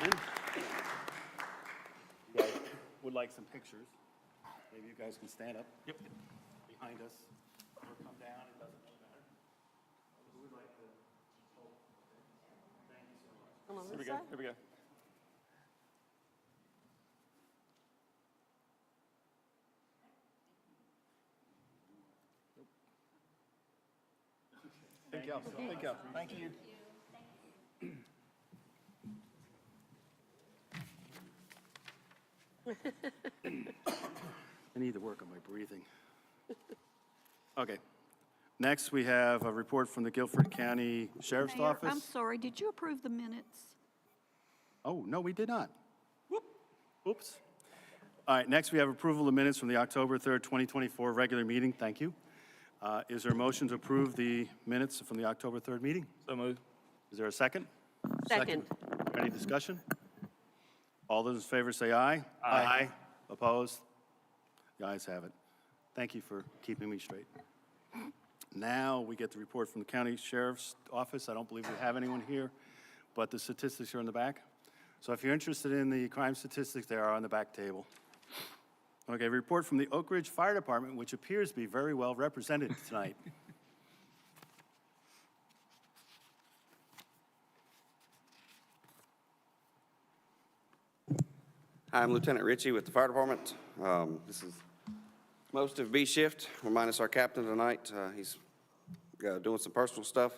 presentation. You guys would like some pictures. Maybe you guys can stand up. Yep. Behind us. Or come down, it doesn't really matter. Who would like to? Oh, thank you so much. Come on Here we this go, side. here we go. Thank you. Thank you. Thank you. I need to work on my breathing. Okay. Next, we have a report from the Guilford County Sheriff's Mayor, Office. I'm sorry, did you approve the minutes? Oh, no, we did not. Oops. All right, next we have approval of minutes from the October 3rd, 2024 regular meeting. Thank you. Is there a motion to approve the minutes from the October 3rd meeting? So moved. Is there a second? Second. Any discussion? All those in favor say aye. Aye. Opposed? The ayes have it. Thank you for keeping me straight. Now we get the report from the County Sheriff's Office. I don't believe we have anyone here, but the statistics are in the back. So if you're interested in the crime statistics, they are on the back table. Okay, report from the Oak Ridge Fire Department, which appears to be very well represented tonight. Hi, I'm Lieutenant Ritchie with the Fire Department. This is most of B shift. We're minus our captain tonight. He's doing some personal stuff.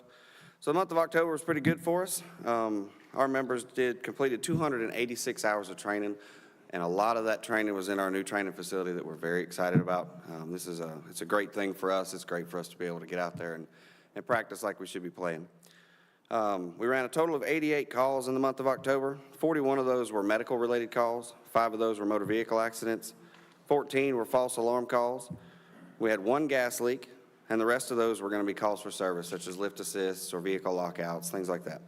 So the month of October was pretty good for us. Our members completed 286 hours of training, and a lot of that training was in our new training facility that we're very excited about. It's a great thing for us. It's great for us to be able to get out there and practice like we should be playing. We ran a total of 88 calls in the month of October. 41 of those were medical-related calls. 5 of those were motor vehicle accidents. 14 were false alarm calls. We had 1 gas leak, and the rest of those were going to be calls for service, such as lift assists or vehicle lockouts, things like that.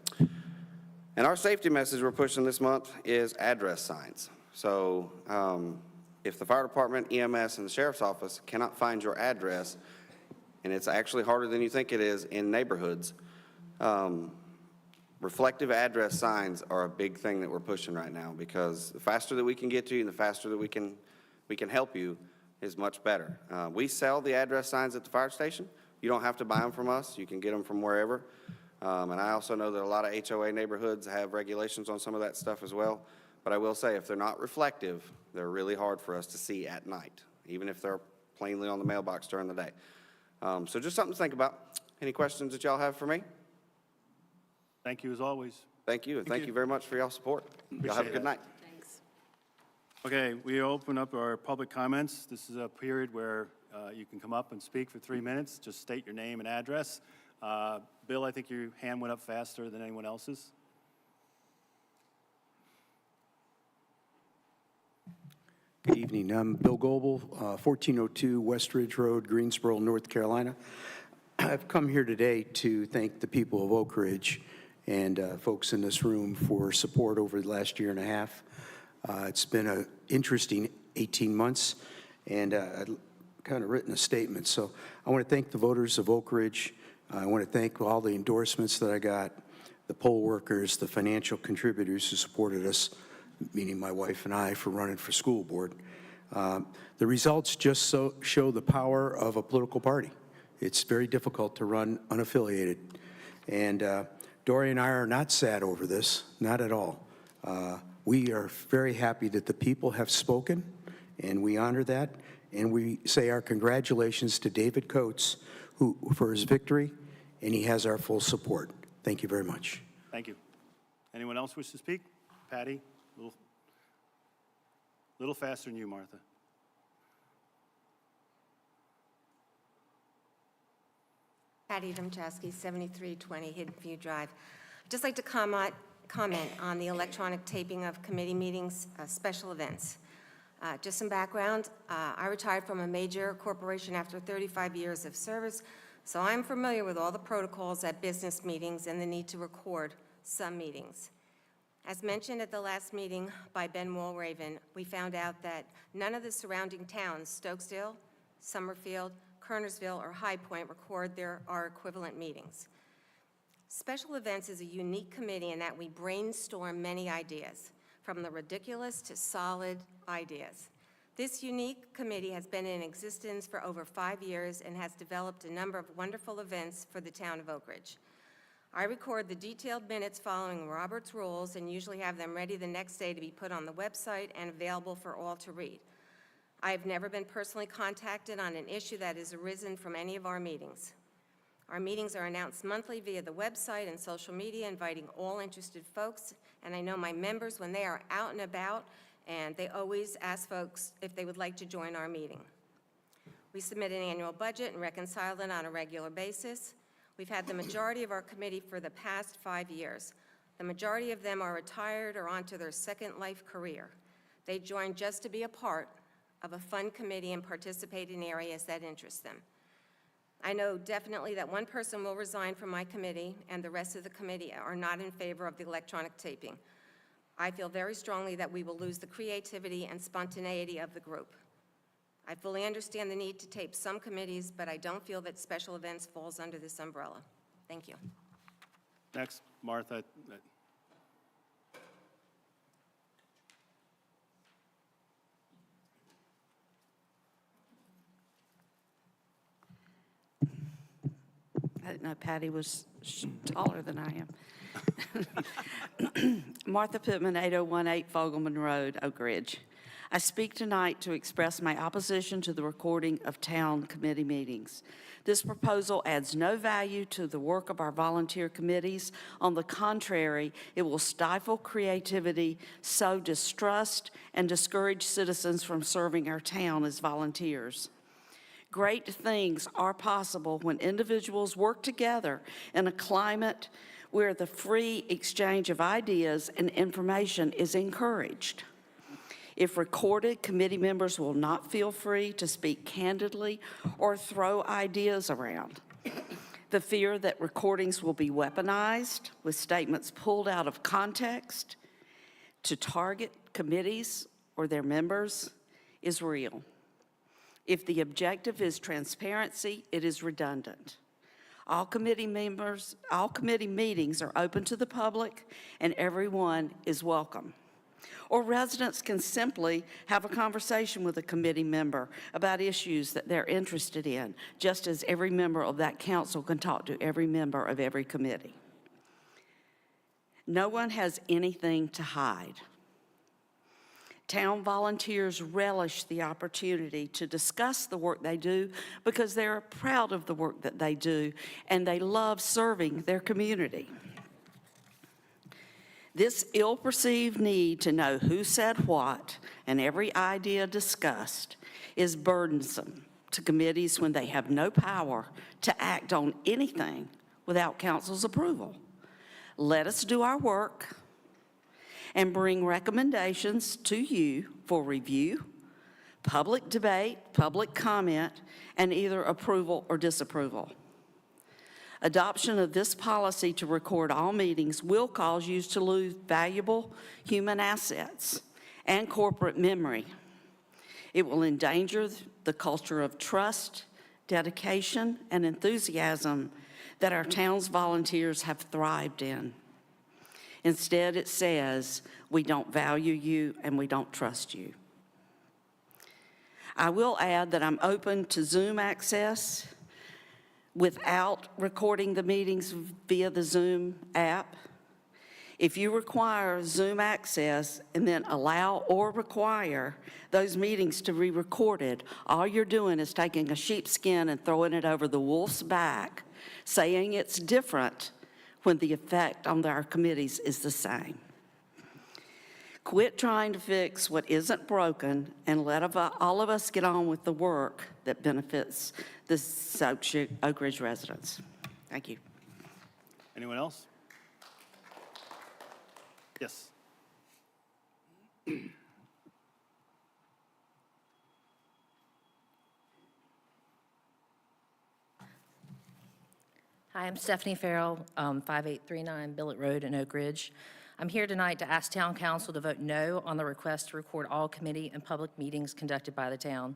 And our safety message we're pushing this month is address signs. So if the fire department, EMS, and the sheriff's office cannot find your address, and it's actually harder than you think it is in neighborhoods, reflective address signs are a big thing that we're pushing right now, because the faster that we can get to you and the faster that we can help you is much better. We sell the address signs at the fire station. You don't have to buy them from us. You can get them from wherever. And I also know that a lot of HOA neighborhoods have regulations on some of that stuff as well. But I will say, if they're not reflective, they're really hard for us to see at night, even if they're plainly on the mailbox during the day. So just something to think about. Any questions that y'all have for me? Thank you as always. Thank you, and thank you very much for y'all's support. Y'all have a good night. Thanks. Okay, we open up our public comments. This is a period where you can come up and speak for 3 minutes. Just state your name and address. Bill, I think your hand went up faster than anyone else's. Good evening. I'm Bill Goebel, 1402 West Ridge Road, Greensboro, North Carolina. I've come here today to thank the people of Oak Ridge and folks in this room for support over the last year and a half. It's been an interesting 18 months, and I've kind of written a statement. So I want to thank the voters of Oak Ridge. I want to thank all the endorsements that I got, the poll workers, the financial contributors who supported us, meaning my wife and I, for running for school board. The results just show the power of a political party. It's very difficult to run unaffiliated. And Dory and I are not sad over this, not at all. We are very happy that the people have spoken, and we honor that. And we say our congratulations to David Coates for his victory, and he has our full support. Thank you very much. Thank you. Anyone else wish to speak? Patty, little faster than you, Martha. Patty Domchowski, 7320 Hidden View Drive. I'd just like to comment on the electronic taping of committee meetings, special events. Just some background. I retired from a major corporation after 35 years of service, so I'm familiar with all the protocols at business meetings and the need to record some meetings. As mentioned at the last meeting by Ben Walraven, we found out that none of the surrounding towns, Stokesdale, Summerfield, Kernersville, or High Point, record our equivalent meetings. Special Events is a unique committee in that we brainstorm many ideas, from the ridiculous to solid ideas. This unique committee has been in existence for over 5 years and has developed a number of wonderful events for the town of Oak Ridge. I record the detailed minutes following Robert's rules and usually have them ready the next day to be put on the website and available for all to read. I have never been personally contacted on an issue that has arisen from any of our meetings. Our meetings are announced monthly via the website and social media, inviting all interested folks, and I know my members, when they are out and about, and they always ask folks if they would like to join our meeting. We submit an annual budget and reconcile it on a regular basis. We've had the majority of our committee for the past 5 years. The majority of them are retired or onto their second life career. They join just to be a part of a fun committee and participate in areas that interest them. I know definitely that one person will resign from my committee, and the rest of the committee are not in favor of the electronic taping. I feel very strongly that we will lose the creativity and spontaneity of the group. I fully understand the need to tape some committees, but I don't feel that Special Events falls under this umbrella. Thank you. Next, Martha. I didn't know Patty was taller than I am. Martha Pittman, 8018 Fogelman Road, Oak Ridge. I speak tonight to express my opposition to the recording of town committee meetings. This proposal adds no value to the work of our volunteer committees. On the contrary, it will stifle creativity, sow distrust, and discourage citizens from serving our town as volunteers. Great things are possible when individuals work together in a climate where the free exchange of ideas and information is encouraged. If recorded, committee members will not feel free to speak candidly or throw ideas around. The fear that recordings will be weaponized with statements pulled out of context to target committees or their members is real. If the objective is transparency, it is redundant. All committee meetings are open to the public, and everyone is welcome. Or residents can simply have a conversation with a committee member about issues that they're interested in, just as every member of that council can talk to every member of every committee. No one has anything to hide. Town volunteers relish the opportunity to discuss the work they do because they're proud of the work that they do and they love serving their community. This ill-perceived need to know who said what and every idea discussed is burdensome to committees when they have no power to act on anything without council's approval. Let us do our work and bring recommendations to you for review, public debate, public comment, and either approval or disapproval. Adoption of this policy to record all meetings will cause you to lose valuable human assets and corporate memory. It will endanger the culture of trust, dedication, and enthusiasm that our town's volunteers have thrived in. Instead, it says, we don't value you and we don't trust you. I will add that I'm open to Zoom access without recording the meetings via the Zoom app. If you require Zoom access and then allow or require those meetings to be recorded, all you're doing is taking a sheepskin and throwing it over the wolf's back, saying it's different when the effect on our committees is the same. Quit trying to fix what isn't broken and let all of us get on with the work that benefits the Oak Ridge residents. Thank you. Anyone else? Yes. Hi, I'm Stephanie Farrell, 5839 Billet Road in Oak Ridge. I'm here tonight to ask Town Council to vote no on the request to record all committee and public meetings conducted by the town.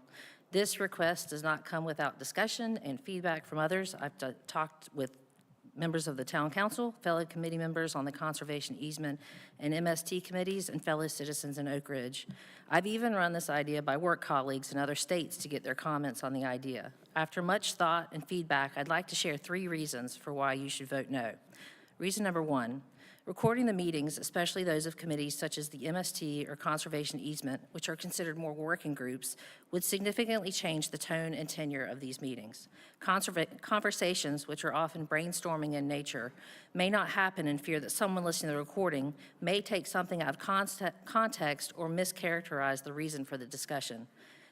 This request does not come without discussion and feedback from others. I've talked with members of the Town Council, fellow committee members on the Conservation Easement and MST committees, and fellow citizens in Oak Ridge. I've even run this idea by work colleagues in other states to get their comments on the idea. After much thought and feedback, I'd like to share 3 reasons for why you should vote no. Reason number 1, recording the meetings, especially those of committees such as the MST or Conservation Easement, which are considered more working groups, would significantly change the tone and tenure of these meetings. Conversations, which are often brainstorming in nature, may not happen in fear that someone listening to the recording may take something out of context or mischaracterize the reason for the discussion.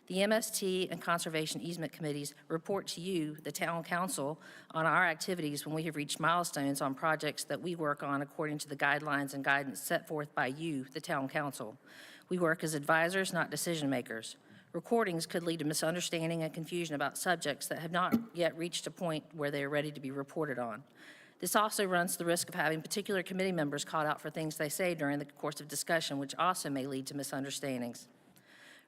The MST and Conservation Easement Committees report to you, the Town Council, on our activities when we have reached milestones on projects that we work on according to the guidelines and guidance set forth by you, the Town Council. We work as advisors, not decision makers. Recordings could lead to misunderstanding and confusion about subjects that have not yet reached a point where they are ready to be reported on. This also runs the risk of having particular committee members caught out for things they say during the course of discussion, which also may lead to misunderstandings.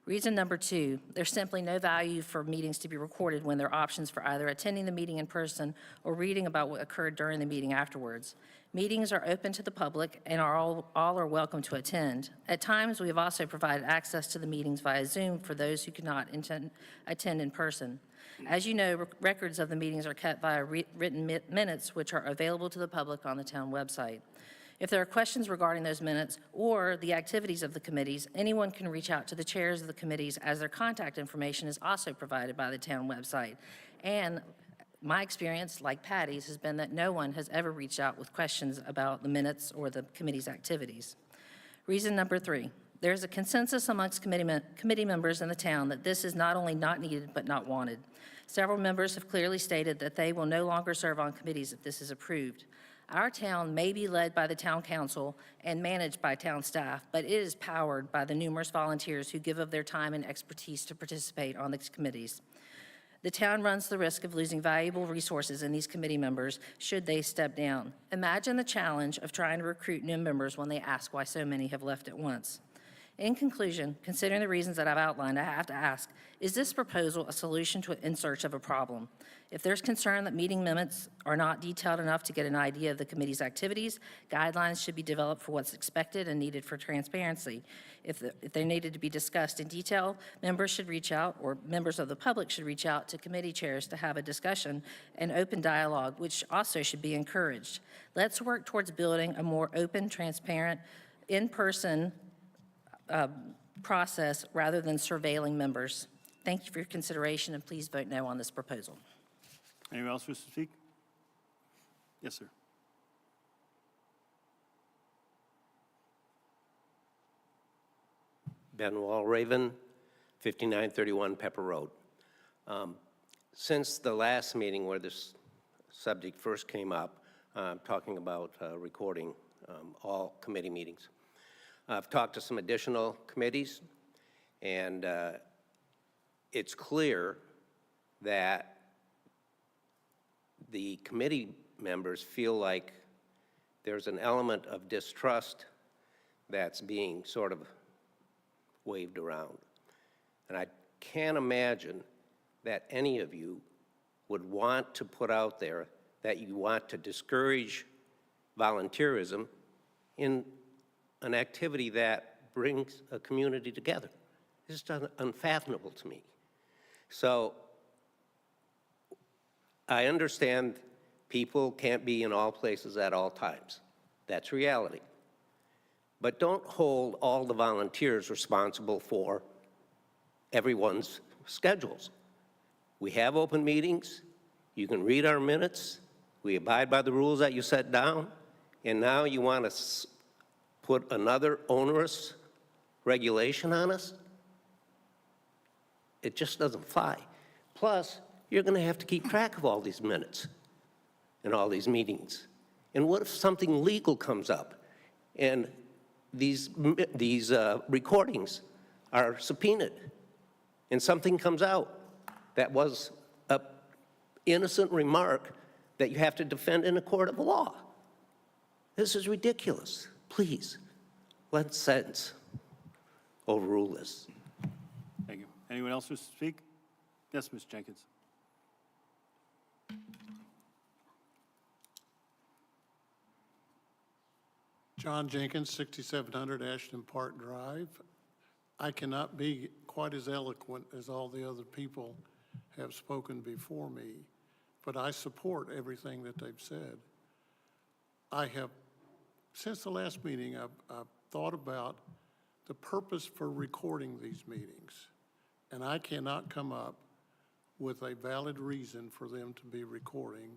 Reason number 2, there's simply no value for meetings to be recorded when there are options for either attending the meeting in person or reading about what occurred during the meeting afterwards. Meetings are open to the public and all are welcome to attend. At times, we have also provided access to the meetings via Zoom for those who could not attend in person. As you know, records of the meetings are kept via written minutes, which are available to the public on the town website. If there are questions regarding those minutes or the activities of the committees, anyone can reach out to the chairs of the committees, as their contact information is also provided by the town website. And my experience, like Patty's, has been that no one has ever reached out with questions about the minutes or the committee's activities. Reason number 3, there's a consensus amongst committee members in the town that this is not only not needed but not wanted. Several members have clearly stated that they will no longer serve on committees if this is approved. Our town may be led by the Town Council and managed by town staff, but it is powered by the numerous volunteers who give of their time and expertise to participate on these committees. The town runs the risk of losing valuable resources in these committee members should they step down. Imagine the challenge of trying to recruit new members when they ask why so many have left at once. In conclusion, considering the reasons that I've outlined, I have to ask, is this proposal a solution in search of a problem? If there's concern that meeting minutes are not detailed enough to get an idea of the committee's activities, guidelines should be developed for what's expected and needed for transparency. If they needed to be discussed in detail, members should reach out, or members of the public should reach out to committee chairs to have a discussion and open dialogue, which also should be encouraged. Let's work towards building a more open, transparent, in-person process rather than surveilling members. Thank you for your consideration, and please vote no on this proposal. Anyone else wish to speak? Yes, sir. Ben Walraven, 5931 Pepper Road. Since the last meeting where this subject first came up, talking about recording all committee meetings, I've talked to some additional committees, and it's clear that the committee members feel like there's an element of distrust that's being sort of waved around. And I can't imagine that any of you would want to put out there that you want to discourage volunteerism in an activity that brings a community together. It's just unfathomable to me. So I understand people can't be in all places at all times. That's reality. But don't hold all the volunteers responsible for everyone's schedules. We have open meetings. You can read our minutes. We abide by the rules that you set down. And now you want to put another onerous regulation on us? It just doesn't fly. Plus, you're going to have to keep track of all these minutes and all these meetings. And what if something legal comes up and these recordings are subpoenaed and something comes out that was an innocent remark that you have to defend in a court of law? This is ridiculous. Please, let sense overrule this. Thank you. Anyone else wish to speak? Yes, Ms. Jenkins. John Jenkins, 6700 Ashton Park Drive. I cannot be quite as eloquent as all the other people have spoken before me, but I support everything that they've said. I have, since the last meeting, I've thought about the purpose for recording these meetings, and I cannot come up with a valid reason for them to be recording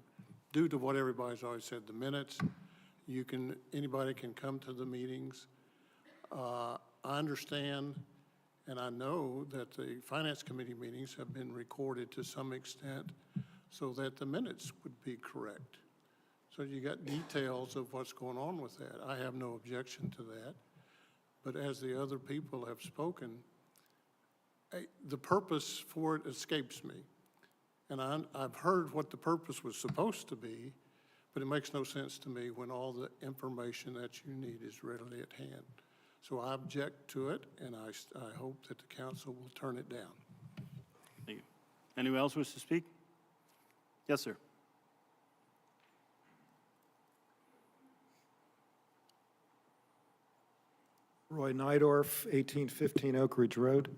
due to what everybody's always said, the minutes. Anybody can come to the meetings. I understand and I know that the Finance Committee meetings have been recorded to some extent so that the minutes would be correct. So you got details of what's going on with that. I have no objection to that. But as the other people have spoken, the purpose for it escapes me. And I've heard what the purpose was supposed to be, but it makes no sense to me when all the information that you need is readily at hand. So I object to it, and I hope that the council will turn it down. Thank you. Anyone else wish to speak? Yes, sir. Roy Nydorf, 1815 Oak Ridge Road.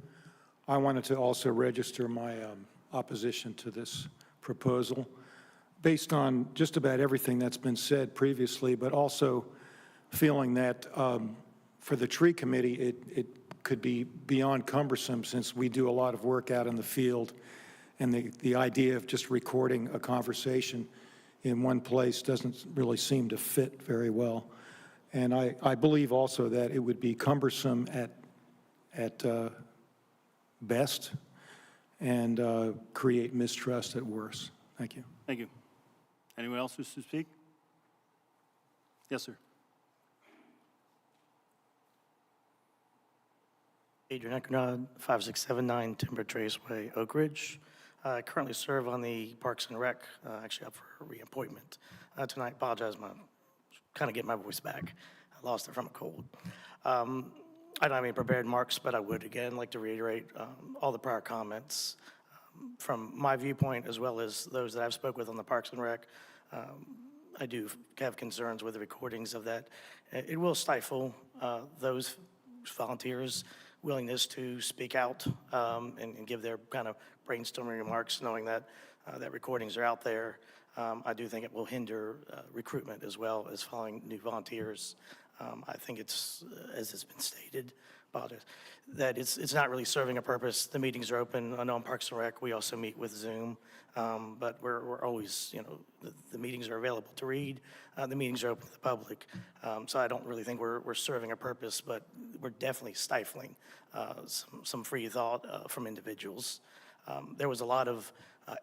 I wanted to also register my opposition to this proposal based on just about everything that's been said previously, but also feeling that for the tree committee, it could be beyond cumbersome since we do a lot of work out in the field, and the idea of just recording a conversation in one place doesn't really seem to fit very well. And I believe also that it would be cumbersome at best and create mistrust at worst. Thank you. Thank you. Anyone else wish to speak? Yes, sir. Adrian Eckenrod, 5679 Timber Traceway, Oak Ridge. I currently serve on the Parks and Rec, actually up for reappointment. Tonight, apologize, I'm kind of getting my voice back. I lost it from a cold. I don't have any prepared remarks, but I would, again, like to reiterate all the prior comments. From my viewpoint, as well as those that I've spoke with on the Parks and Rec, I do have concerns with the recordings of that. It will stifle those volunteers' willingness to speak out and give their kind of brainstorming remarks, knowing that that recordings are out there. I do think it will hinder recruitment as well as following new volunteers. I think it's, as has been stated, that it's not really serving a purpose. The meetings are open. I know on Parks and Rec, we also meet with Zoom, but we're always, the meetings are available to read. The meetings are open to the public. So I don't really think we're serving a purpose, but we're definitely stifling some free thought from individuals. There was a lot of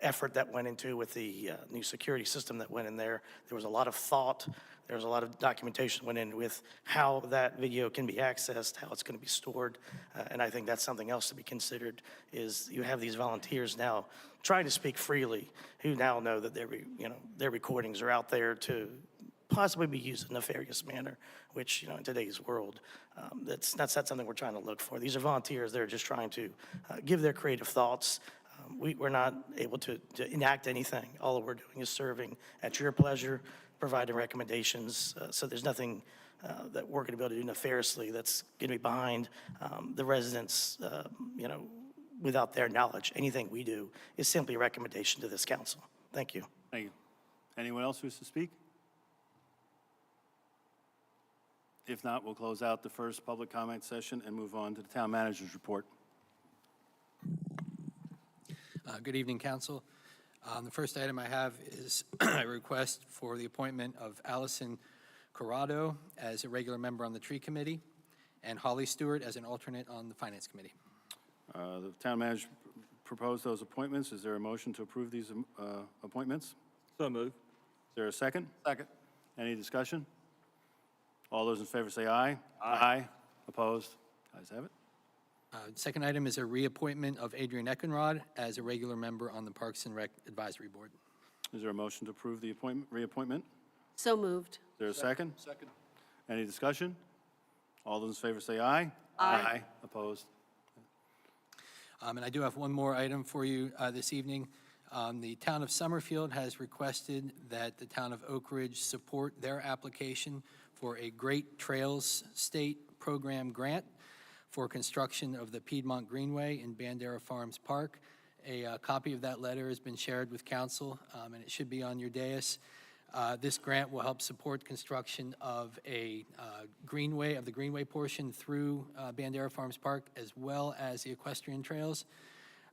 effort that went into with the new security system that went in there. There was a lot of thought. There was a lot of documentation went in with how that video can be accessed, how it's going to be stored. And I think that's something else to be considered is you have these volunteers now trying to speak freely who now know that their recordings are out there to possibly be used in a nefarious manner, which, in today's world, that's not something we're trying to look for. These are volunteers that are just trying to give their creative thoughts. We're not able to enact anything. All we're doing is serving at your pleasure, providing recommendations. So there's nothing that we're going to be able to do nefariously that's going to be behind the residents, without their knowledge. Anything we do is simply a recommendation to this council. Thank you. Thank you. Anyone else wish to speak? If not, we'll close out the first public comment session and move on to the town manager's report. Good evening, council. The first item I have is a request for the appointment of Allison Corrado as a regular member on the tree committee and Holly Stewart as an alternate on the finance committee. The town manager proposed those appointments. Is there a motion to approve these appointments? So moved. Is there a second? Second. Any discussion? All those in favor say aye. Aye. Opposed? Ayes have it. Second item is a reappointment of Adrian Eckenrod as a regular member on the Parks and Rec Advisory Board. Is there a motion to approve the reappointment? So moved. Is there a second? Second. Any discussion? All those in favor say aye. Aye. Opposed? And I do have one more item for you this evening. The town of Summerfield has requested that the town of Oak Ridge support their application for a Great Trails State Program grant for construction of the Piedmont Greenway in Bandera Farms Park. A copy of that letter has been shared with council, and it should be on your dais. This grant will help support construction of a greenway, of the greenway portion through Bandera Farms Park, as well as the equestrian trails.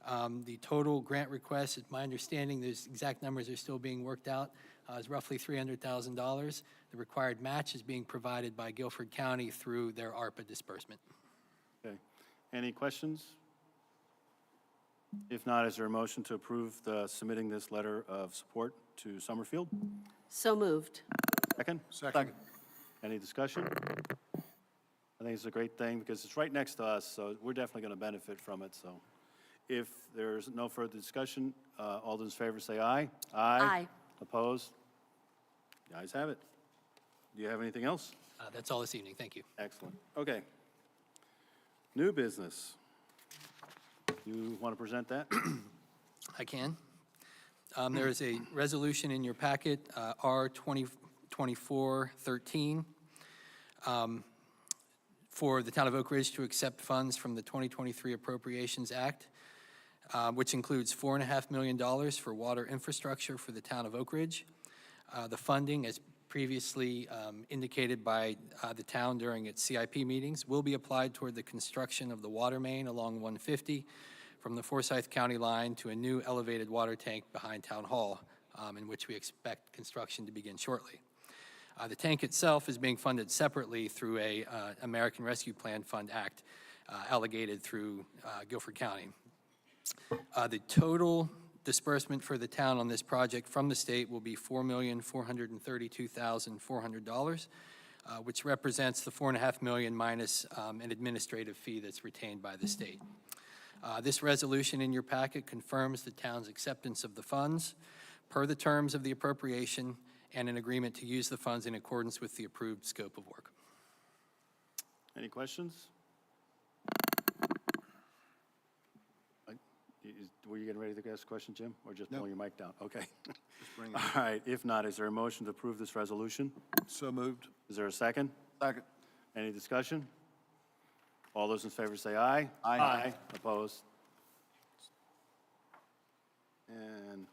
The total grant request, it's my understanding, those exact numbers are still being worked out, is roughly $300,000. The required match is being provided by Guilford County through their ARPA disbursement. Okay. Any questions? If not, is there a motion to approve submitting this letter of support to Summerfield? So moved. Second? Second. Any discussion? I think it's a great thing because it's right next to us, so we're definitely going to benefit from it, so. If there's no further discussion, all those in favor say aye. Aye. Opposed? The ayes have it. Do you have anything else? That's all this evening. Thank you. Excellent. Okay. New business. You want to present that? I can. There is a resolution in your packet, R 2024-13, for the town of Oak Ridge to accept funds from the 2023 Appropriations Act, which includes $4.5 million for water infrastructure for the town of Oak Ridge. The funding, as previously indicated by the town during its CIP meetings, will be applied toward the construction of the water main along 150 from the Forsyth County line to a new elevated water tank behind Town Hall, in which we expect construction to begin shortly. The tank itself is being funded separately through a American Rescue Plan Fund Act allocated through Guilford County. The total disbursement for the town on this project from the state will be $4,432,400, which represents the $4.5 million minus an administrative fee that's retained by the state. This resolution in your packet confirms the town's acceptance of the funds per the terms of the appropriation and an agreement to use the funds in accordance with the approved scope of work. Any questions? Were you getting ready to ask a question, Jim, or just pulling your mic down? Okay. All right, if not, is there a motion to approve this resolution? So moved. Is there a second? Second. Any discussion? All those in favor say aye. Aye. Opposed? And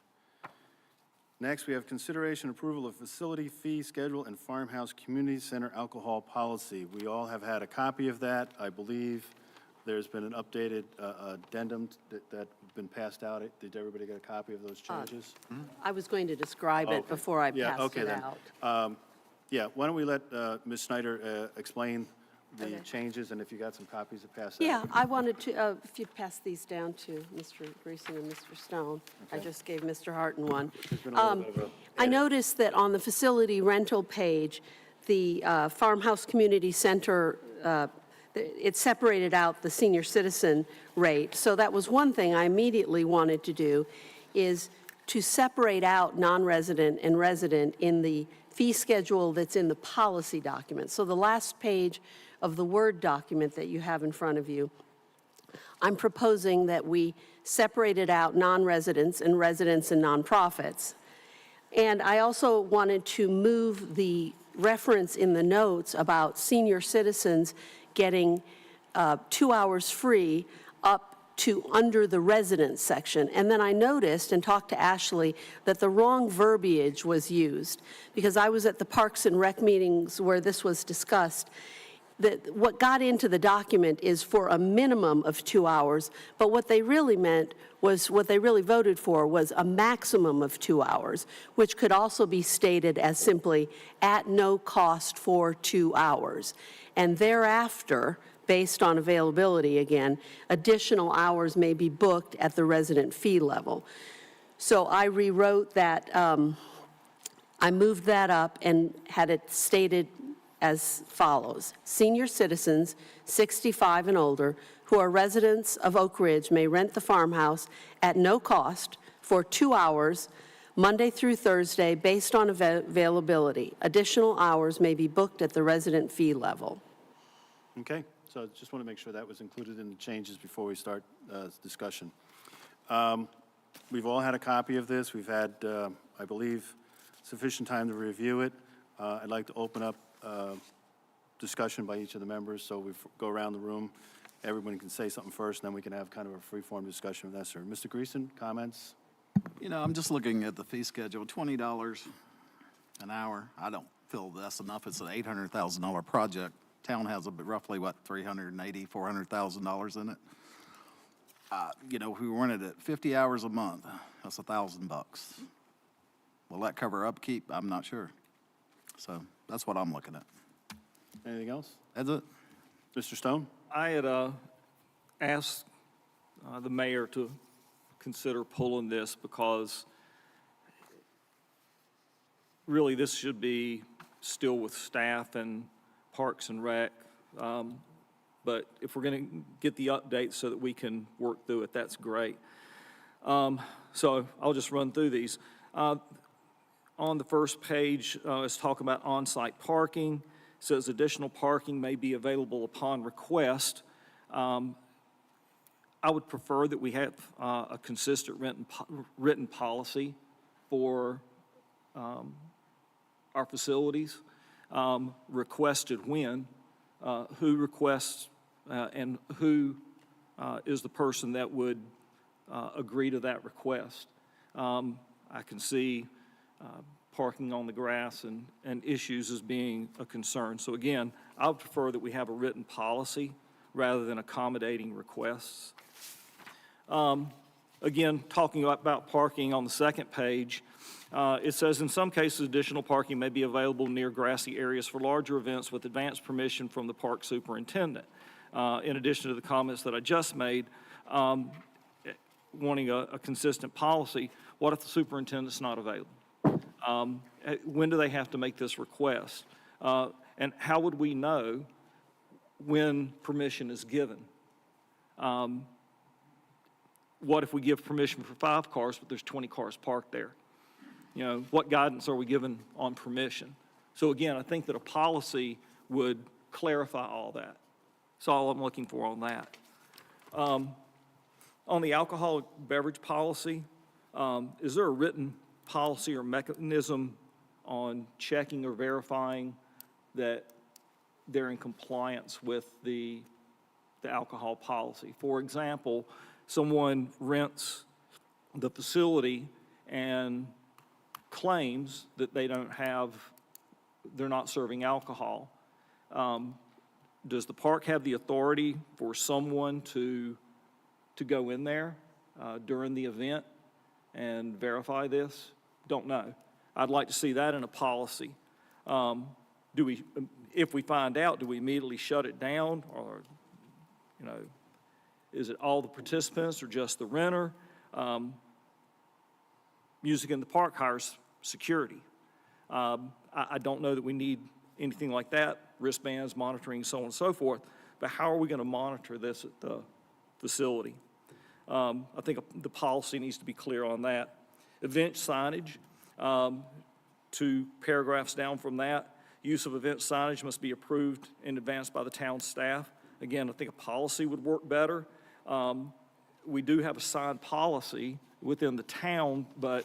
next, we have consideration approval of facility fee schedule and farmhouse community center alcohol policy. We all have had a copy of that. I believe there's been an updated addendum that's been passed out. Did everybody get a copy of those changes? I was going to describe it Okay. before I Yeah, passed okay it then. out. Yeah, why don't we let Ms. Snyder explain the Okay. changes, and if you got some copies to pass out. Yeah, I wanted to, if you'd pass these down to Mr. Greason and Mr. Stone. I Okay. just gave Mr. Harton one. been a little bit of a I noticed that on the facility rental page, the Farmhouse Community Center, it separated out the senior citizen rate. So that was one thing I immediately wanted to do, is to separate out non-resident and resident in the fee schedule that's in the policy document. So the last page of the Word document that you have in front of you, I'm proposing that we separated out non-residents and residents and nonprofits. And I also wanted to move the reference in the notes about senior citizens getting 2 hours free up to under the residence section. And then I noticed and talked to Ashley that the wrong verbiage was used, because I was at the Parks and Rec meetings where this was discussed. That what got into the document is for a minimum of 2 hours, but what they really meant was, what they really voted for was a maximum of 2 hours, which could also be stated as simply at no cost for 2 hours. And thereafter, based on availability again, additional hours may be booked at the resident fee level. So I rewrote that, I moved that up and had it stated as follows. Senior citizens 65 and older who are residents of Oak Ridge may rent the farmhouse at no cost for 2 hours, Monday through Thursday, based on availability. Additional hours may be booked at the resident fee level. Okay, so just want to make sure that was included in the changes before we start discussion. We've all had a copy of this. We've had, I believe, sufficient time to review it. I'd like to open up discussion by each of the members, so we go around the room. Everyone can say something first, and then we can have kind of a free-form discussion with that, sir. Mr. Greason, comments? You know, I'm just looking at the fee schedule, $20 an hour. I don't feel that's enough. It's an $800,000 project. Town has roughly, what, $380,000, $400,000 in it. You know, if we run it at 50 hours a month, that's $1,000. Will that cover upkeep? I'm not sure. So that's what I'm looking at. Anything else? That's it. Mr. Stone? I had asked the mayor to consider pulling this because really this should be still with staff and Parks and Rec. But if we're going to get the updates so that we can work through it, that's great. So I'll just run through these. On the first page, it's talking about on-site parking. It says additional parking may be available upon request. I would prefer that we have a consistent written policy for our facilities. Requested when, who requests, and who is the person that would agree to that request. I can see parking on the grass and issues as being a concern. So again, I would prefer that we have a written policy rather than accommodating requests. Again, talking about parking on the second page, it says, in some cases, additional parking may be available near grassy areas for larger events with advance permission from the park superintendent. In addition to the comments that I just made, wanting a consistent policy, what if the superintendent's not available? When do they have to make this request? And how would we know when permission is given? What if we give permission for 5 cars, but there's 20 cars parked there? You know, what guidance are we given on permission? So again, I think that a policy would clarify all that. That's all I'm looking for on that. On the alcoholic beverage policy, is there a written policy or mechanism on checking or verifying that they're in compliance with the alcohol policy? For example, someone rents the facility and claims that they're not serving alcohol. Does the park have the authority for someone to go in there during the event and verify this? Don't know. I'd like to see that in a policy. If we find out, do we immediately shut it down, or, you know, is it all the participants or just the renter? Music in the Park hires security. I don't know that we need anything like that, wristbands, monitoring, so on and so forth, but how are we going to monitor this at the facility? I think the policy needs to be clear on that. Event signage, 2 paragraphs down from that, use of event signage must be approved in advance by the town staff. Again, I think a policy would work better. We do have a signed policy within the town, but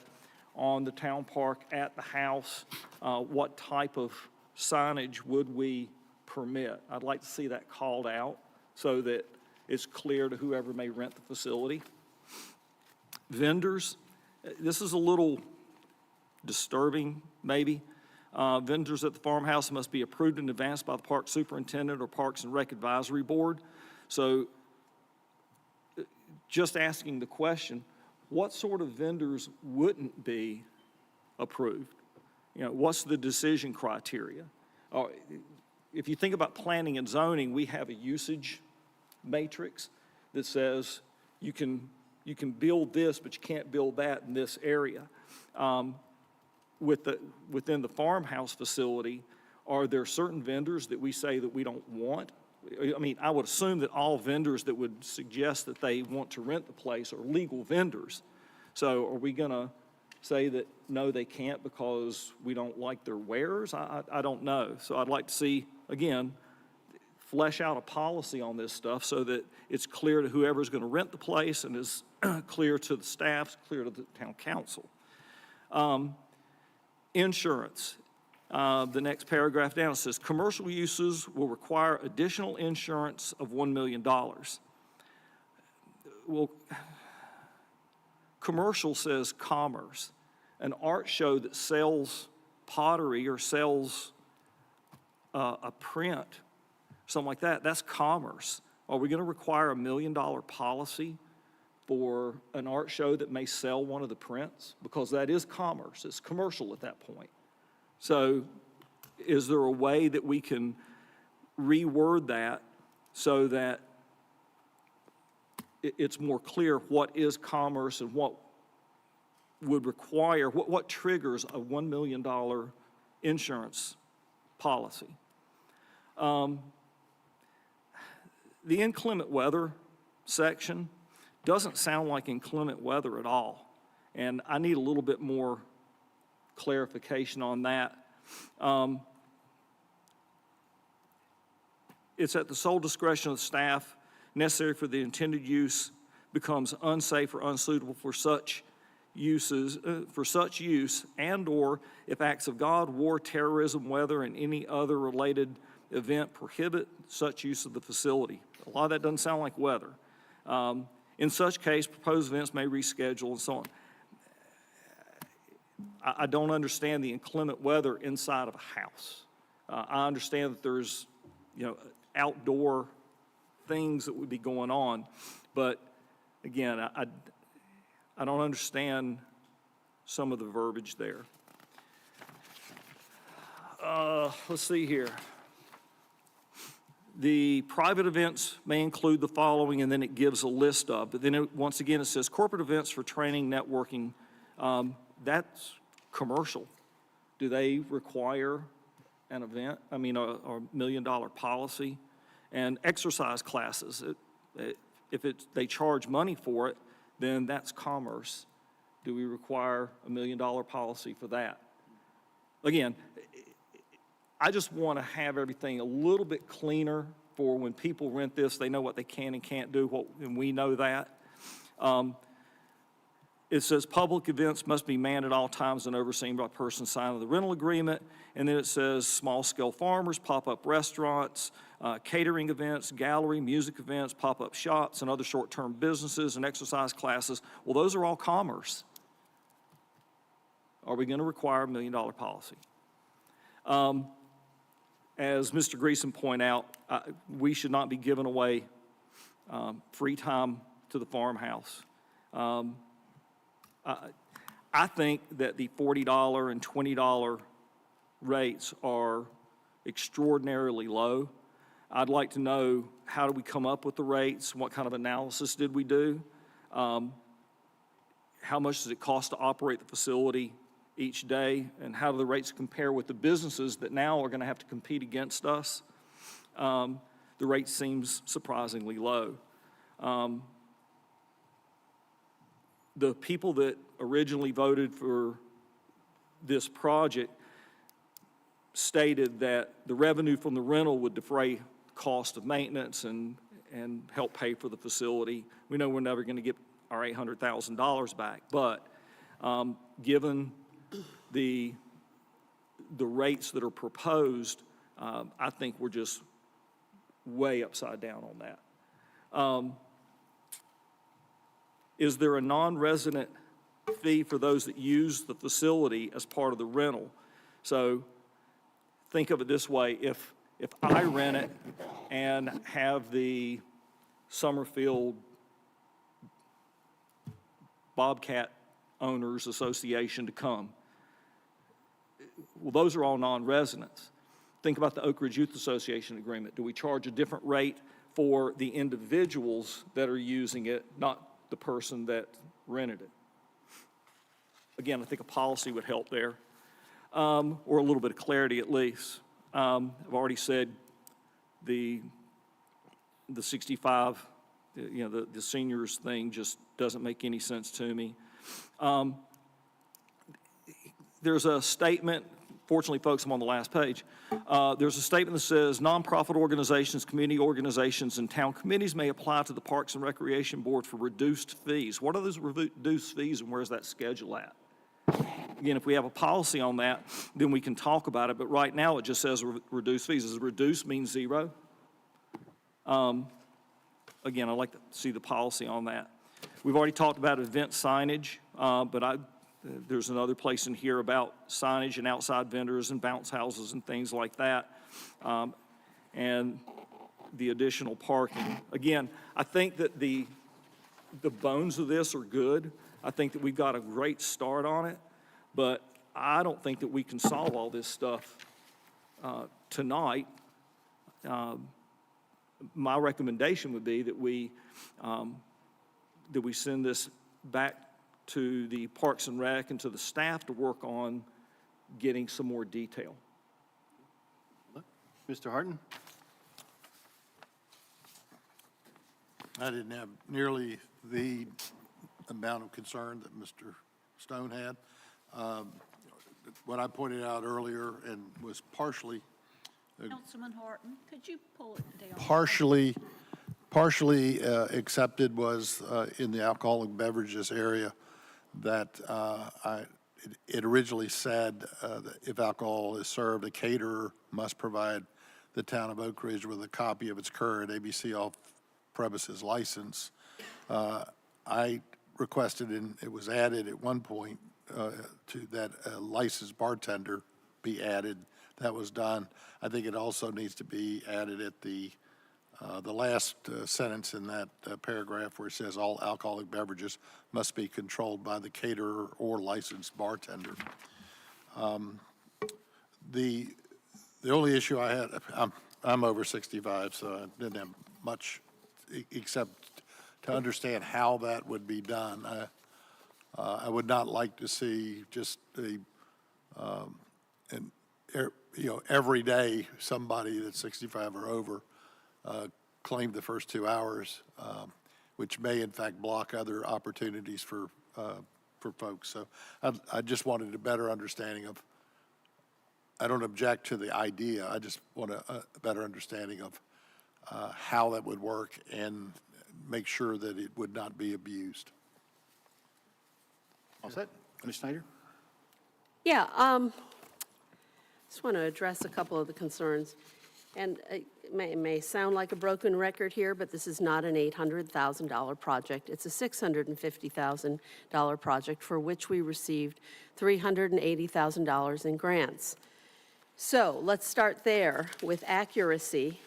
on the town park at the house, what type of signage would we permit? I'd like to see that called out so that it's clear to whoever may rent the facility. Vendors, this is a little disturbing, maybe. Vendors at the farmhouse must be approved in advance by the park superintendent or Parks and Rec Advisory Board. So just asking the question, what sort of vendors wouldn't be approved? You know, what's the decision criteria? If you think about planning and zoning, we have a usage matrix that says you can build this, but you can't build that in this area. Within the farmhouse facility, are there certain vendors that we say that we don't want? I mean, I would assume that all vendors that would suggest that they want to rent the place are legal vendors. So are we going to say that, no, they can't because we don't like their wares? I don't know. So I'd like to see, again, flesh out a policy on this stuff so that it's clear to whoever's going to rent the place and is clear to the staff, clear to the town council. Insurance. the next paragraph down, it says, commercial uses will require additional insurance of $1 million. Well, commercial says commerce. An art show that sells pottery or sells a print, something like that, that's commerce. Are we going to require $1 million policy for an art show that may sell one of the prints? Because that is commerce. It's commercial at that point. So is there a way that we can reword that so that it's more clear what is commerce and what would require, what triggers a $1 million insurance policy? The inclement weather section doesn't sound like inclement weather at all, and I need a little bit more clarification on that. It's at the sole discretion of the staff, necessary for the intended use becomes unsafe or unsuitable for such uses, and/or if acts of God, war, terrorism, weather, and any other related event prohibit such use of the facility. A lot of that doesn't sound like weather. In such case, proposed events may reschedule and so on. I don't understand the inclement weather inside of a house. I understand that there's, outdoor things that would be going on, but again, I don't understand some of the verbiage there. Let's see here. The private events may include the following, and then it gives a list of, but then once again, it says corporate events for training, networking. That's commercial. Do they require an event? A $1 million policy? And exercise classes, if they charge money for it, then that's commerce. Do we require $1 million policy for that? Again, I just want to have everything a little bit cleaner for when people rent this, they know what they can and can't do, and we know that. It says public events must be manned at all times and overseen by a person signing the rental agreement. And then it says small-scale farmers, pop-up restaurants, catering events, gallery, music events, pop-up shops, and other short-term businesses and exercise classes. Well, those are all commerce. Are we going to require $1 million policy? As Mr. Greason pointed out, we should not be giving away free time to the farmhouse. I think that the $40 and $20 rates are extraordinarily low. I'd like to know, how do we come up with the rates? What kind of analysis did we do? How much does it cost to operate the facility each day? And how do the rates compare with the businesses that now are going to have to compete against us? The rate seems surprisingly low. The people that originally voted for this project stated that the revenue from the rental would defray cost of maintenance and help pay for the facility. We know we're never going to get our $800,000 back, but given the rates that are proposed, I think we're just way upside down on that. Is there a non-resident fee for those that use the facility as part of the rental? So think of it this way. If I rent it and have the Summerfield Bobcat Owners Association to come, well, those are all non-residents. Think about the Oak Ridge Youth Association agreement. Do we charge a different rate for the individuals that are using it, not the person that rented it? Again, I think a policy would help there, or a little bit of clarity at least. I've already said the 65, the seniors thing just doesn't make any sense to me. There's a statement, fortunately, folks, I'm on the last page. There's a statement that says nonprofit organizations, community organizations, and town committees may apply to the Parks and Recreation Board for reduced fees. What are those reduced fees and where's that schedule at? Again, if we have a policy on that, then we can talk about it, but right now it just says reduce fees. Does reduce mean zero? Again, I'd like to see the policy on that. We've already talked about event signage, but there's another place in here about signage and outside vendors and bounce houses and things like that, and the additional parking. Again, I think that the bones of this are good. I think that we've got a great start on it, but I don't think that we can solve all this stuff tonight. My recommendation would be that we send this back to the Parks and Rec and to the staff to work on getting some more detail. Mr. Harton? I didn't have nearly the amount of concern that Mr. Stone had. What I pointed out earlier and was partially Councilman Horton, could you pull it down? partially accepted was in the alcoholic beverages area that it originally said that if alcohol is served, a caterer must provide the town of Oak Ridge with a copy of its current ABC off-premises license. I requested, and it was added at one point, to that a licensed bartender be added. That was done. I think it also needs to be added at the last sentence in that paragraph where it says all alcoholic beverages must be controlled by the caterer or licensed bartender. The only issue I had, I'm over 65, so I didn't have much except to understand how that would be done. I would not like to see just every day somebody that's 65 or over claim the first 2 hours, which may in fact block other opportunities for folks. So I just wanted a better understanding of, I don't object to the idea, I just want a better understanding of how that would work and make sure that it would not be abused. All set? Ms. Snyder? Yeah, just want to address a couple of the concerns. And it may sound like a broken record here, but this is not an $800,000 project. It's a $650,000 project for which we received $380,000 in grants. So let's start there with accuracy.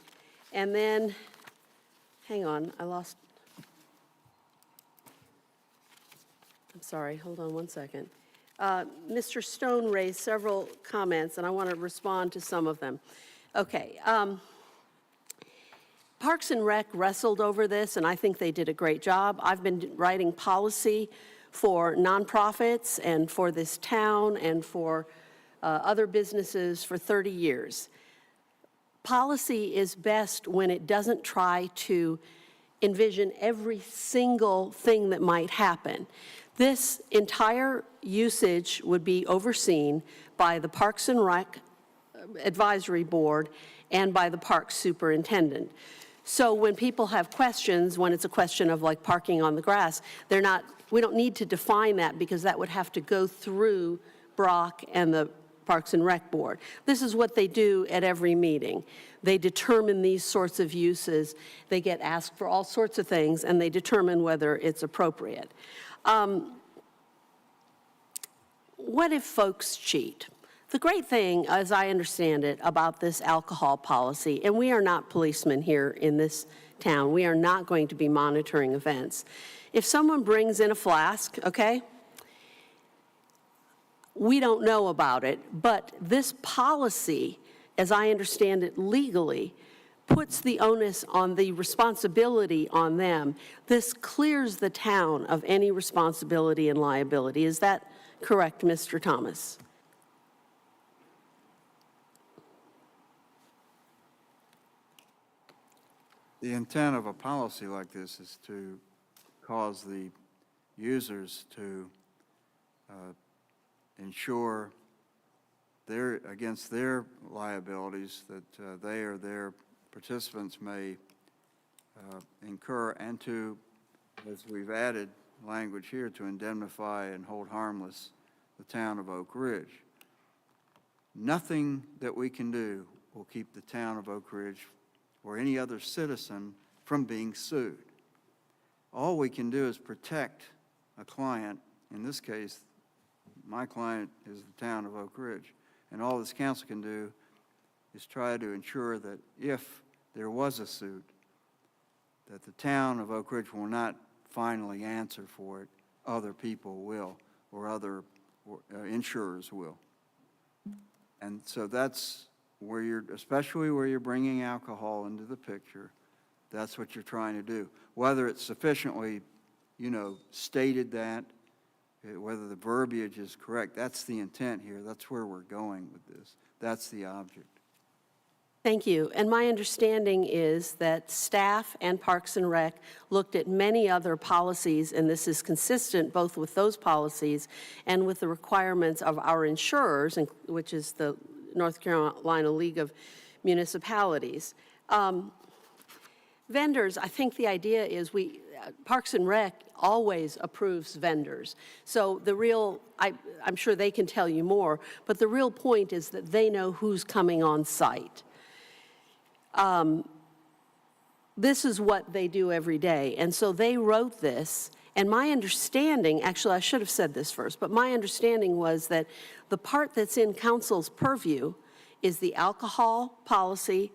And then, hang on, I'm sorry, hold on one second. Mr. Stone raised several comments, and I want to respond to some of them. Okay. Parks and Rec wrestled over this, and I think they did a great job. I've been writing policy for nonprofits and for this town and for other businesses for 30 years. Policy is best when it doesn't try to envision every single thing that might happen. This entire usage would be overseen by the Parks and Rec Advisory Board and by the park superintendent. So when people have questions, when it's a question of like parking on the grass, we don't need to define that because that would have to go through Brock and the Parks and Rec Board. This is what they do at every meeting. They determine these sorts of uses. They get asked for all sorts of things, and they determine whether it's appropriate. What if folks cheat? The great thing, as I understand it, about this alcohol policy, and we are not policemen here in this town. We are not going to be monitoring events. If someone brings in a flask, okay, we don't know about it, but this policy, as I understand it legally, puts the onus on the responsibility on them. This clears the town of any responsibility and liability. Is that correct, Mr. Thomas? The intent of a policy like this is to cause the users to ensure against their liabilities that they or their participants may incur, and to, as we've added language here, to indemnify and hold harmless the town of Oak Ridge. Nothing that we can do will keep the town of Oak Ridge or any other citizen from being sued. All we can do is protect a client. In this case, my client is the town of Oak Ridge. And all this council can do is try to ensure that if there was a suit, that the town of Oak Ridge will not finally answer for it. Other people will, or other insurers will. And so that's where you're, especially where you're bringing alcohol into the picture, that's what you're trying to do. Whether it's sufficiently, stated that, whether the verbiage is correct, that's the intent here. That's where we're going with this. That's the object. Thank you. And my understanding is that staff and Parks and Rec looked at many other policies, and this is consistent both with those policies and with the requirements of our insurers, which is the North Carolina League of Municipalities. Vendors, I think the idea is Parks and Rec always approves vendors. So the real, I'm sure they can tell you more, but the real point is that they know who's coming on site. This is what they do every day. And so they wrote this, and my understanding, actually I should have said this first, but my understanding was that the part that's in council's purview is the alcohol policy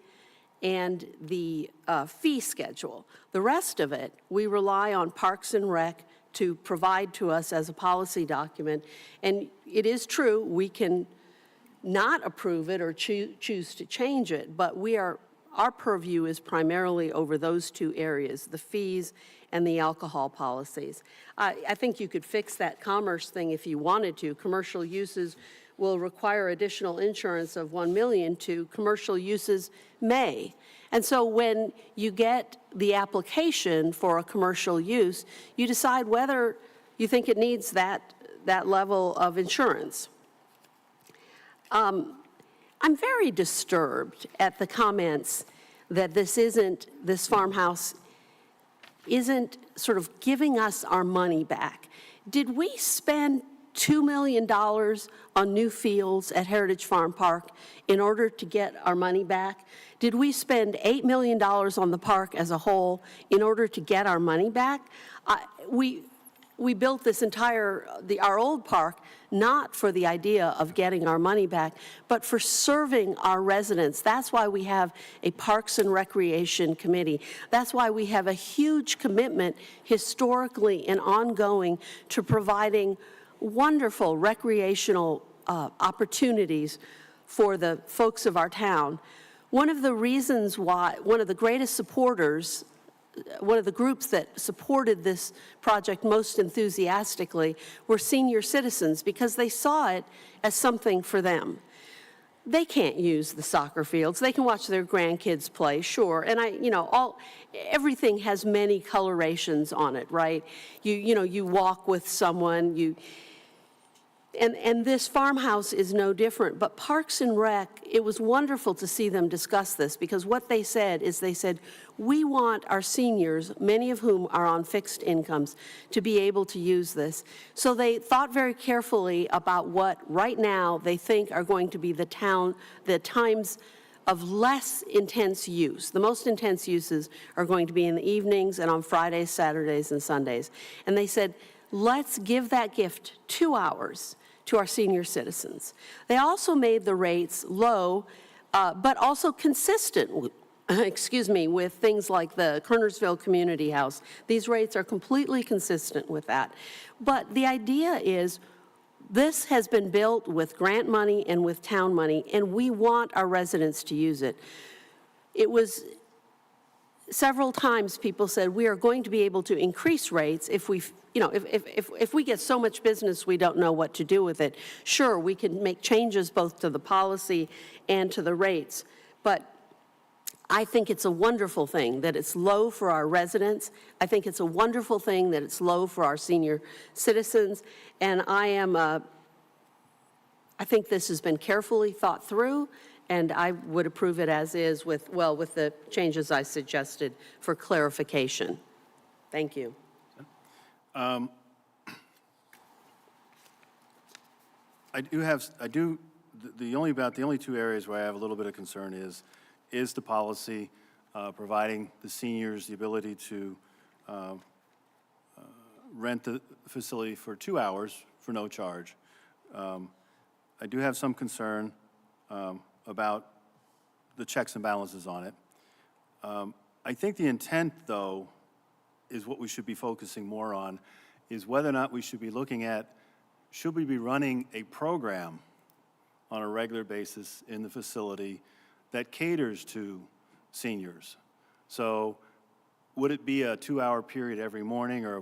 and the fee schedule. The rest of it, we rely on Parks and Rec to provide to us as a policy document. And it is true, we can not approve it or choose to change it, but our purview is primarily over those two areas, the fees and the alcohol policies. I think you could fix that commerce thing if you wanted to. Commercial uses will require additional insurance of $1 million to commercial uses may. And so when you get the application for a commercial use, you decide whether you think it needs that level of insurance. I'm very disturbed at the comments that this farmhouse isn't sort of giving us our money back. Did we spend $2 million on new fields at Heritage Farm Park in order to get our money back? Did we spend $8 million on the park as a whole in order to get our money back? We built this our old park, not for the idea of getting our money back, but for serving our residents. That's why we have a Parks and Recreation Committee. That's why we have a huge commitment historically and ongoing to providing wonderful recreational opportunities for the folks of our town. One of the reasons why, one of the greatest supporters, one of the groups that supported this project most enthusiastically were senior citizens because they saw it as something for them. They can't use the soccer fields. They can watch their grandkids play, sure. And everything has many colorations on it, right? You walk with someone, and this farmhouse is no different. But Parks and Rec, it was wonderful to see them discuss this because what they said is we want our seniors, many of whom are on fixed incomes, to be able to use this. So they thought very carefully about what right now they think are going to be the times of less intense use. The most intense uses are going to be in the evenings and on Fridays, Saturdays, and Sundays. And they said, let's give that gift 2 hours to our senior citizens. They also made the rates low, but also consistent with things like the Kernersville Community House. These rates are completely consistent with that. But the idea is this has been built with grant money and with town money, and we want our residents to use it. It was several times people said we are going to be able to increase rates if we get so much business we don't know what to do with it. Sure, we can make changes both to the policy and to the rates, but I think it's a wonderful thing that it's low for our residents. I think it's a wonderful thing that it's low for our senior citizens, and I think this has been carefully thought through, and I would approve it as is with the changes I suggested for clarification. Thank you. the only two areas where I have a little bit of concern is the policy providing the seniors the ability to rent the facility for 2 hours for no charge. I do have some concern about the checks and balances on it. I think the intent, though, is what we should be focusing more on, is whether or not we should be looking at, should we be running a program on a regular basis in the facility that caters to seniors? So would it be a 2-hour period every morning, or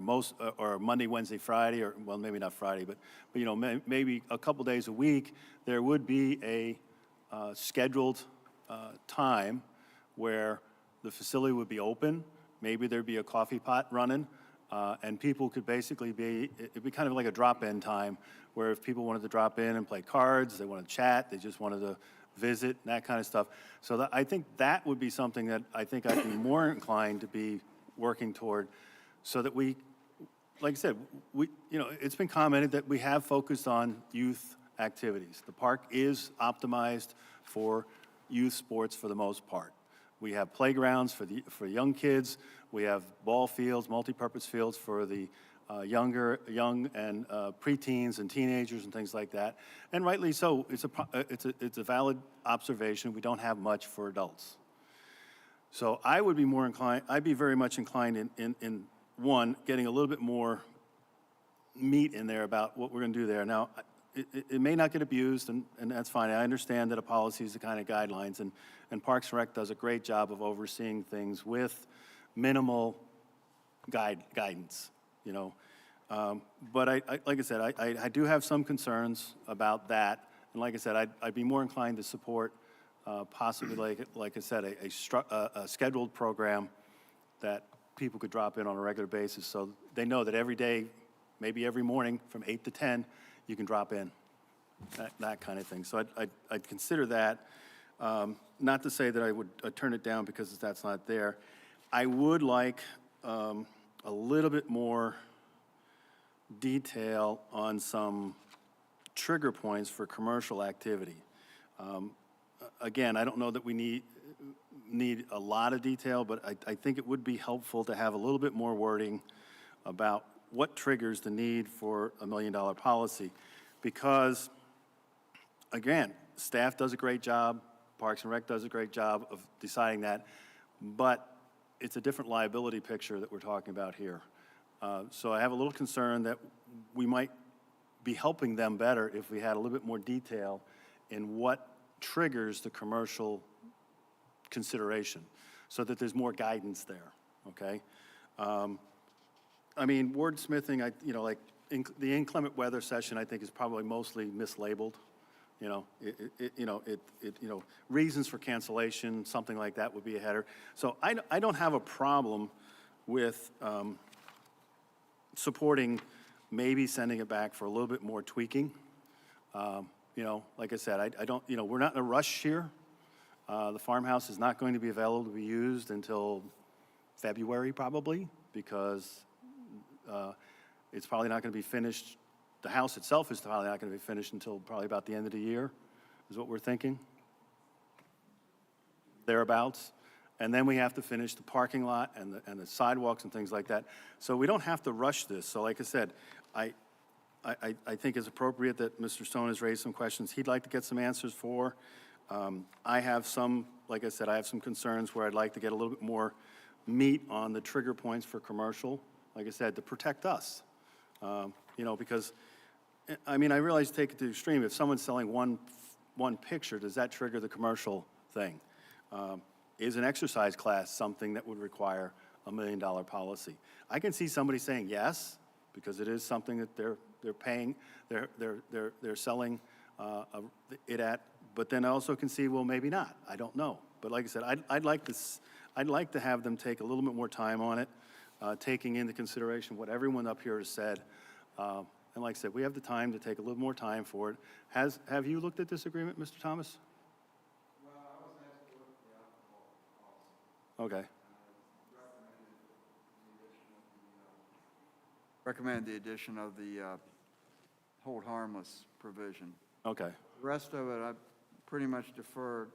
or Monday, Wednesday, Friday, or, well, maybe not Friday, but you know, maybe a couple days a week, there would be a scheduled time where the facility would be open, maybe there'd be a coffee pot running, and people could basically it'd be kind of like a drop-in time, where if people wanted to drop in and play cards, they wanted to chat, they just wanted to visit, and that kind of stuff. So I think that would be something that I think I'd be more inclined to be working toward, so that we, like I said, it's been commented that we have focused on youth activities. The park is optimized for youth sports for the most part. We have playgrounds for young kids. We have ball fields, multi-purpose fields for the young and preteens and teenagers and things like that. And rightly so, it's a valid observation. We don't have much for adults. So I would be more inclined, I'd be very much inclined in one, getting a little bit more meat in there about what we're going to do there. Now, it may not get abused, and that's fine. I understand that a policy is the kind of guidelines, and Parks and Rec does a great job of overseeing things with minimal guidance, you know. But like I said, I do have some concerns about that, and like I said, I'd be more inclined to support possibly, like I said, a scheduled program that people could drop in on a regular basis, so they know that every day, maybe every morning from 8 to 10, you can drop in, that kind of thing. So I'd consider that. Not to say that I would turn it down because that's not there. I would like a little bit more detail on some trigger points for commercial activity. Again, I don't know that we need a lot of detail, but I think it would be helpful to have a little bit more wording about what triggers the need for $1 million policy. Because, again, staff does a great job, Parks and Rec does a great job of deciding that, but it's a different liability picture that we're talking about here. So I have a little concern that we might be helping them better if we had a little bit more detail in what triggers the commercial consideration, so that there's more guidance there, okay? I mean, wordsmithing, like the inclement weather session, I think is probably mostly mislabeled. Reasons for cancellation, something like that would be a header. So I don't have a problem with supporting maybe sending it back for a little bit more tweaking. Like I said, I don't, we're not in a rush here. The farmhouse is not going to be available to be used until February probably, because it's probably not going to be finished. The house itself is probably not going to be finished until probably about the end of the year, is what we're thinking, thereabouts. And then we have to finish the parking lot and the sidewalks and things like that. So we don't have to rush this. So like I said, I think it's appropriate that Mr. Stone has raised some questions he'd like to get some answers for. I have some, like I said, I have some concerns where I'd like to get a little bit more meat on the trigger points for commercial, like I said, to protect us. Because, I mean, I realize take it to the extreme. If someone's selling one picture, does that trigger the commercial thing? Is an exercise class something that would require a $1 million policy? I can see somebody saying yes, because it is something that they're paying, they're selling it at. But then I also can see, well, maybe not. I don't know. But like I said, I'd like to have them take a little bit more time on it, taking into consideration what everyone up here has said. And like I said, we have the time to take a little more time for it. Have you looked at this agreement, Mr. Thomas? Well, I was asked to look at the alcohol policy. Okay. Recommend the addition of the hold harmless provision. Okay. The rest of it, I pretty much defer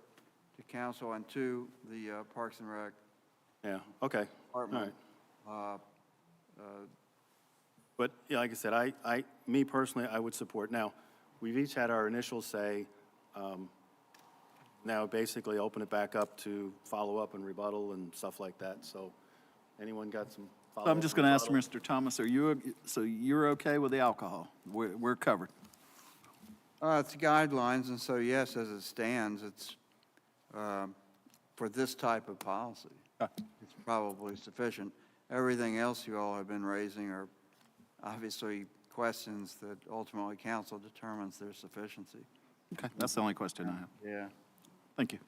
to council and to the Parks and Rec Yeah, okay. All Department. right. But, yeah, like I said, me personally, I would support. Now, we've each had our initial say. Now, basically, open it back up to follow-up and rebuttal and stuff like that. So, anyone got some follow-up? I'm just going to ask rebuttal? Mr. Thomas, so you're okay with the alcohol? We're covered. It's guidelines, and so yes, as it stands, it's for this type of policy. It's probably sufficient. Everything else you all have been raising are obviously questions that ultimately council determines their sufficiency. Okay, that's the only question I have. Yeah. Thank you.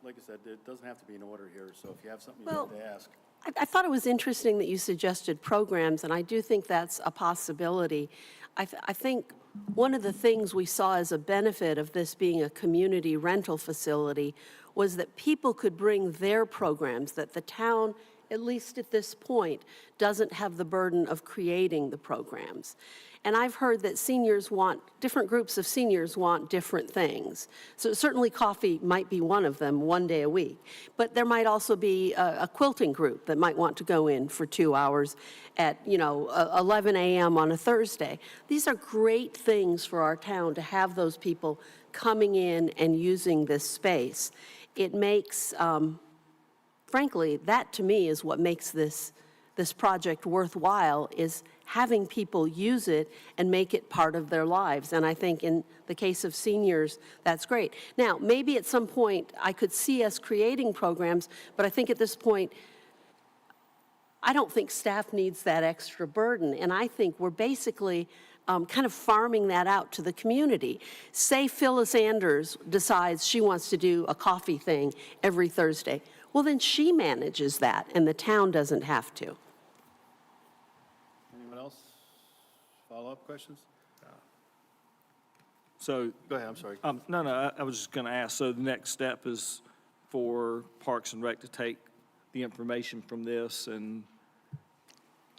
Like I said, it doesn't have to be in order here, so if you have something you Well, want to ask. I thought it was interesting that you suggested programs, and I do think that's a possibility. I think one of the things we saw as a benefit of this being a community rental facility was that people could bring their programs, that the town, at least at this point, doesn't have the burden of creating the programs. And I've heard that different groups of seniors want different things. So certainly coffee might be one of them, one day a week. But there might also be a quilting group that might want to go in for 2 hours at, 11 a.m. on a Thursday. These are great things for our town to have those people coming in and using this space. It makes, frankly, that to me is what makes this project worthwhile, is having people use it and make it part of their lives. And I think in the case of seniors, that's great. Now, maybe at some point I could see us creating programs, but I think at this point, I don't think staff needs that extra burden. And I think we're basically kind of farming that out to the community. Say Phyllis Anders decides she wants to do a coffee thing every Thursday. Well, then she manages that, and the town doesn't have to. Anyone else? Follow-up questions? So, Go ahead, I'm sorry. no, I was just going to ask, so the next step is for Parks and Rec to take the information from this and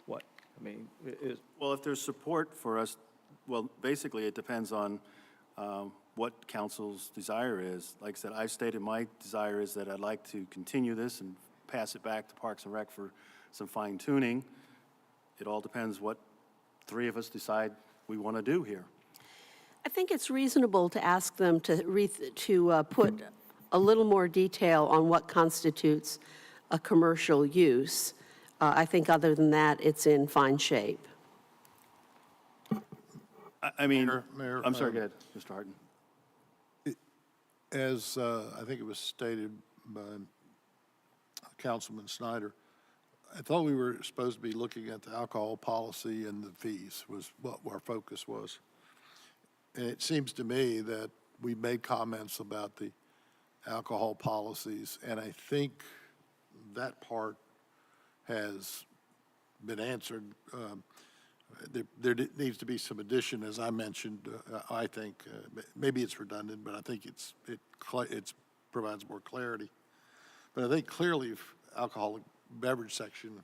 what? I mean, Well, if there's support for us, well, basically, it depends on what council's desire is. Like I said, I've stated my desire is that I'd like to continue this and pass it back to Parks and Rec for some fine tuning. It all depends what three of us decide we want to do here. I think it's reasonable to ask them to put a little more detail on what constitutes a commercial use. I think other than that, it's in fine shape. I mean, Mayor, I'm sorry, go ahead, Mr. Harden. As I think it was stated by Councilman Snyder, I thought we were supposed to be looking at the alcohol policy and the fees was what our focus was. And it seems to me that we made comments about the alcohol policies, and I think that part has been answered. There needs to be some addition, as I mentioned. I think maybe it's redundant, but I think it provides more clarity. But I think clearly, if alcoholic beverage section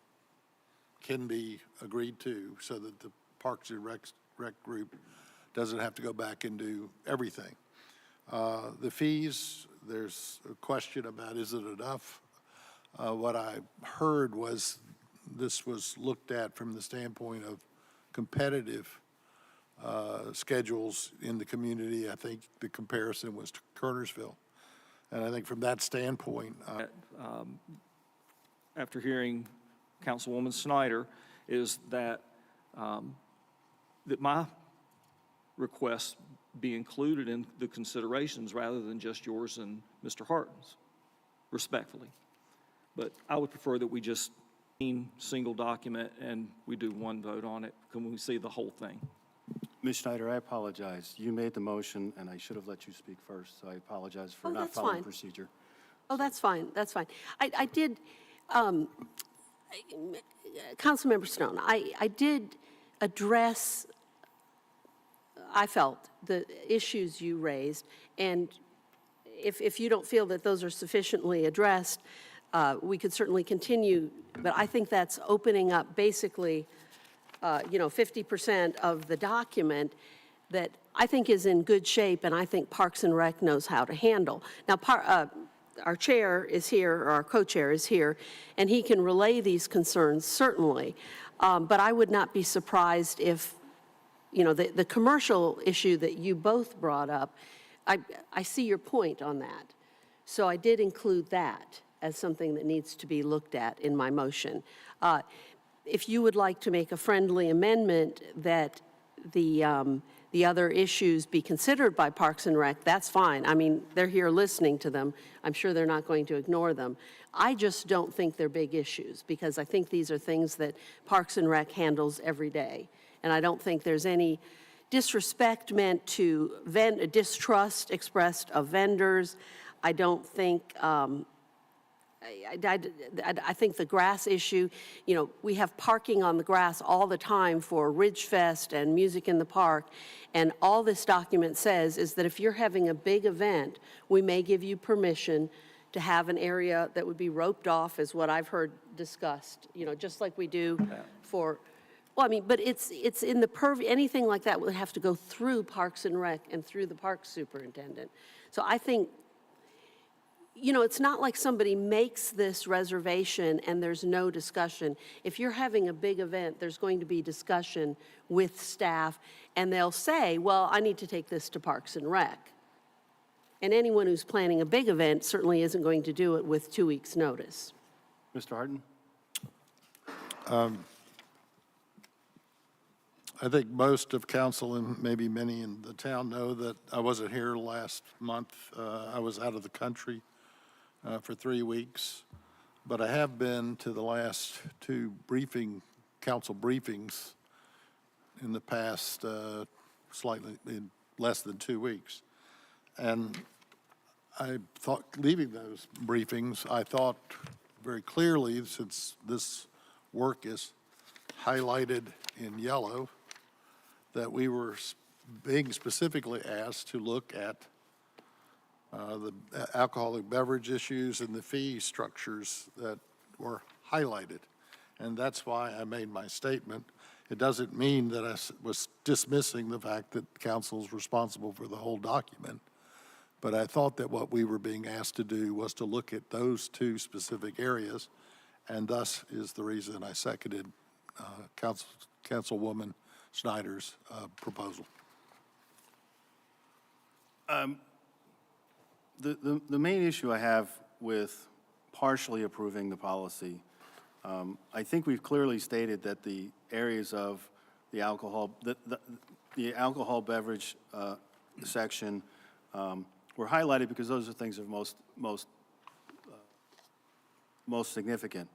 can be agreed to, so that the Parks and Rec group doesn't have to go back and do everything. The fees, there's a question about, is it enough? What I heard was this was looked at from the standpoint of competitive schedules in the community. I think the comparison was to Kernersville. And I think from that standpoint, after hearing Councilwoman Snyder, is that, that my request be included in the considerations rather than just yours and Mr. Harden's, respectfully. But I would prefer that we just single document and we do one vote on it when we see the whole thing. Ms. Schneider, I apologize. You made the motion, and I should have let you speak first, so I apologize for Oh, not that's following fine. procedure. Oh, that's fine, that's fine. I did, Councilmember Stone, I did address, I felt, the issues you raised, and if you don't feel that those are sufficiently addressed, we could certainly continue, but I think that's opening up basically 50% of the document that I think is in good shape, and I think Parks and Rec knows how to handle. Now, our chair is here, or our co-chair is here, and he can relay these concerns, certainly. But I would not be surprised if, the commercial issue that you both brought up, I see your point on that. So I did include that as something that needs to be looked at in my motion. If you would like to make a friendly amendment that the other issues be considered by Parks and Rec, that's fine. I mean, they're here listening to them. I'm sure they're not going to ignore them. I just don't think they're big issues, because I think these are things that Parks and Rec handles every day. And I don't think there's any disrespect meant to distrust expressed of vendors. I don't think, I think the grass issue, we have parking on the grass all the time for Ridge Fest and Music in the Park, and all this document says is that if you're having a big event, we may give you permission to have an area that would be roped off, is what I've heard discussed, just like we do for, but it's in the purview, anything like that would have to go through Parks and Rec and through the park superintendent. So I think, it's not like somebody makes this reservation and there's no discussion. If you're having a big event, there's going to be discussion with staff, and they'll say, well, I need to take this to Parks and Rec. And anyone who's planning a big event certainly isn't going to do it with 2 weeks' notice. Mr. Harden? I think most of council and maybe many in the town know that I wasn't here last month. I was out of the country for 3 weeks, but I have been to the last two council briefings in the past slightly less than 2 weeks. And I thought, leaving those briefings, I thought very clearly, since this work is highlighted in yellow, that we were being specifically asked to look at the alcoholic beverage issues and the fee structures that were highlighted. And that's why I made my statement. It doesn't mean that I was dismissing the fact that council's responsible for the whole document, but I thought that what we were being asked to do was to look at those two specific areas, and thus is the reason I seconded Councilwoman Snyder's proposal. The main issue I have with partially approving the policy, I think we've clearly stated that the areas of the alcohol, the alcohol beverage section were highlighted because those are things of most significant.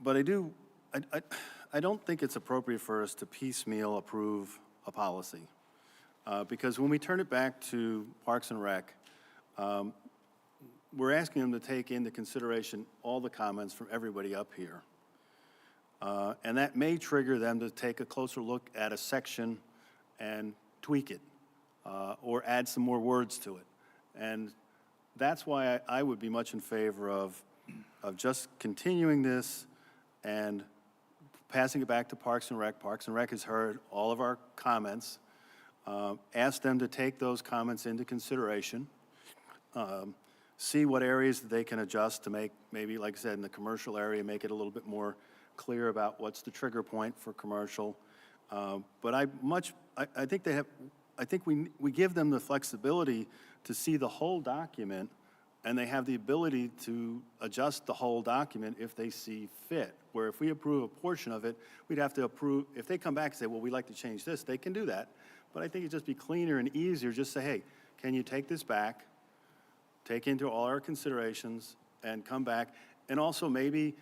But I don't think it's appropriate for us to piecemeal approve a policy. Because when we turn it back to Parks and Rec, we're asking them to take into consideration all the comments from everybody up here. And that may trigger them to take a closer look at a section and tweak it, or add some more words to it. And that's why I would be much in favor of just continuing this and passing it back to Parks and Rec. Parks and Rec has heard all of our comments. Ask them to take those comments into consideration, see what areas that they can adjust to make, maybe, like I said, in the commercial area, make it a little bit more clear about what's the trigger point for commercial. But I think we give them the flexibility to see the whole document, and they have the ability to adjust the whole document if they see fit. Where if we approve a portion of it, we'd have to approve, if they come back and say, well, we'd like to change this, they can do that. But I think it'd just be cleaner and easier, just say, hey, can you take this back, take into all our considerations, and come back? And also maybe,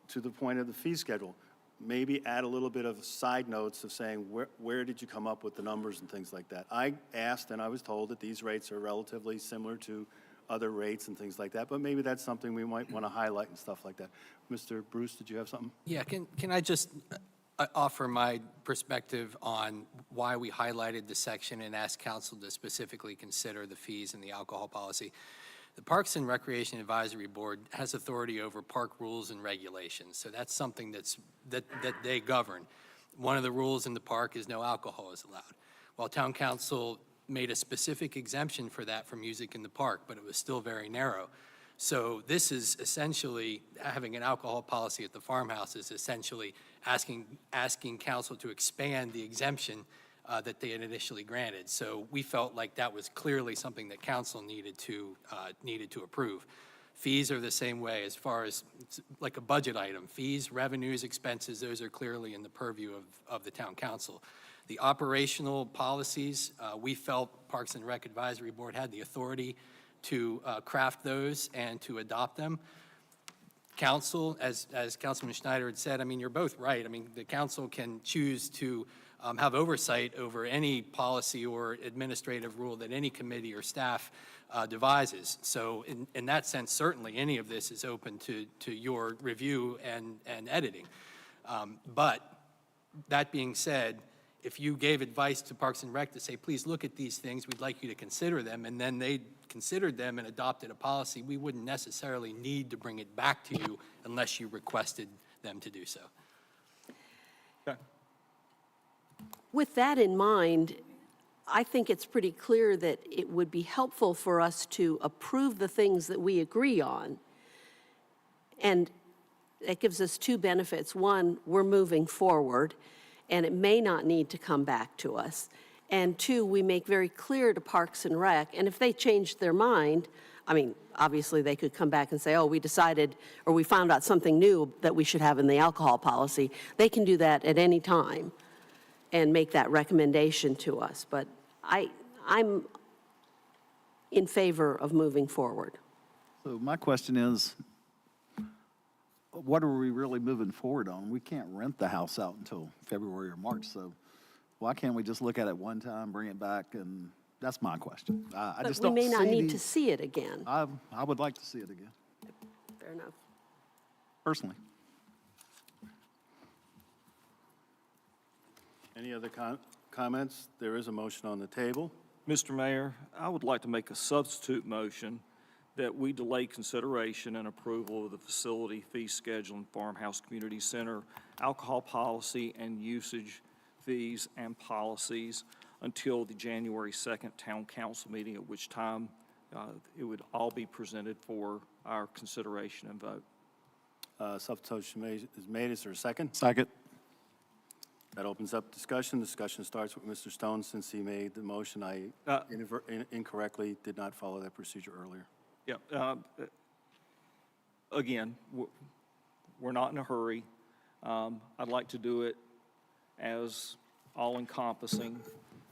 to the point of the fee schedule, maybe add a little bit of side notes of saying, where did you come up with the numbers and things like that? I asked and I was told that these rates are relatively similar to other rates and things like that, but maybe that's something we might want to highlight and stuff like that. Mr. Bruce, did you have something? Yeah, can I just offer my perspective on why we highlighted the section and asked council to specifically consider the fees and the alcohol policy? The Parks and Recreation Advisory Board has authority over park rules and regulations, so that's something that they govern. One of the rules in the park is no alcohol is allowed. While Town Council made a specific exemption for that for music in the park, but it was still very narrow. So this is essentially, having an alcohol policy at the farmhouse is essentially asking council to expand the exemption that they had initially granted. So we felt like that was clearly something that council needed to approve. Fees are the same way as far as it's like a budget item. Fees, revenues, expenses, those are clearly in the purview of the town council. The operational policies, we felt Parks and Rec Advisory Board had the authority to craft those and to adopt them. Council, as Councilman Schneider had said, I mean, you're both right. I mean, the council can choose to have oversight over any policy or administrative rule that any committee or staff devises. So in that sense, certainly any of this is open to your review and editing. But that being said, if you gave advice to Parks and Rec to say, please look at these things, we'd like you to consider them, and then they considered them and adopted a policy, we wouldn't necessarily need to bring it back to you unless you requested them to do so. Okay. With that in mind, I think it's pretty clear that it would be helpful for us to approve the things that we agree on. And that gives us two benefits. One, we're moving forward, and it may not need to come back to us. And two, we make very clear to Parks and Rec, and if they changed their mind, I mean, obviously they could come back and say, oh, we decided, or we found out something new that we should have in the alcohol policy. They can do that at any time and make that recommendation to us. But I'm in favor of moving forward. So my question is, what are we really moving forward on? We can't rent the house out until February or March, so why can't we just look at it one time, bring it back, and that's my question. I just But don't we may not see need to see it again. I would like to see it again, Fair enough. personally. Any other comments? There is a motion on the table. Mr. Mayor, I would like to make a substitute motion that we delay consideration and approval of the facility fee schedule and Farmhouse Community Center alcohol policy and usage fees and policies until the January 2nd Town Council meeting, at which time it would all be presented for our consideration and vote. Substitution is made. Is there a second? Second. That opens up discussion. Discussion starts with Mr. Stone. Since he made the motion, I incorrectly did not follow that procedure earlier. Yeah. Again, we're not in a hurry. I'd like to do it as all-encompassing.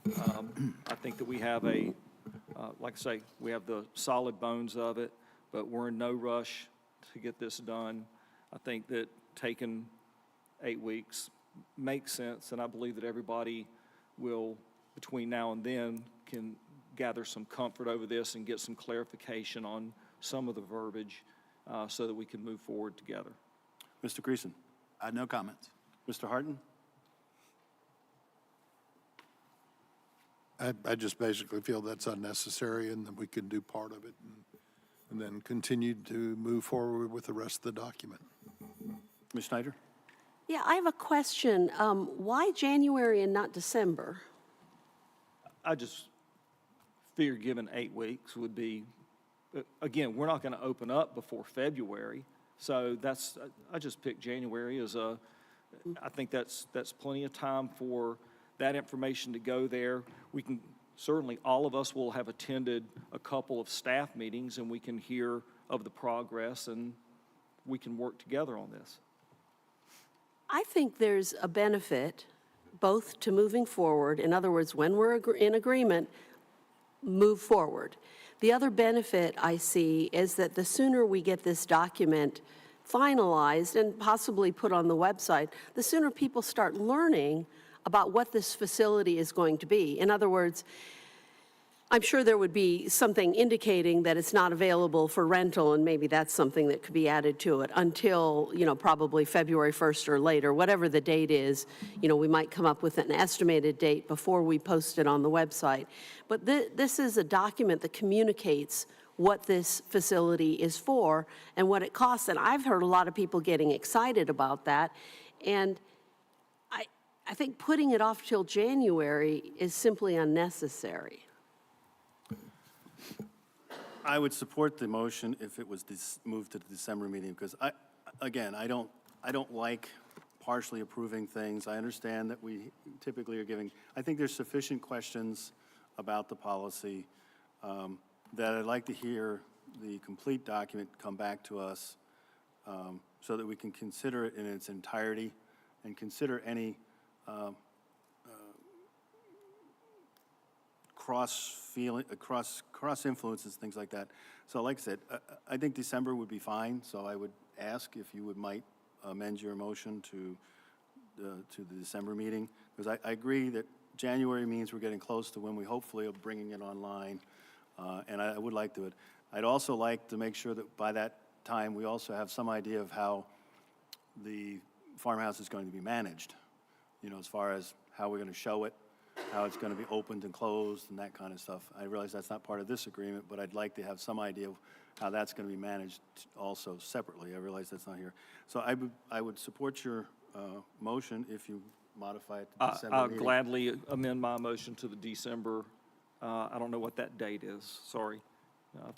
I think that we have like I say, we have the solid bones of it, but we're in no rush to get this done. I think that taking 8 weeks makes sense, and I believe that everybody will, between now and then, can gather some comfort over this and get some clarification on some of the verbiage so that we can move forward together. Mr. Greason. No comments. Mr. Harton. I just basically feel that's unnecessary and that we can do part of it and then continue to move forward with the rest of the document. Ms. Schneider. Yeah, I have a question. Why January and not December? I just figure given 8 weeks would be, again, we're not going to open up before February. So I just picked January as I think that's plenty of time for that information to go there. We can, certainly all of us will have attended a couple of staff meetings and we can hear of the progress and we can work together on this. I think there's a benefit both to moving forward. In other words, when we're in agreement, move forward. The other benefit I see is that the sooner we get this document finalized and possibly put on the website, the sooner people start learning about what this facility is going to be. In other words, I'm sure there would be something indicating that it's not available for rental, and maybe that's something that could be added to it until, probably February 1st or later, whatever the date is. We might come up with an estimated date before we post it on the website. But this is a document that communicates what this facility is for and what it costs. And I've heard a lot of people getting excited about that. And I think putting it off till January is simply unnecessary. I would support the motion if it was moved to the December meeting, because again, I don't like partially approving things. I understand that we typically are giving, I think there's sufficient questions about the policy that I'd like to hear the complete document come back to us so that we can consider it in its entirety and consider any cross influences, things like that. So like I said, I think December would be fine, so I would ask if you might amend your motion to the December meeting, because I agree that January means we're getting close to when we hopefully are bringing it online, and I would like to. I'd also like to make sure that by that time, we also have some idea of how the farmhouse is going to be managed, you know, as far as how we're going to show it, how it's going to be opened and closed and that kind of stuff. I realize that's not part of this agreement, but I'd like to have some idea of how that's going to be managed also separately. I realize that's not here. So I would support your motion if you modify it to December I'll meeting. gladly amend my motion to the December, I don't know what that date is, sorry,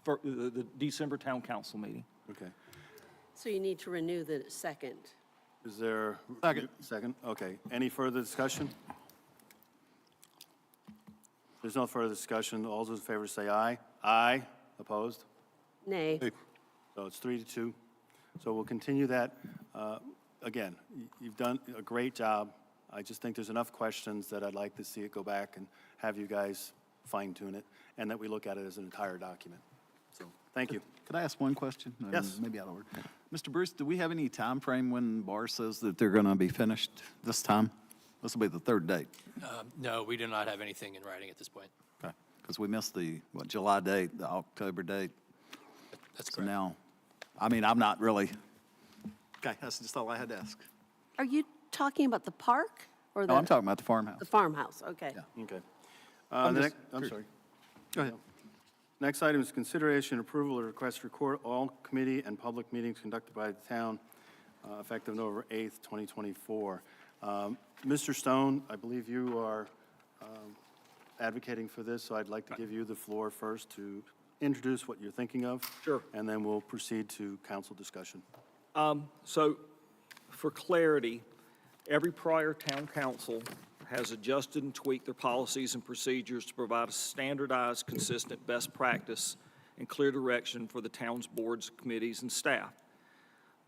for the December Town Council meeting. Okay. So you need to renew the second. Is there? Second, okay. Any further discussion? There's no further discussion. All those in favor say aye. Aye. Opposed? Nay. So it's 3-2. So we'll continue that. Again, you've done a great job. I just think there's enough questions that I'd like to see it go back and have you guys fine tune it, and that we look at it as an entire document. So, thank you. Could I ask one question? Yes. Maybe out of order. Mr. Bruce, do we have any time frame when Barr says that they're going to be finished this time? This will be the third date. No, we do not have anything in writing at this point. Okay. Because we missed the, July date, the October date. That's So correct. now, I mean, I'm not really, okay, that's just all I had to ask. Are you talking about the park or the? No, I'm talking about the farmhouse. The farmhouse, okay. Yeah. Okay. I'm The just next- I'm curious. sorry. Go ahead. Next item is consideration and approval of request to record all committee and public meetings conducted by the town effective November 8th, 2024. Mr. Stone, I believe you are advocating for this, so I'd like to give you the floor first to introduce what you're thinking of. Sure. And then we'll proceed to council discussion. So, for clarity, every prior town council has adjusted and tweaked their policies and procedures to provide a standardized, consistent best practice and clear direction for the town's boards, committees, and staff.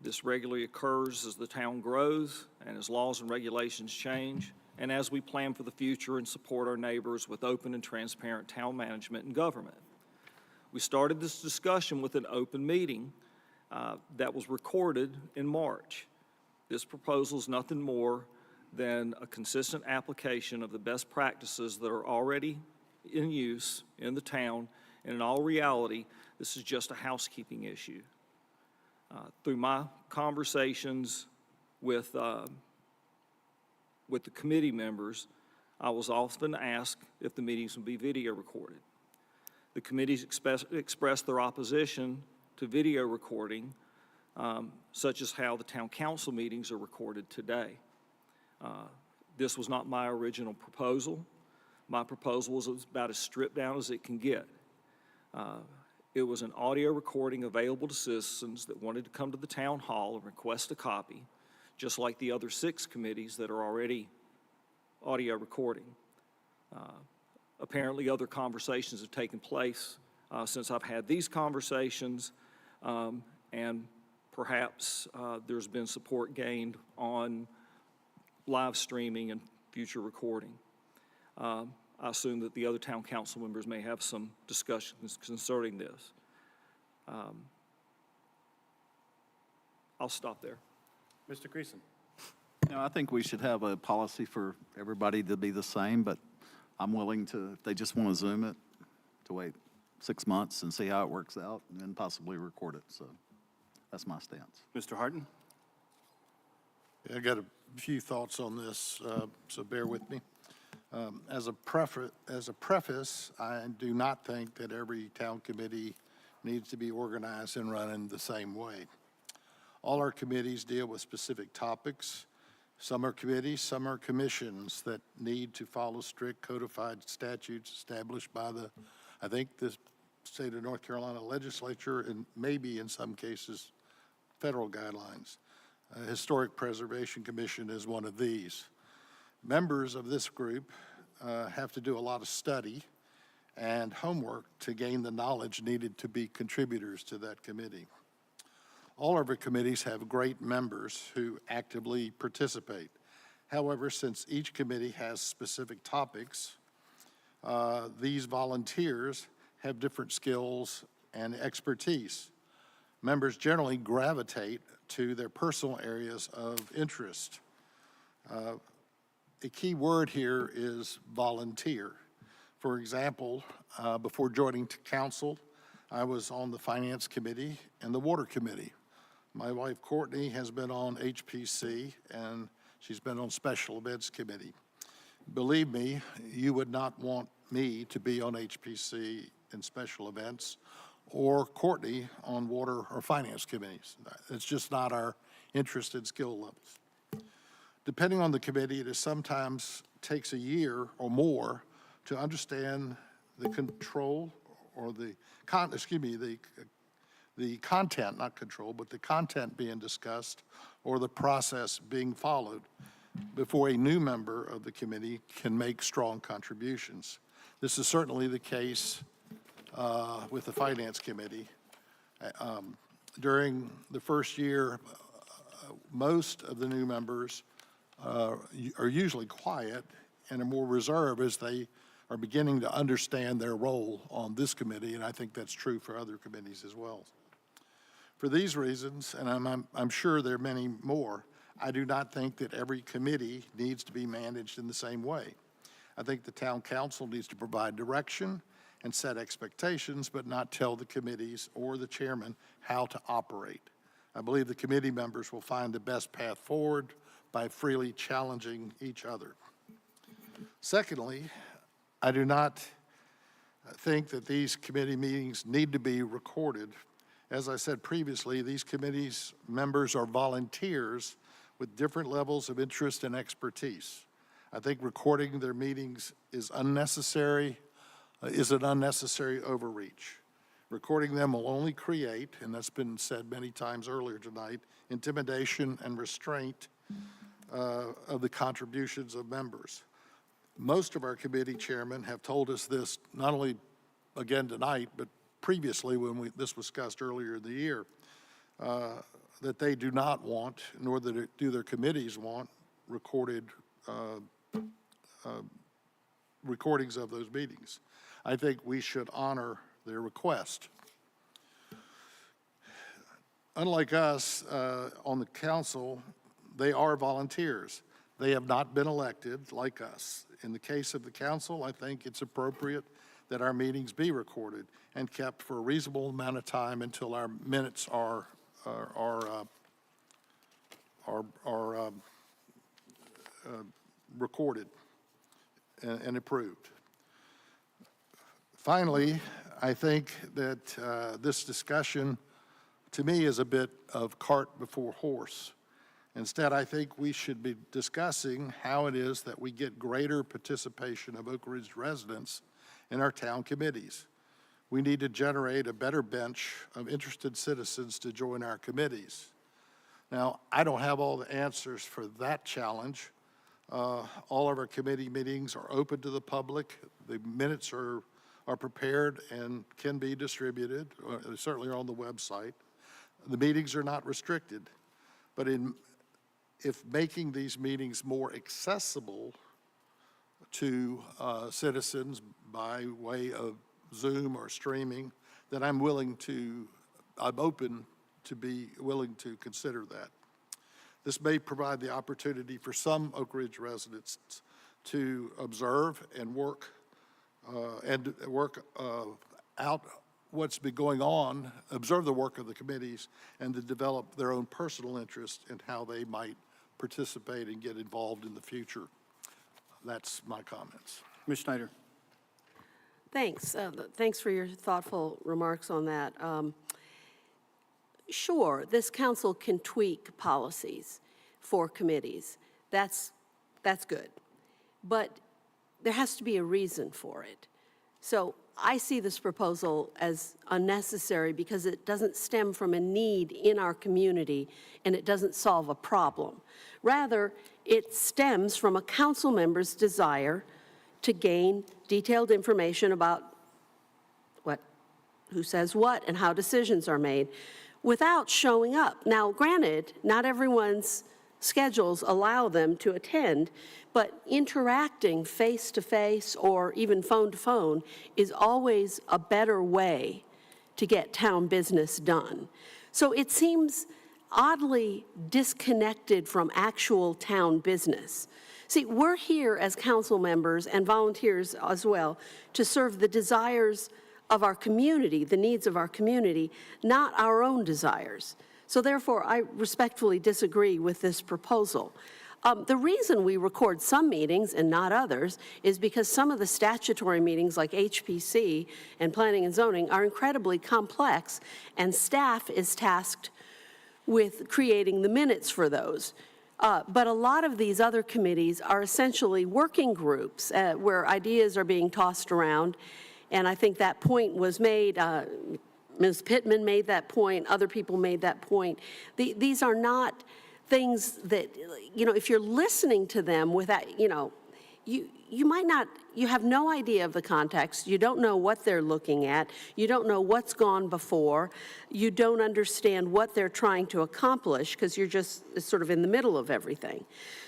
This regularly occurs as the town grows and as laws and regulations change, and as we plan for the future and support our neighbors with open and transparent town management and government. We started this discussion with an open meeting that was recorded in March. This proposal is nothing more than a consistent application of the best practices that are already in use in the town, and in all reality, this is just a housekeeping issue. Through my conversations with the committee members, I was often asked if the meetings would be video recorded. The committees expressed their opposition to video recording, such as how the town council meetings are recorded today. This was not my original proposal. My proposal was about as stripped down as it can get. It was an audio recording available to citizens that wanted to come to the town hall and request a copy, just like the other 6 committees that are already audio recording. Apparently, other conversations have taken place since I've had these conversations, and perhaps there's been support gained on live streaming and future recording. I assume that the other town council members may have some discussions concerning this. I'll stop there. Mr. Creason. I think we should have a policy for everybody to be the same, but I'm willing to, if they just want to Zoom it, to wait 6 months and see how it works out, and then possibly record it. So that's my stance. Mr. Harton? I got a few thoughts on this, so bear with me. As a preface, I do not think that every town committee needs to be organized and run in the same way. All our committees deal with specific topics. Some are committees, some are commissions that need to follow strict codified statutes established by the, I think, the state of North Carolina legislature, and maybe in some cases, federal guidelines. Historic Preservation Commission is one of these. Members of this group have to do a lot of study and homework to gain the knowledge needed to be contributors to that committee. All of our committees have great members who actively participate. However, since each committee has specific topics, these volunteers have different skills and expertise. Members generally gravitate to their personal areas of interest. A key word here is volunteer. For example, before joining council, I was on the Finance Committee and the Water Committee. My wife Courtney has been on HPC, and she's been on Special Events Committee. Believe me, you would not want me to be on HPC and Special Events, or Courtney on Water or Finance Committees. It's just not our interest and skill levels. Depending on the committee, it sometimes takes a year or more to understand the control or the content, not control, but the content being discussed or the process being followed before a new member of the committee can make strong contributions. This is certainly the case with the Finance Committee. During the first year, most of the new members are usually quiet and are more reserved as they are beginning to understand their role on this committee, and I think that's true for other committees as well. For these reasons, and I'm sure there are many more, I do not think that every committee needs to be managed in the same way. I think the town council needs to provide direction and set expectations, but not tell the committees or the chairman how to operate. I believe the committee members will find the best path forward by freely challenging each other. Secondly, I do not think that these committee meetings need to be recorded. As I said previously, these committees members are volunteers with different levels of interest and expertise. I think recording their meetings is an unnecessary overreach. Recording them will only create, and that's been said many times earlier tonight, intimidation and restraint of the contributions of members. Most of our committee chairmen have told us this, not only again tonight, but previously when this was discussed earlier in the year, that they do not want, nor do their committees want, recorded recordings of those meetings. I think we should honor their request. Unlike us on the council, they are volunteers. They have not been elected like us. In the case of the council, I think it's appropriate that our meetings be recorded and kept for a reasonable amount of time until our minutes are recorded and approved. Finally, I think that this discussion, to me, is a bit of cart before horse. Instead, I think we should be discussing how it is that we get greater participation of Oak Ridge residents in our town committees. We need to generate a better bench of interested citizens to join our committees. Now, I don't have all the answers for that challenge. All of our committee meetings are open to the public. The minutes are prepared and can be distributed, or certainly are on the website. The meetings are not restricted. But if making these meetings more accessible to citizens by way of Zoom or streaming, then I'm open to be willing to consider that. This may provide the opportunity for some Oak Ridge residents to observe and work out what's been going on, observe the work of the committees, and to develop their own personal interest in how they might participate and get involved in the future. That's my comments. Ms. Schneider. Thanks. Thanks for your thoughtful remarks on that. Sure, this council can tweak policies for committees. That's good. But there has to be a reason for it. So I see this proposal as unnecessary because it doesn't stem from a need in our community and it doesn't solve a problem. Rather, it stems from a council member's desire to gain detailed information about who says what and how decisions are made without showing up. Now, granted, not everyone's schedules allow them to attend, but interacting face-to-face or even phone-to-phone is always a better way to get town business done. So it seems oddly disconnected from actual town business. See, we're here as council members and volunteers as well to serve the desires of our community, the needs of our community, not our own desires. So therefore, I respectfully disagree with this proposal. The reason we record some meetings and not others is because some of the statutory meetings like HPC and Planning and Zoning are incredibly complex, and staff is tasked with creating the minutes for those. But a lot of these other committees are essentially working groups where ideas are being tossed around, and I think that point was made. Ms. Pittman made that point, other people made that point. These are not things that, if you're listening to them without, you might not, you have no idea of the context, you don't know what they're looking at, you don't know what's gone before, you don't understand what they're trying to accomplish because you're just sort of in the middle of everything.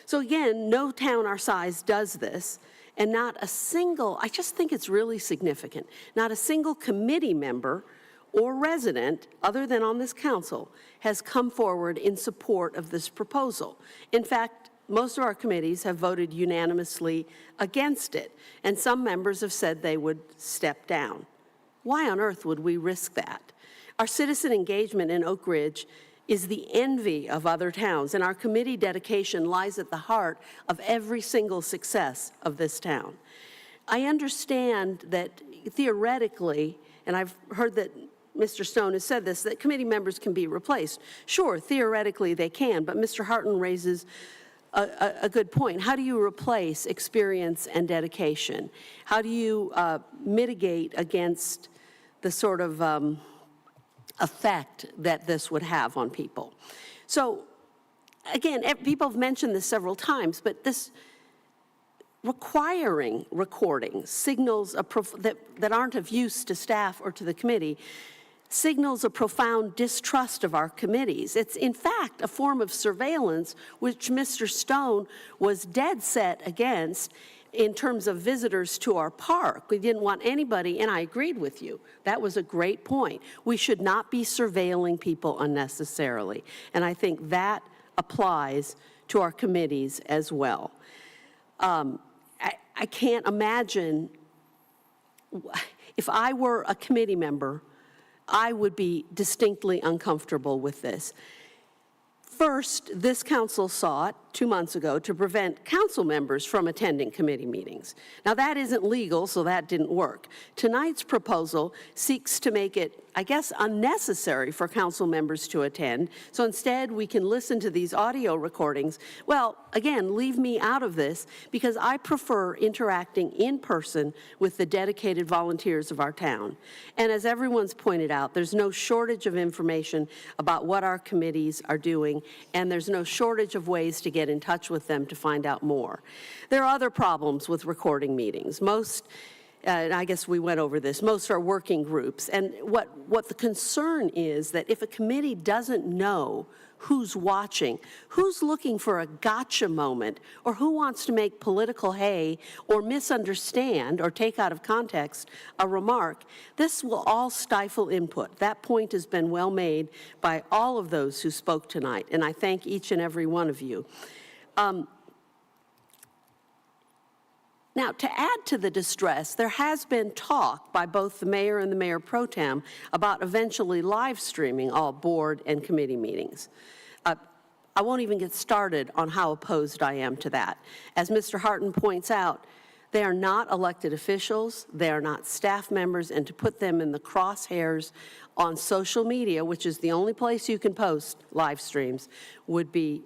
So again, no town our size does this, and not a single, I just think it's really significant, not a single committee member or resident, other than on this council, has come forward in support of this proposal. In fact, most of our committees have voted unanimously against it, and some members have said they would step down. Why on earth would we risk that? Our citizen engagement in Oak Ridge is the envy of other towns, and our committee dedication lies at the heart of every single success of this town. I understand that theoretically, and I've heard that Mr. Stone has said this, that committee members can be replaced. Sure, theoretically they can, but Mr. Harton raises a good point. How do you replace experience and dedication? How do you mitigate against the sort of effect that this would have on people? So again, people have mentioned this several times, but this requiring recording signals that aren't of use to staff or to the committee signals a profound distrust of our committees. It's in fact a form of surveillance which Mr. Stone was dead set against in terms of visitors to our park. We didn't want anybody, and I agreed with you. That was a great point. We should not be surveilling people unnecessarily. And I think that applies to our committees as well. I can't imagine, if I were a committee member, I would be distinctly uncomfortable with this. First, this council sought 2 months ago to prevent council members from attending committee meetings. Now, that isn't legal, so that didn't work. Tonight's proposal seeks to make it, I guess, unnecessary for council members to attend. So instead, we can listen to these audio recordings. Well, again, leave me out of this because I prefer interacting in person with the dedicated volunteers of our town. And as everyone's pointed out, there's no shortage of information about what our committees are doing, and there's no shortage of ways to get in touch with them to find out more. There are other problems with recording meetings. Most, and I guess we went over this, most are working groups. And what the concern is that if a committee doesn't know who's watching, who's looking for a gotcha moment, or who wants to make political hay or misunderstand or take out of context a remark, this will all stifle input. That point has been well made by all of those who spoke tonight, and I thank each and every one of you. Now, to add to the distress, there has been talk by both the mayor and the mayor pro tem about eventually live streaming all board and committee meetings. I won't even get started on how opposed I am to that. As Mr. Harton points out, They are not elected officials, they are not staff members, and to put them in the crosshairs on social media, which is the only place you can post live streams, would be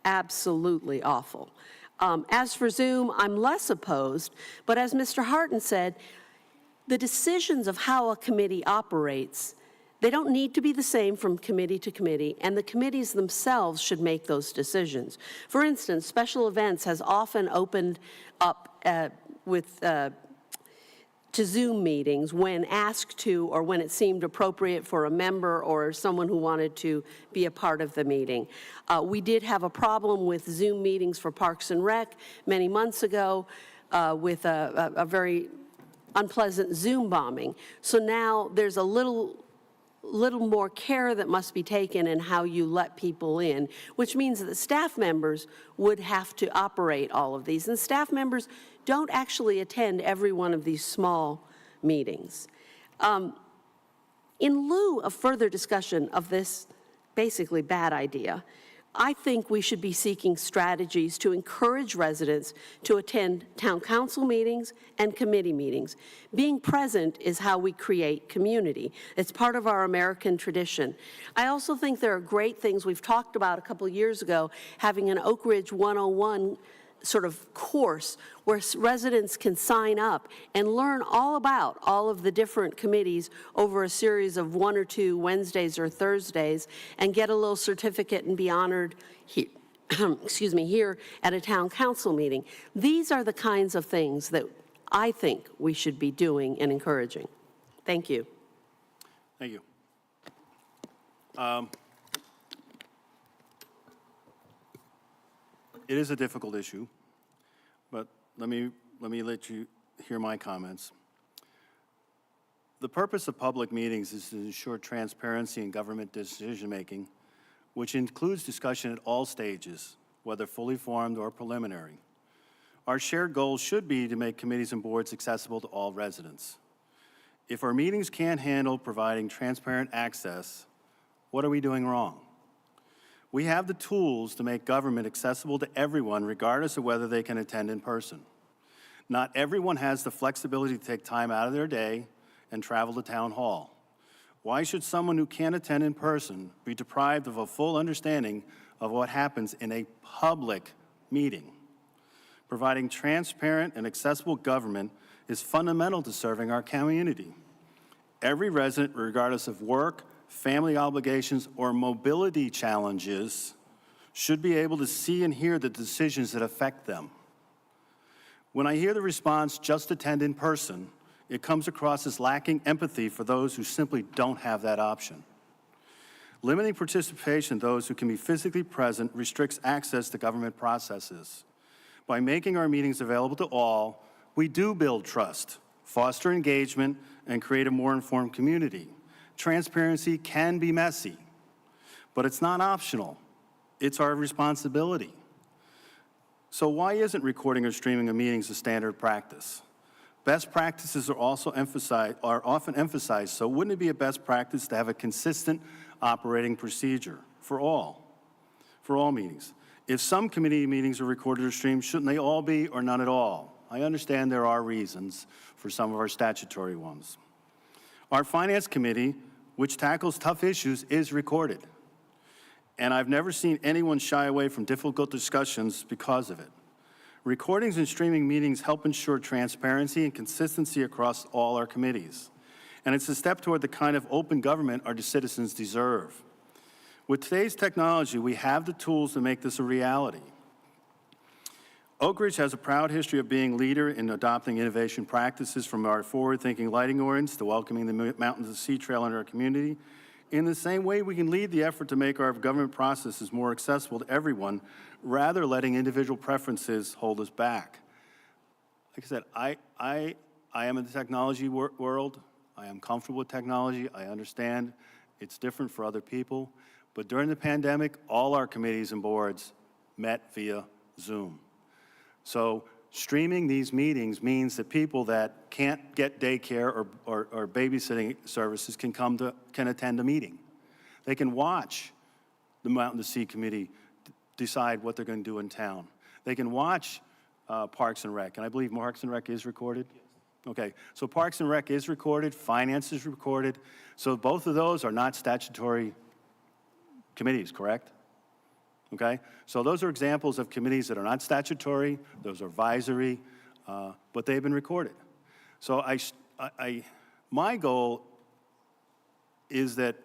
absolutely awful. As for Zoom, I'm less opposed, but as Mr. Harton said, the decisions of how a committee operates, they don't need to be the same from committee to committee, and the committees themselves should make those decisions. For instance, special events has often opened up to Zoom meetings when asked to or when it seemed appropriate for a member or someone who wanted to be a part of the meeting. We did have a problem with Zoom meetings for Parks and Rec many months ago with a very unpleasant Zoom bombing. So now there's a little more care that must be taken in how you let people in, which means that staff members would have to operate all of these. And staff members don't actually attend every one of these small meetings. In lieu of further discussion of this basically bad idea, I think we should be seeking strategies to encourage residents to attend town council meetings and committee meetings. Being present is how we create community. It's part of our American tradition. I also think there are great things we've talked about a couple years ago, having an Oak Ridge 101 sort of course where residents can sign up and learn all about all of the different committees over a series of 1 or 2 Wednesdays or Thursdays and get a little certificate and be honored here, excuse me, here at a town council meeting. These are the kinds of things that I think we should be doing and encouraging. Thank you. Thank you. It is a difficult issue, but let me let you hear my comments. The purpose of public meetings is to ensure transparency in government decision-making, which includes discussion at all stages, whether fully formed or preliminary. Our shared goal should be to make committees and boards accessible to all residents. If our meetings can't handle providing transparent access, what are we doing wrong? We have the tools to make government accessible to everyone, regardless of whether they can attend in person. Not everyone has the flexibility to take time out of their day and travel to town hall. Why should someone who can't attend in person be deprived of a full understanding of what happens in a public meeting? Providing transparent and accessible government is fundamental to serving our community. Every resident, regardless of work, family obligations, or mobility challenges, should be able to see and hear the decisions that affect them. When I hear the response, just attend in person, it comes across as lacking empathy for those who simply don't have that option. Limiting participation of those who can be physically present restricts access to government processes. By making our meetings available to all, we do build trust, foster engagement, and create a more informed community. Transparency can be messy, but it's not optional. It's our responsibility. So why isn't recording or streaming of meetings a standard practice? Best practices are often emphasized, so wouldn't it be a best practice to have a consistent operating procedure for all meetings? If some committee meetings are recorded or streamed, shouldn't they all be or none at all? I understand there are reasons for some of our statutory ones. Our Finance Committee, which tackles tough issues, is recorded. And I've never seen anyone shy away from difficult discussions because of it. Recordings and streaming meetings help ensure transparency and consistency across all our committees. And it's a step toward the kind of open government our citizens deserve. With today's technology, we have the tools to make this a reality. Oak Ridge has a proud history of being leader in adopting innovation practices, from our forward-thinking lighting ordinance to welcoming the Mountains to Sea Trail in our community. In the same way, we can lead the effort to make our government processes more accessible to everyone, rather letting individual preferences hold us back. Like I said, I am in the technology world. I am comfortable with technology. I understand it's different for other people. But during the pandemic, all our committees and boards met via Zoom. So streaming these meetings means that people that can't get daycare or babysitting services can attend a meeting. They can watch the Mountain to Sea Committee decide what they're going to do in town. They can watch Parks and Rec, and I believe Parks and Rec is recorded? Okay, so Parks and Rec is recorded, Finance is recorded, so both of those are not statutory committees, correct? Okay, so those are examples of committees that are not statutory, those are advisory, but they've been recorded. So my goal is that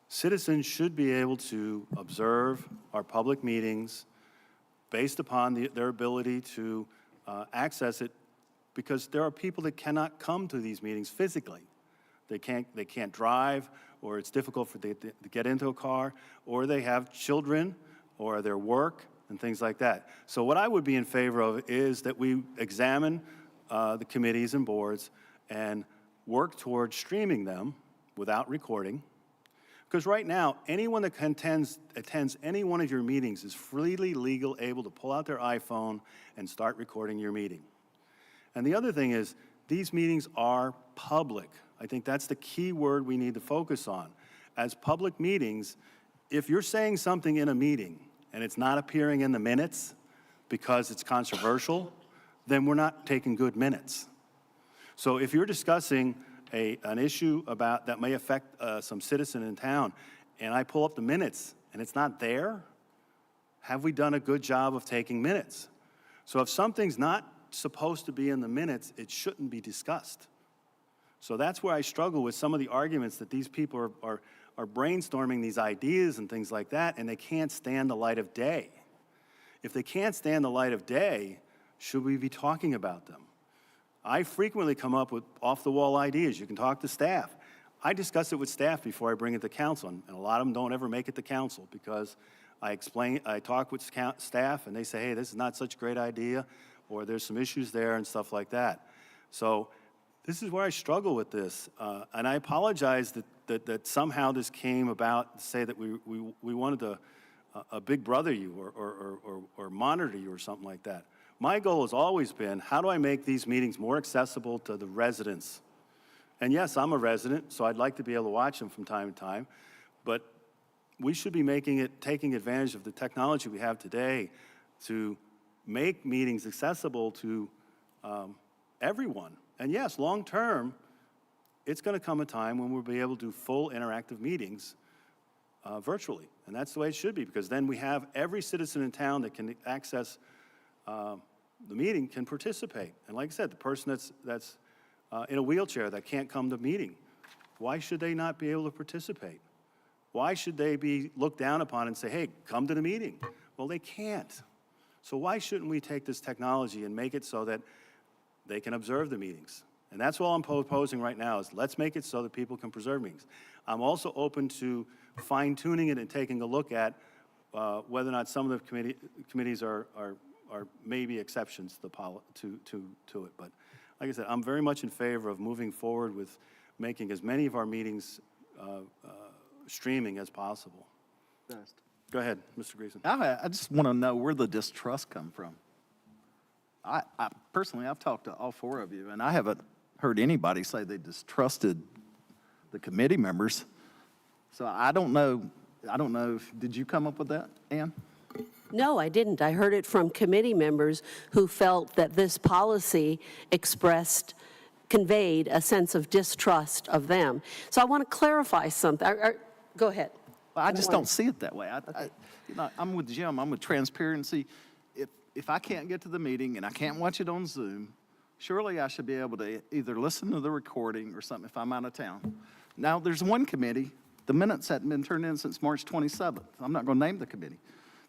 citizens should be able to observe our public meetings based upon their ability to access it, because there are people that cannot come to these meetings physically. They can't drive, or it's difficult for them to get into a car, or they have children, or their work, and things like that. So what I would be in favor of is that we examine the committees and boards and work towards streaming them without recording. Because right now, anyone that attends any one of your meetings is freely able to pull out their iPhone and start recording your meeting. And the other thing is, these meetings are public. I think that's the key word we need to focus on. As public meetings, if you're saying something in a meeting and it's not appearing in the minutes because it's controversial, then we're not taking good minutes. So if you're discussing an issue that may affect some citizen in town, and I pull up the minutes and it's not there, have we done a good job of taking minutes? So if something's not supposed to be in the minutes, it shouldn't be discussed. So that's where I struggle with some of the arguments that these people are brainstorming these ideas and things like that, and they can't stand the light of day. If they can't stand the light of day, should we be talking about them? I frequently come up with off-the-wall ideas. You can talk to staff. I discuss it with staff before I bring it to council, and a lot of them don't ever make it to council because I talk with staff, and they say, hey, this is not such a great idea, or there's some issues there and stuff like that. So this is where I struggle with this, and I apologize that somehow this came about to say that we wanted to big brother you or monitor you or something like that. My goal has always been, how do I make these meetings more accessible to the residents? And yes, I'm a resident, so I'd like to be able to watch them from time to time, but we should be taking advantage of the technology we have today to make meetings accessible to everyone. And yes, long-term, it's going to come a time when we'll be able to do full interactive meetings virtually. And that's the way it should be, because then we have every citizen in town that can access the meeting can participate. And like I said, the person that's in a wheelchair that can't come to the meeting, why should they not be able to participate? Why should they be looked down upon and say, hey, come to the meeting? Well, they can't. So why shouldn't we take this technology and make it so that they can observe the meetings? And that's all I'm proposing right now, is let's make it so that people can preserve meetings. I'm also open to fine-tuning it and taking a look at whether or not some of the committees are maybe exceptions to it. But like I said, I'm very much in favor of moving forward with making as many of our meetings streaming as possible. Go ahead, Mr. Greason. I just want to know where the distrust come from. I personally, I've talked to all four of you, and I haven't heard anybody say they distrusted the committee members. So I don't know did you come up with that, Ann? No, I didn't. I heard it from committee members who felt that this policy conveyed a sense of distrust of them. So I want to clarify something. Go ahead. Well, I just don't see it that way. I'm with Jim. I'm with transparency. If I can't get to the meeting and I can't watch it on Zoom, surely I should be able to either listen to the recording or something if I'm out of town. Now, there's one committee. The minutes hadn't been turned in since March 27th. I'm not going to name the committee.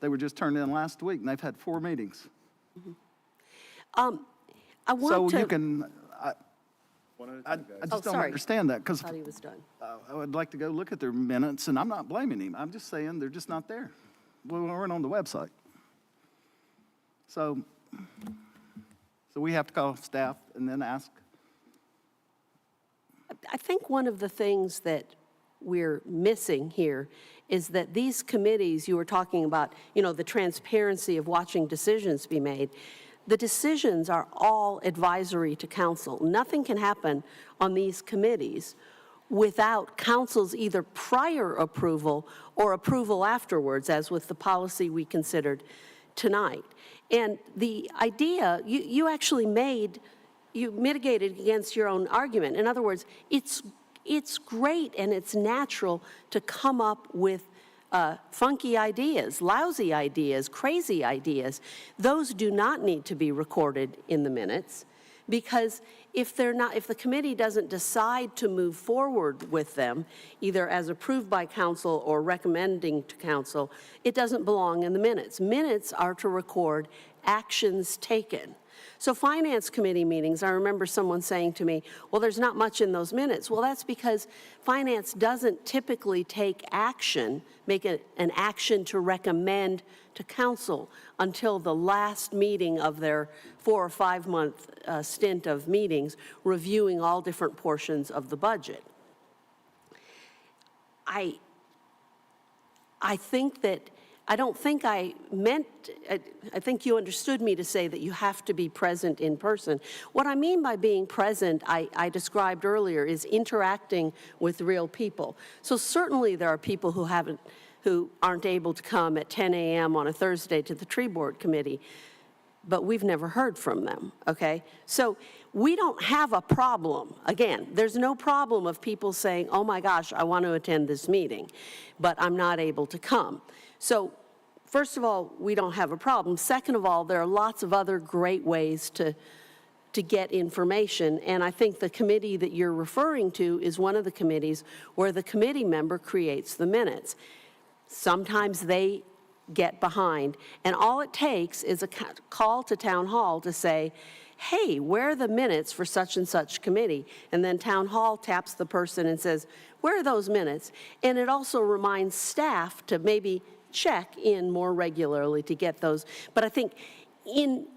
They were just turned in last week, and they've had 4 meetings. I want so to... you can... I just don't understand that, because I thought he was done. I would like to go look at their minutes, and I'm not blaming him. I'm just saying they're just not there. We weren't on the website. So we have to call staff and then ask. I think one of the things that we're missing here is that these committees, you were talking about, the transparency of watching decisions be made. The decisions are all advisory to council. Nothing can happen on these committees without council's either prior approval or approval afterwards, as with the policy we considered tonight. And the idea, you actually you mitigated against your own argument. In other words, it's great and it's natural to come up with funky ideas, lousy ideas, crazy ideas. Those do not need to be recorded in the minutes, because if the committee doesn't decide to move forward with them, either as approved by council or recommending to council, it doesn't belong in the minutes. Minutes are to record actions taken. So finance committee meetings, I remember someone saying to me, well, there's not much in those minutes. Well, that's because finance doesn't typically take action, make an action to recommend to council until the last meeting of their 4 or 5 month stint of meetings, reviewing all different portions of the budget. I think that, I don't think I meant, I think you understood me to say that you have to be present in person. What I mean by being present, I described earlier, is interacting with real people. So certainly there are people who aren't able to come at 10 a.m. on a Thursday to the tree board committee, but we've never heard from them, okay? So we don't have a problem. Again, there's no problem of people saying, oh my gosh, I want to attend this meeting, but I'm not able to come. So first of all, we don't have a problem. Second of all, there are lots of other great ways to get information, and I think the committee that you're referring to is one of the committees where the committee member creates the minutes. Sometimes they get behind, and all it takes is a call to town hall to say, hey, where are the minutes for such and such committee? And then town hall taps the person and says, where are those minutes? And it also reminds staff to maybe check in more regularly to get those. But I think in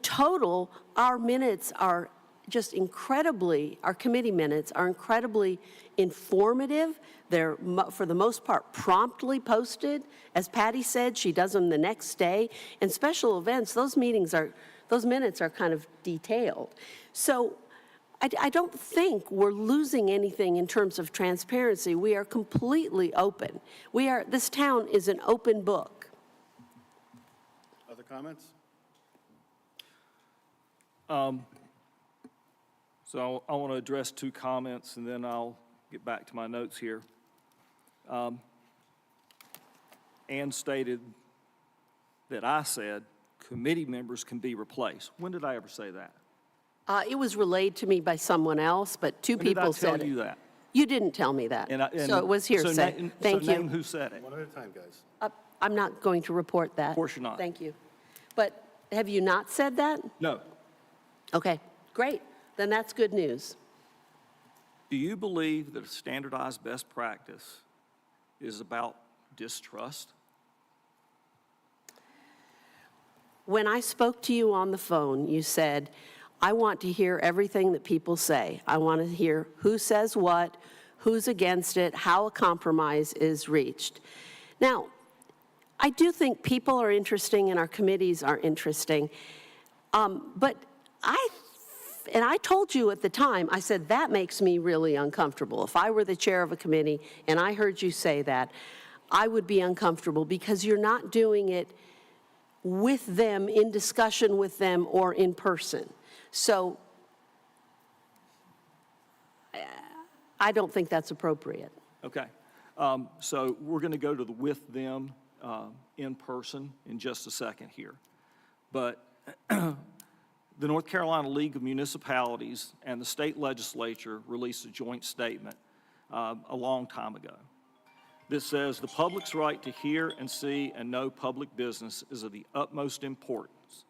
total, our minutes are just incredibly, our committee minutes are incredibly informative. They're, for the most part, promptly posted. As Patty said, she does them the next day. And special events, those minutes are kind of detailed. So I don't think we're losing anything in terms of transparency. We are completely open. This town is an open book. Other comments? So I want to address 2 comments, and then I'll get back to my notes here. Ann stated that I said committee members can be replaced. When did I ever say that? It was relayed to me by someone else, but 2 people said it. When did I tell you that? You didn't tell me that. So it was hearsay. Thank So name you. who said it. One at a time, guys. I'm not going to report that. Of course you're not. Thank you. But have you not said that? No. Okay, great. Then that's good news. Do you believe that a standardized best practice is about distrust? When I spoke to you on the phone, you said, I want to hear everything that people say. I want to hear who says what, who's against it, how a compromise is reached. Now, I do think people are interesting and our committees are interesting. But I told you at the time, I said, that makes me really uncomfortable. If I were the chair of a committee and I heard you say that, I would be uncomfortable because you're not doing it with them, in discussion with them, or in person. So I don't think that's appropriate. Okay. So we're going to go to the with them in person in just a second here. But the North Carolina League of Municipalities and the state legislature released a joint statement a long time ago. This says the public's right to hear and see and know public business is of the utmost importance.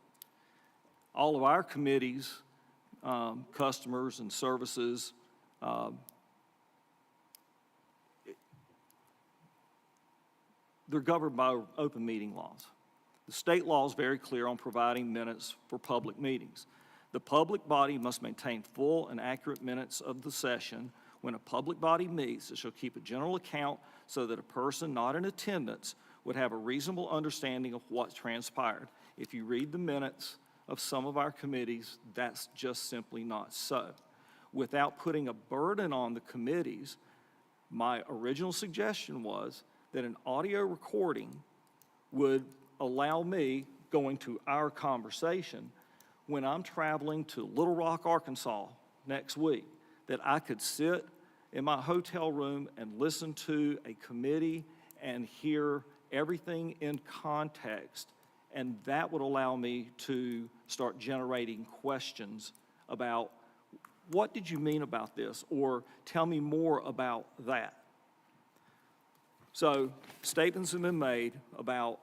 All of our committees, customers and services, they're governed by open meeting laws. The state law is very clear on providing minutes for public meetings. The public body must maintain full and accurate minutes of the session. When a public body meets, it shall keep a general account so that a person not in attendance would have a reasonable understanding of what transpired. If you read the minutes of some of our committees, that's just simply not so. Without putting a burden on the committees, my original suggestion was that an audio recording would allow me going to our conversation when I'm traveling to Little Rock, Arkansas next week, that I could sit in my hotel room and listen to a committee and hear everything in context, and that would allow me to start generating questions about, what did you mean about this? Or tell me more about that. So statements have been made about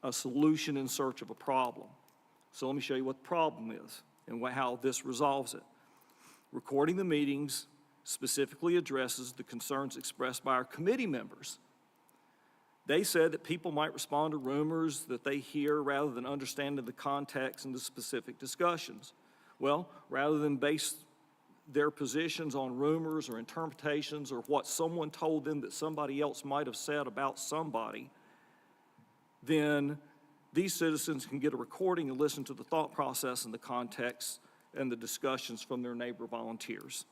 a solution in search of a problem. So let me show you what the problem is and how this resolves it. Recording the meetings specifically addresses the concerns expressed by our committee members. They said that people might respond to rumors that they hear rather than understanding the context and the specific discussions. Well, rather than base their positions on rumors or interpretations or what someone told them that somebody else might have said about somebody, then these citizens can get a recording and listen to the thought process and the context and the discussions from their neighbor volunteers.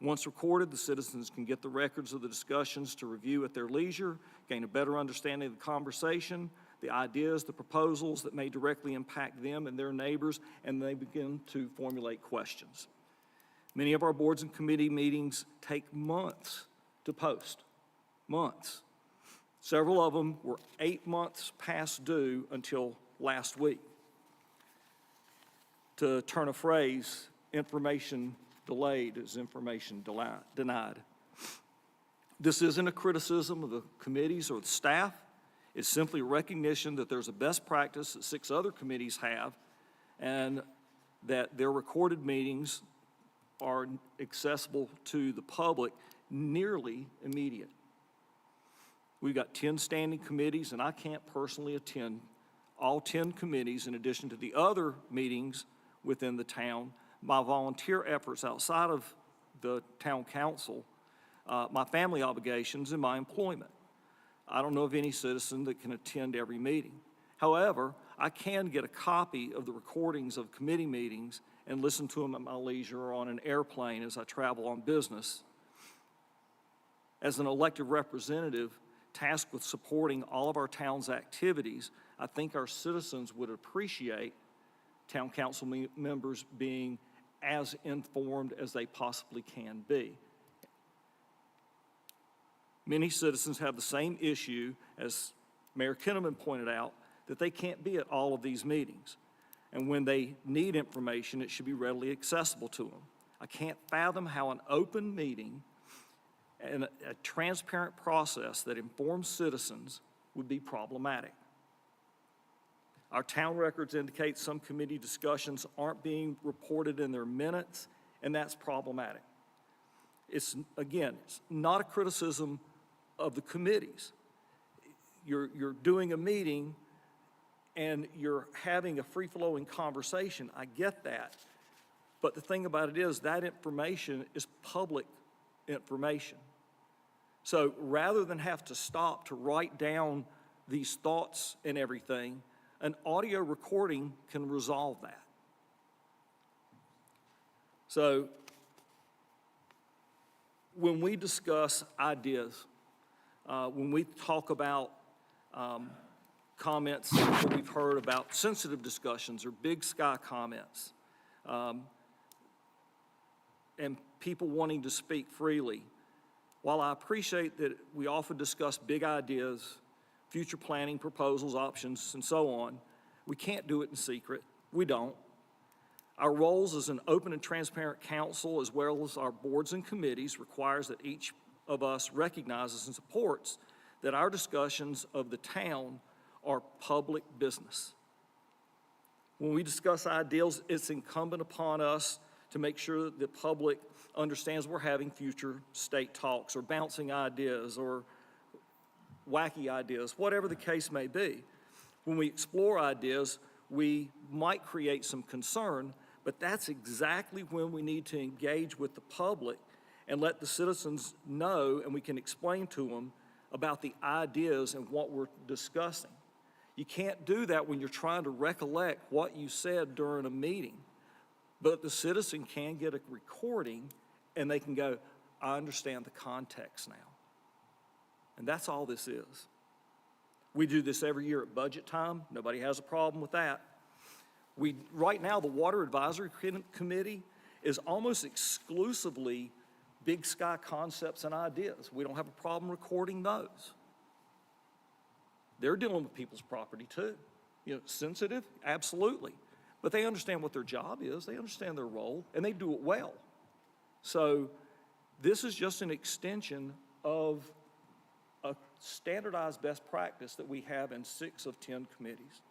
Once recorded, the citizens can get the records of the discussions to review at their leisure, gain a better understanding of the conversation, the ideas, the proposals that may directly impact them and their neighbors, and they begin to formulate questions. Many of our boards and committee meetings take months to post, months. Several of them were 8 months past due until last week. To turn a phrase, information delayed is information denied. This isn't a criticism of the committees or the staff. It's simply a recognition that there's a best practice that 6 other committees have, and that their recorded meetings are accessible to the public nearly immediate. We've got 10 standing committees, and I can't personally attend all 10 committees in addition to the other meetings within the town. My volunteer efforts outside of the town council, my family obligations, and my employment. I don't know of any citizen that can attend every meeting. However, I can get a copy of the recordings of committee meetings and listen to them at my leisure or on an airplane as I travel on business. As an elected representative tasked with supporting all of our town's activities, I think our citizens would appreciate town council members being as informed as they possibly can be. Many citizens have the same issue, as Mayor Kinnaman pointed out, that they can't be at all of these meetings. And when they need information, it should be readily accessible to them. I can't fathom how an open meeting and a transparent process that informs citizens would be problematic. Our town records indicate some committee discussions aren't being reported in their minutes, and that's problematic. It's not a criticism of the committees. You're doing a meeting and you're having a free-flowing conversation. I get that. But the thing about it is that information is public information. So rather than have to stop to write down these thoughts and everything, an audio recording can resolve that. So when we discuss ideas, when we talk about comments that we've heard about sensitive discussions or big sky comments, and people wanting to speak freely, while I appreciate that we often discuss big ideas, future planning proposals, options, and so on, we can't do it in secret. We don't. Our roles as an open and transparent council, as well as our boards and committees, requires that each of us recognizes and supports that our discussions of the town are public business. When we discuss ideals, it's incumbent upon us to make sure that the public understands we're having future state talks or bouncing ideas or wacky ideas, whatever the case may be. When we explore ideas, we might create some concern, but that's exactly when we need to engage with the public and let the citizens know, and we can explain to them about the ideas and what we're discussing. You can't do that when you're trying to recollect what you said during a meeting, but the citizen can get a recording and they can go, I understand the context now. And that's all this is. We do this every year at budget time. Nobody has a problem with that. Right now, the Water Advisory Committee is almost exclusively big sky concepts and ideas. We don't have a problem recording those. They're dealing with people's property too. You know, sensitive, absolutely. But they understand what their job is, they understand their role, and they do it well. So this is just an extension of a standardized best practice that we have in 6 of 10 committees.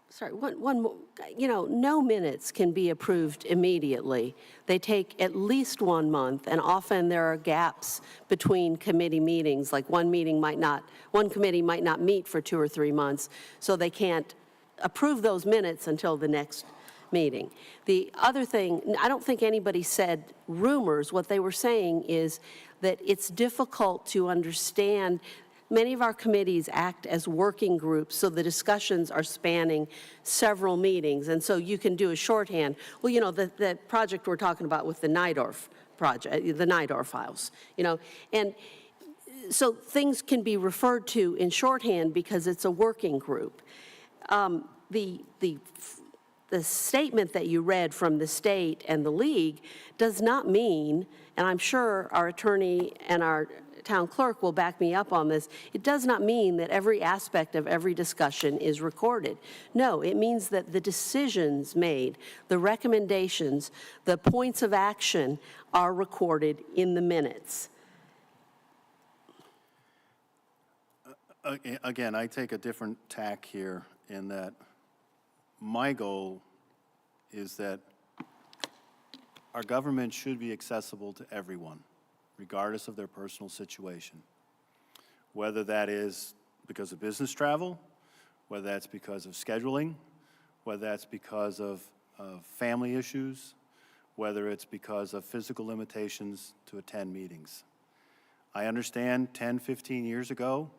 Sorry, one more, no minutes can be approved immediately. They take at least 1 month, and often there are gaps between committee meetings, like one committee might not meet for 2 or 3 months, so they can't approve those minutes until the next meeting. The other thing, I don't think anybody said rumors. What they were saying is that it's difficult to understand. Many of our committees act as working groups, so the discussions are spanning several meetings, and so you can do a shorthand. Well, the project we're talking about with the NIDORF project, the NIDOR files, and so things can be referred to in shorthand because it's a working group. The statement that you read from the state and the league does not mean, and I'm sure our attorney and our town clerk will back me up on this, it does not mean that every aspect of every discussion is recorded. No, it means that the decisions made, the recommendations, the points of action are recorded in the minutes. Again, I take a different tack here in that my goal is that our government should be accessible to everyone, regardless of their personal situation. Whether that is because of business travel, whether that's because of scheduling, whether that's because of family issues, whether it's because of physical limitations to attend meetings. I understand 10, 15 years ago,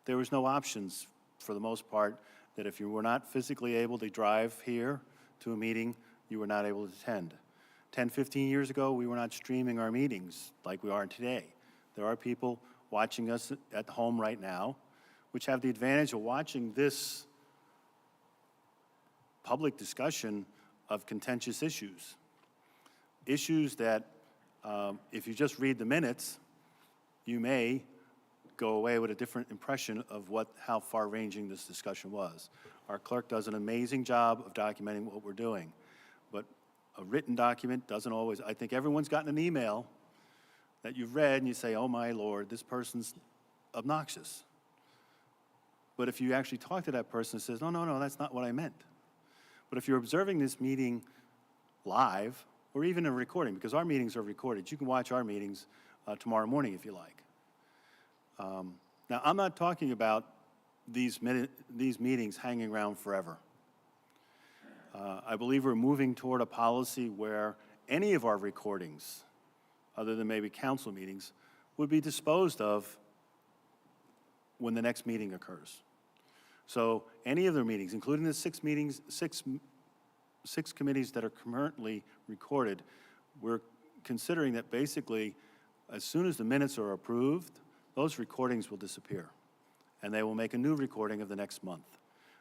there was no options for the most part that if you were not physically able to drive here to a meeting, you were not able to attend. 10, 15 years ago, we were not streaming our meetings like we are today. There are people watching us at home right now, which have the advantage of watching this public discussion of contentious issues. Issues that, if you just read the minutes, you may go away with a different impression of how far-ranging this discussion was. Our clerk does an amazing job of documenting what we're doing, but a written document doesn't always. I think everyone's gotten an email that you've read and you say, oh my Lord, this person's obnoxious. But if you actually talk to that person, it says, no, that's not what I meant. But if you're observing this meeting live, or even a recording, because our meetings are recorded, you can watch our meetings tomorrow morning if you like. Now, I'm not talking about these meetings hanging around forever. I believe we're moving toward a policy where any of our recordings, other than maybe council meetings, would be disposed of when the next meeting occurs. So any of their meetings, including the six committees that are currently recorded, we're considering that basically as soon as the minutes are approved, those recordings will disappear, and they will make a new recording of the next month.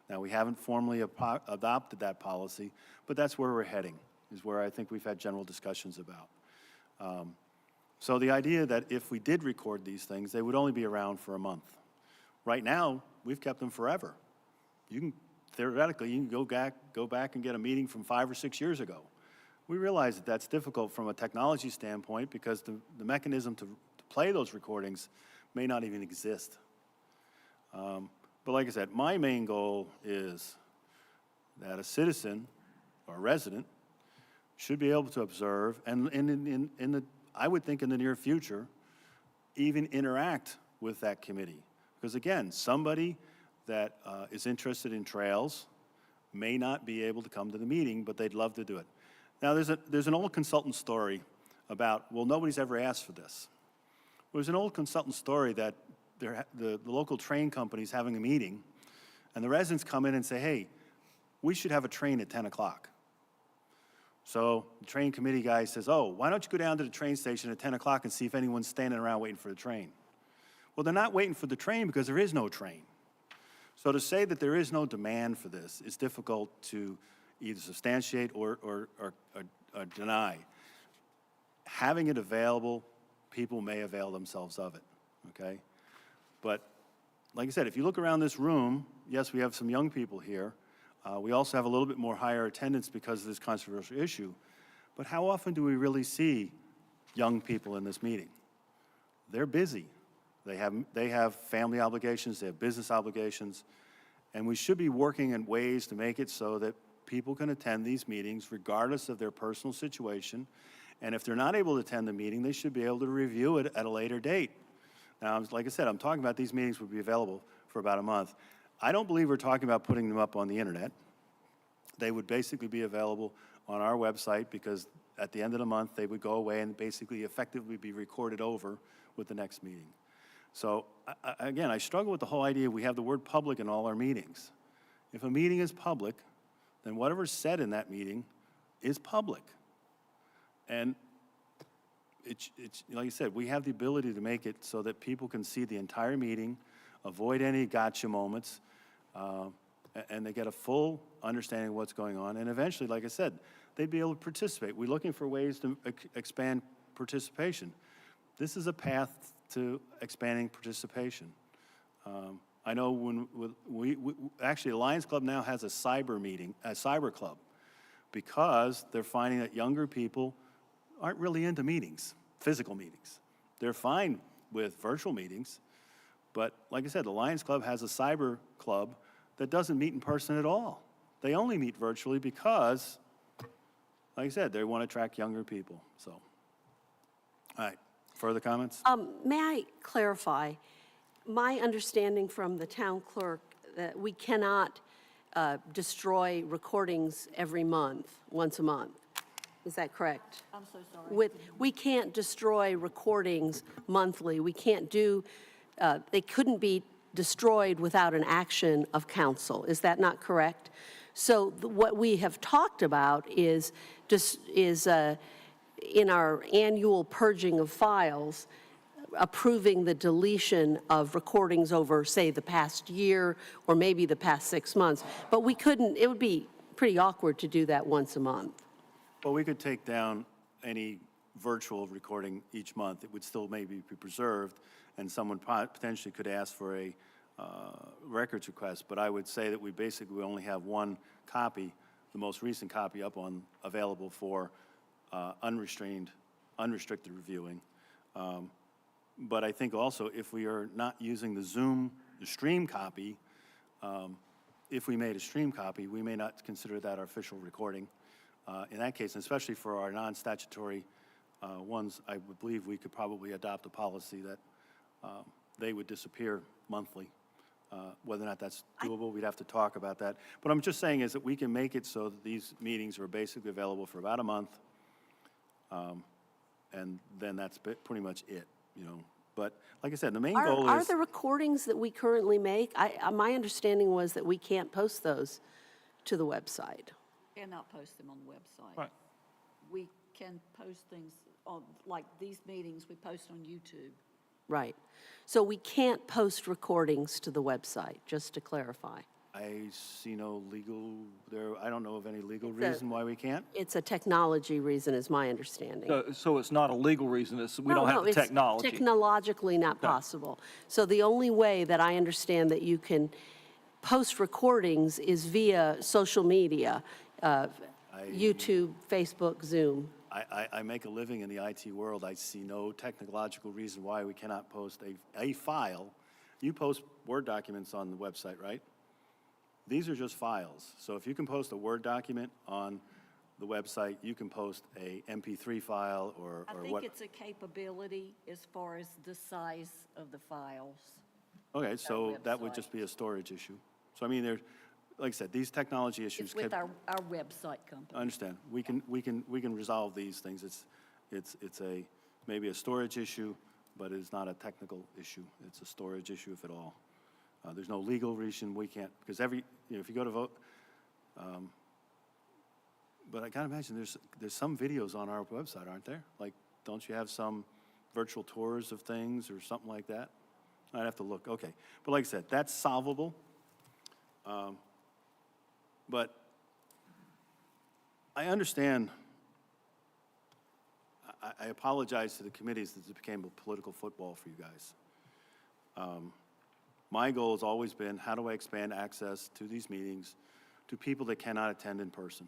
Now, we haven't formally adopted that policy, but that's where we're heading, is where I think we've had general discussions about. So the idea that if we did record these things, they would only be around for a month. Right now, we've kept them forever. Theoretically, you can go back and get a meeting from 5 or 6 years ago. We realize that that's difficult from a technology standpoint because the mechanism to play those recordings may not even exist. But like I said, my main goal is that a citizen or a resident should be able to observe and I would think in the near future, even interact with that committee. Because again, somebody that is interested in trails may not be able to come to the meeting, but they'd love to do it. Now, there's an old consultant story about, well, nobody's ever asked for this. There's an old consultant story that the local train company's having a meeting, and the residents come in and say, hey, we should have a train at 10 o'clock. So the train committee guy says, oh, why don't you go down to the train station at 10 o'clock and see if anyone's standing around waiting for the train? Well, they're not waiting for the train because there is no train. So to say that there is no demand for this is difficult to either substantiate or deny. Having it available, people may avail themselves of it, okay? But like I said, if you look around this room, yes, we have some young people here. We also have a little bit more higher attendance because of this controversial issue. But how often do we really see young people in this meeting? They're busy. They have family obligations, they have business obligations, and we should be working in ways to make it so that people can attend these meetings regardless of their personal situation. And if they're not able to attend the meeting, they should be able to review it at a later date. Now, like I said, I'm talking about these meetings will be available for about a month. I don't believe we're talking about putting them up on the internet. They would basically be available on our website because at the end of the month, they would go away and basically effectively be recorded over with the next meeting. So again, I struggle with the whole idea we have the word public in all our meetings. If a meeting is public, then whatever's said in that meeting is public. And it's like I said, we have the ability to make it so that people can see the entire meeting, avoid any gotcha moments, and they get a full understanding of what's going on. And eventually, like I said, they'd be able to participate. We're looking for ways to expand participation. This is a path to expanding participation. I know when actually, the Lions Club now has a cyber club, because they're finding that younger people aren't really into meetings, physical meetings. They're fine with virtual meetings, but like I said, the Lions Club has a cyber club that doesn't meet in person at all. They only meet virtually because, like I said, they want to attract younger people, so. All right, further comments? May I clarify? My understanding from the town clerk that we cannot destroy recordings every month, once a month. Is that correct? I'm so sorry. We can't destroy recordings monthly. We can't do, they couldn't be destroyed without an action of council. Is that not correct? So what we have talked about is in our annual purging of files, approving the deletion of recordings over, say, the past year or maybe the past 6 months. But we couldn't, it would be pretty awkward to do that once a month. Well, we could take down any virtual recording each month. It would still maybe be preserved, and someone potentially could ask for a records request. But I would say that we basically only have one copy, the most recent copy up on, available for unrestricted reviewing. But I think also if we are not using the stream copy, if we made a stream copy, we may not consider that our official recording. In that case, and especially for our non-statutory ones, I would believe we could probably adopt a policy that they would disappear monthly. Whether or not that's doable, we'd have to talk about that. What I'm just saying is that we can make it so that these meetings are basically available for about a month, and then that's pretty much it, you know. But like I said, the main goal Are is... the recordings that we currently make, my understanding was that we can't post those to the website. Cannot post them on the website. Right. We can post things on, like these meetings, we post on YouTube. Right. So we can't post recordings to the website, just to clarify. I see no legal, I don't know of any legal reason why we can't. It's a technology reason, is my understanding. So it's not a legal reason, we don't have the technology. It's technologically not possible. So the only way that I understand that you can post recordings is via social media, YouTube, Facebook, Zoom. I make a living in the IT world. I see no technological reason why we cannot post a file. You post Word documents on the website, right? These are just files. So if you can post a Word document on the website, you can post a MP3 file or I what. think it's a capability as far as the size of the files. Okay, so that would website. just be a storage issue. So I mean, like I said, these technology issues. It's with our website company. I understand. We can resolve these things. It's maybe a storage issue, but it's not a technical issue. It's a storage issue, if at all. There's no legal reason we can't, because if you go to vote, But I gotta imagine there's some videos on our website, aren't there? Like, don't you have some virtual tours of things or something like that? I'd have to look, okay. But like I said, that's solvable. But I understand, I apologize to the committees that it became a political football for you guys. My goal has always been, how do I expand access to these meetings to people that cannot attend in person?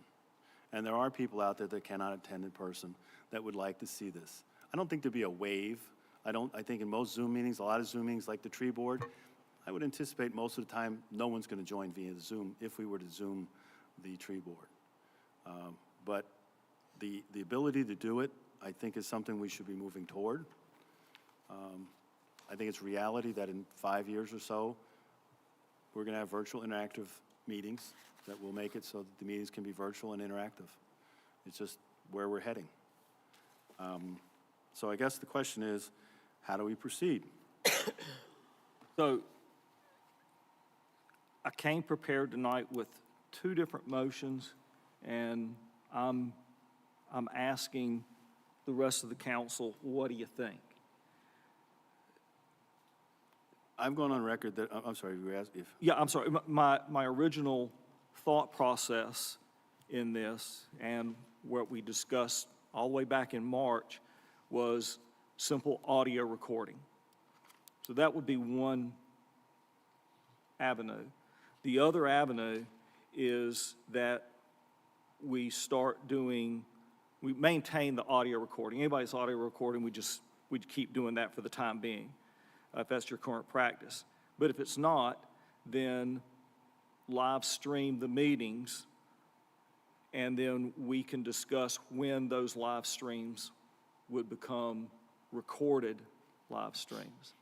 And there are people out there that cannot attend in person that would like to see this. I don't think there'd be a wave. I think in most Zoom meetings, a lot of Zoom meetings like the tree board, I would anticipate most of the time, no one's gonna join via Zoom if we were to Zoom the tree board. But the ability to do it, I think is something we should be moving toward. I think it's reality that in 5 years or so, we're gonna have virtual interactive meetings that will make it so that the meetings can be virtual and interactive. It's just where we're heading. So I guess the question is, how do we proceed? So I came prepared tonight with two different motions, and I'm asking the rest of the council, what do you think? I've gone on record that, I'm sorry, you asked if, Yeah, I'm sorry. My original thought process in this, and what we discussed all the way back in March, was simple audio recording. So that would be one avenue. The other avenue is that we maintain the audio recording. Anybody's audio recording, we keep doing that for the time being, if that's your current practice. But if it's not, then live stream the meetings, and then we can discuss when those live streams would become recorded live streams.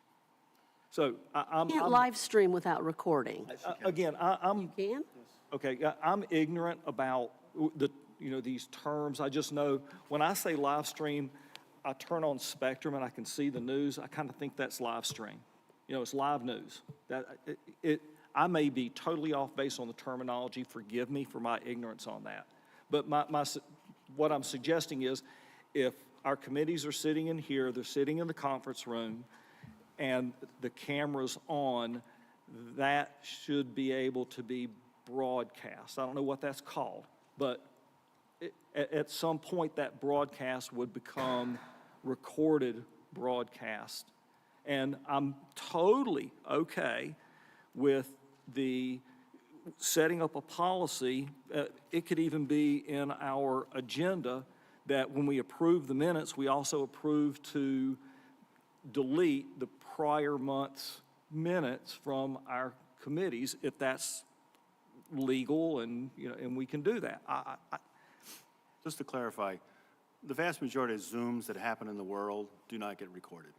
So I'm Can't live stream without recording. again, I'm Can? okay. I'm ignorant about these terms. I just know when I say live stream, I turn on Spectrum and I can see the news. I kind of think that's live stream. It's live news. I may be totally off base on the terminology. Forgive me for my ignorance on that. But what I'm suggesting is, if our committees are sitting in here, they're sitting in the conference room, and the camera's on, that should be able to be broadcast. I don't know what that's called, but at some point, that broadcast would become recorded broadcast. And I'm totally okay with the setting up a policy. It could even be in our agenda that when we approve the minutes, we also approve to delete the prior month's minutes from our committees, if that's legal, and we can do that. just to clarify, the vast majority of Zooms that happen in the world do not get recorded.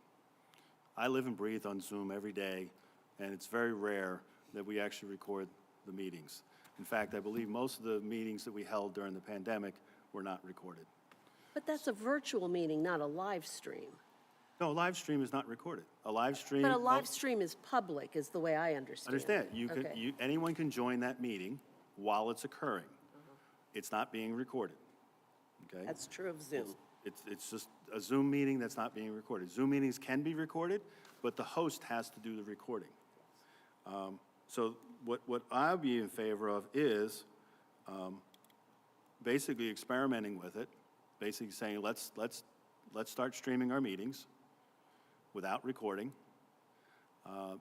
I live and breathe on Zoom every day, and it's very rare that we actually record the meetings. In fact, I believe most of the meetings that we held during the pandemic were not recorded. But that's a virtual meeting, not a live stream. No, a live stream is not recorded. A live stream. But a live stream is public, is the way I understand. Understand, you could, Okay. anyone can join that meeting while it's occurring. It's not being recorded, okay? That's true of Zoom. It's just a Zoom meeting that's not being recorded. Zoom meetings can be recorded, but the host has to do the recording. So what I'll be in favor of is basically experimenting with it, basically saying, let's start streaming our meetings without recording,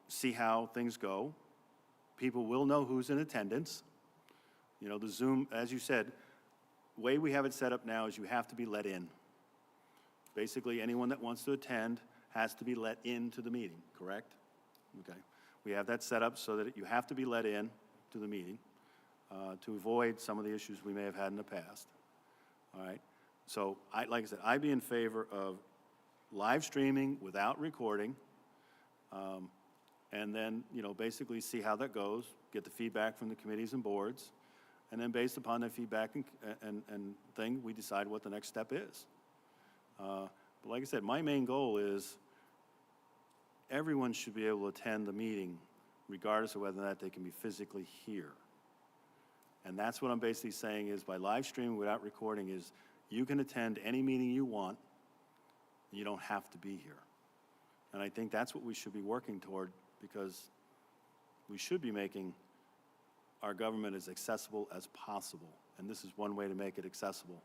see how things go. People will know who's in attendance. You know, the Zoom, as you said, the way we have it set up now is you have to be let in. Basically, anyone that wants to attend has to be let into the meeting, correct? Okay. We have that set up so that you have to be let in to the meeting to avoid some of the issues we may have had in the past. All right. So, like I said, I'd be in favor of live streaming without recording, and then, you know, basically see how that goes, get the feedback from the committees and boards, and then based upon that feedback and thing, we decide what the next step is. But like I said, my main goal is everyone should be able to attend the meeting regardless of whether or not they can be physically here. And that's what I'm basically saying is by live streaming without recording is you can attend any meeting you want. You don't have to be here. And I think that's what we should be working toward because we should be making our government as accessible as possible. And this is one way to make it accessible.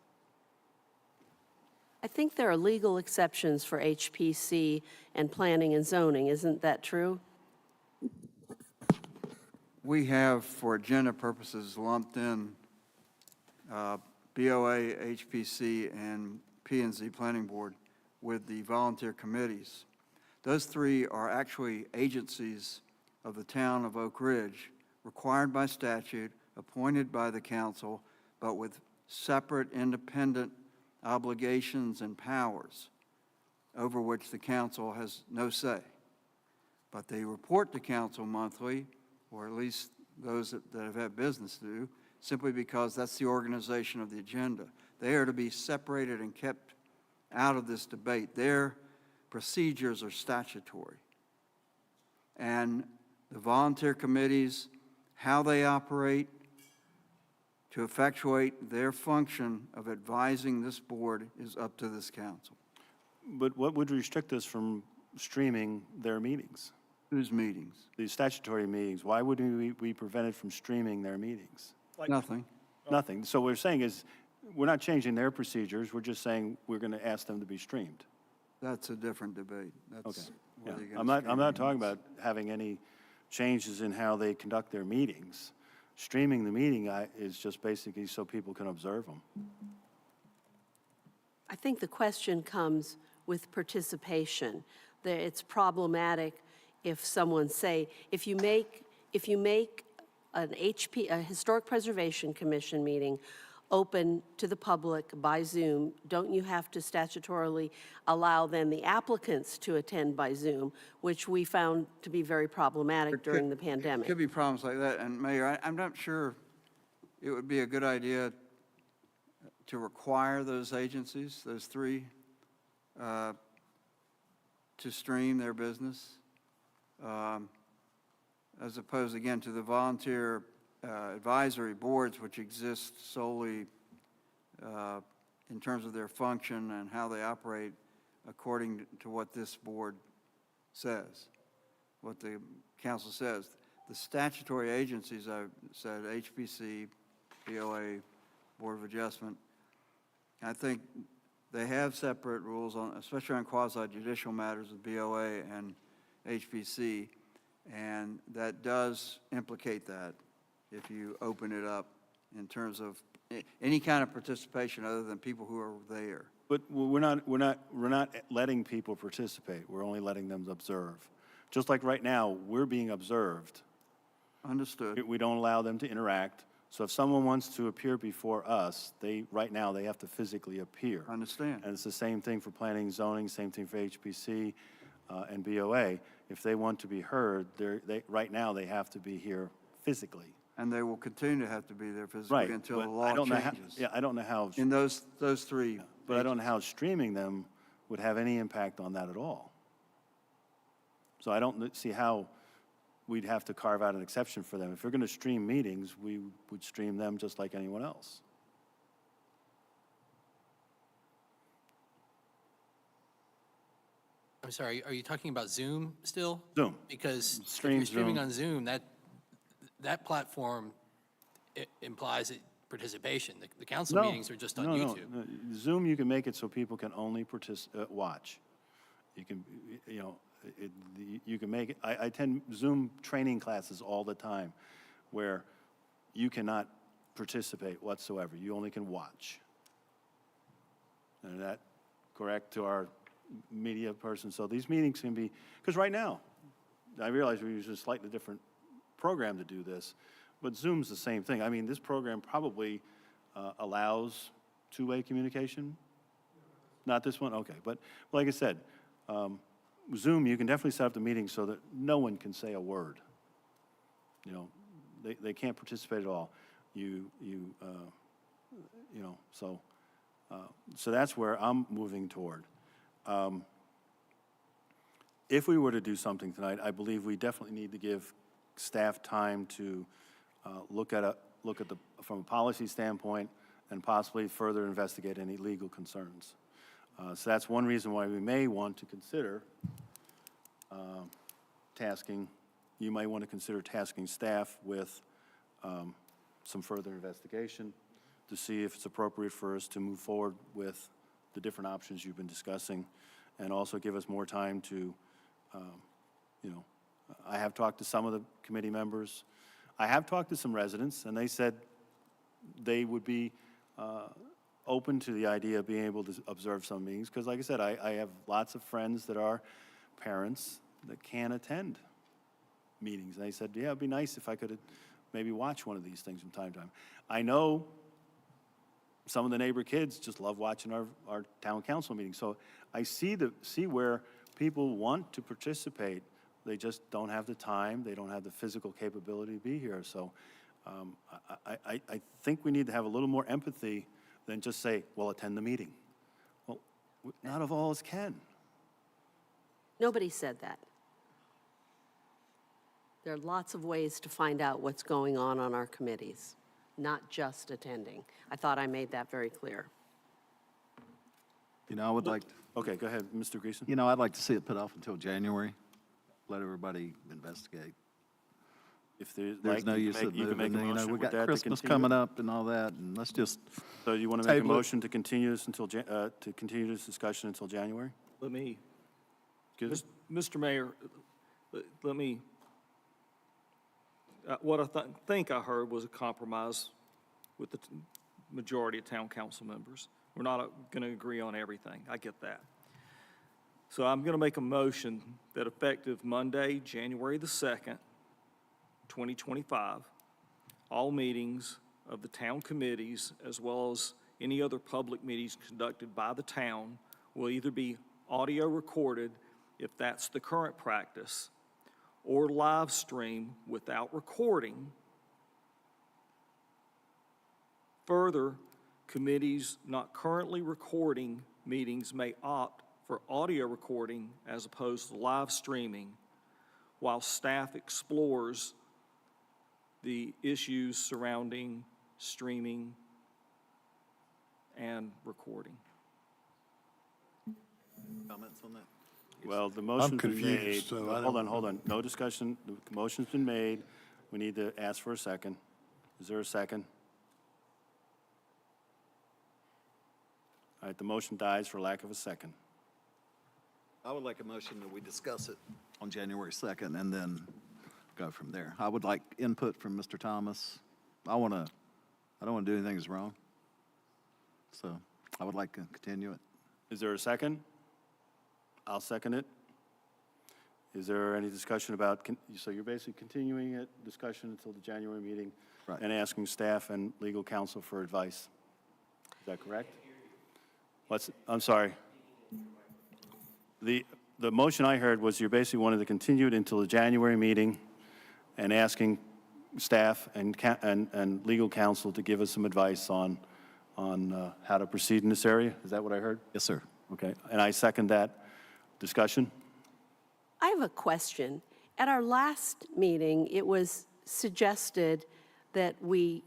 I think there are legal exceptions for HPC and planning and zoning. Isn't that true? We have, for agenda purposes, lumped in BOA, HPC, and P&Z Planning Board with the volunteer committees. Those three are actually agencies of the town of Oak Ridge, required by statute, appointed by the council, but with separate independent obligations and powers over which the council has no say. But they report to council monthly, or at least those that have had business do, simply because that's the organization of the agenda. They are to be separated and kept out of this debate. Their procedures are statutory. And the volunteer committees, how they operate to effectuate their function of advising this board is up to this council. But what would restrict us from streaming their meetings? Whose meetings? These statutory meetings. Why wouldn't we be prevented from streaming their meetings? Nothing. Nothing. So what we're saying is, we're not changing their procedures, we're just saying we're going to ask them to be streamed. That's a different debate. Okay. That's Yeah. whether you're I'm gonna not stream talking meetings. about having any changes in how they conduct their meetings. Streaming the meeting is just basically so people can observe them. I think the question comes with participation. It's problematic if someone say, if you make a Historic Preservation Commission meeting open to the public by Zoom, don't you have to statutorily allow then the applicants to attend by Zoom, which we found to be very problematic during the pandemic? Could be problems like that, and Mayor, I'm not sure it would be a good idea to require those agencies, those three, to stream their business, as opposed, again, to the volunteer advisory boards, which exist solely in terms of their function and how they operate according to what this board says, what the council says. The statutory agencies, I've said, HPC, BOA, Board of Adjustment, I think they have separate rules, on, especially on quasi-judicial matters of BOA and HPC, and that does implicate that if you open it up in terms of any kind of participation other than people who are there. But we're not letting people participate. We're only letting them observe. Just like right now, we're being observed. Understood. We don't allow them to interact. So if someone wants to appear before us, right now, they have to physically appear. Understand. And it's the same thing for planning, zoning, same thing for HPC and BOA. If they want to be heard, right now, they have to be here physically. And they will continue to have to be there physically Right. until the but law I don't know how- changes. Yeah, I don't know how, In those three. but I don't know how streaming them would have any impact on that at all. So I don't see how we'd have to carve out an exception for them. If we're going to stream meetings, we would stream them just like anyone else. I'm sorry, are you talking about Zoom still? Zoom. Because if Stream you're streaming Zoom. on Zoom, that platform implies participation. The council No, meetings are just on no, YouTube. no. Zoom, you can make it so people can only watch. You can, you can make it, I attend Zoom training classes all the time where you cannot participate whatsoever. You only can watch. And is that correct to our media person? So these meetings can be, because right now, I realize we use a slightly different program to do this, but Zoom's the same thing. I mean, this program probably allows two-way communication. Not this one? Okay. But like I said, Zoom, you can definitely set up the meeting so that no one can say a word. You know, they can't participate at all. So that's where I'm moving toward. If we were to do something tonight, I believe we definitely need to give staff time to look look at from a policy standpoint and possibly further investigate any legal concerns. So that's one reason why we may want to consider you might want to consider tasking staff with some further investigation to see if it's appropriate for us to move forward with the different options you've been discussing, and also give us more time to, I have talked to some of the committee members. I have talked to some residents, and they said they would be open to the idea of being able to observe some meetings, because like I said, I have lots of friends that are parents that can't attend meetings. And they said, yeah, it'd be nice if I could maybe watch one of these things from time to time. I know some of the neighbor kids just love watching our town council meetings. So I see where people want to participate. They just don't have the time. They don't have the physical capability to be here. So I think we need to have a little more empathy than just say, well, attend the meeting. Well, not of all us can. Nobody said that. There are lots of ways to find out what's going on our committees, not just attending. I thought I made that very clear. I would like, Okay, go ahead, Mr. Greason. I'd like to see it put off until January. Let everybody investigate. If there's There's no use of you can make a moving, motion we with got that to Christmas continue coming it. up and all that, and let's just, So you want to make a Table it. motion to continue this until, to continue this discussion until January? Let me, Excuse me? Mr. Mayor, let me, what I think I heard was a compromise with the majority of town council members. We're not going to agree on everything. I get that. So I'm going to make a motion that effective Monday, January the 2nd, 2025, all meetings of the town committees, as well as any other public meetings conducted by the town, will either be audio recorded, if that's the current practice, or live stream without recording. Further, committees not currently recording meetings may opt for audio recording as opposed to live streaming, while staff explores the issues surrounding streaming and recording. comments on that? Well, the motion's been made. confused, so I Hold don't- on. No discussion. The motion's been made. We need to ask for a second. Is there a second? All right, the motion dies for lack of a second. I would like a motion that we discuss it on January 2nd and then go from there. I would like input from Mr. Thomas. I don't want to do anything that's wrong. So I would like to continue it. Is there a second? I'll second it. Is there any discussion about, so you're basically continuing it, discussion until the January meeting? Right. And asking staff and legal counsel for advice? Is that correct? I'm sorry. The motion I heard was you basically wanted to continue it until the January meeting and asking staff and legal counsel to give us some advice on how to proceed in this area? Is that what I heard? Yes, sir. Okay, and I second that. Discussion? I have a question. At our last meeting, it was suggested that we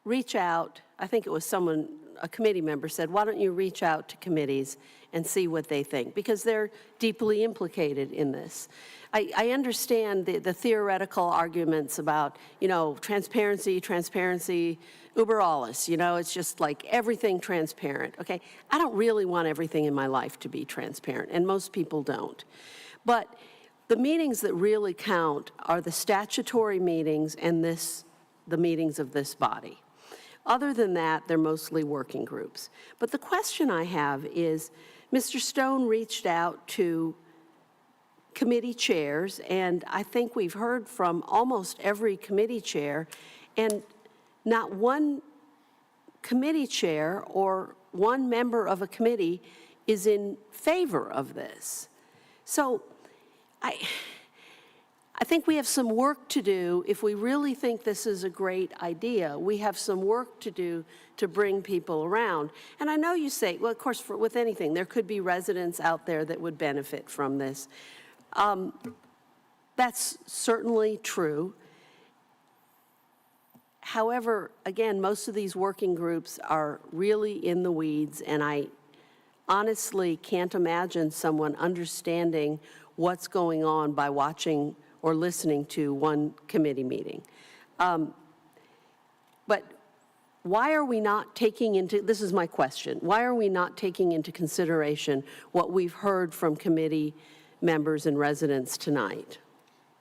reach out, I think it was someone, a committee member said, why don't you reach out to committees and see what they think? Because they're deeply implicated in this. I understand the theoretical arguments about, transparency, uber alles, it's just like everything transparent, okay? I don't really want everything in my life to be transparent, and most people don't. But the meetings that really count are the statutory meetings and the meetings of this body. Other than that, they're mostly working groups. But the question I have is, Mr. Stone reached out to committee chairs, and I think we've heard from almost every committee chair, and not one committee chair or one member of a committee is in favor of this. So I think we have some work to do. If we really think this is a great idea, we have some work to do to bring people around. And I know you say, well, of course, with anything, there could be residents out there that would benefit from this. That's certainly true. However, again, most of these working groups are really in the weeds, and I honestly can't imagine someone understanding what's going on by watching or listening to one committee meeting. But why are we not taking into, this is my question, why are we not taking into consideration what we've heard from committee members and residents tonight?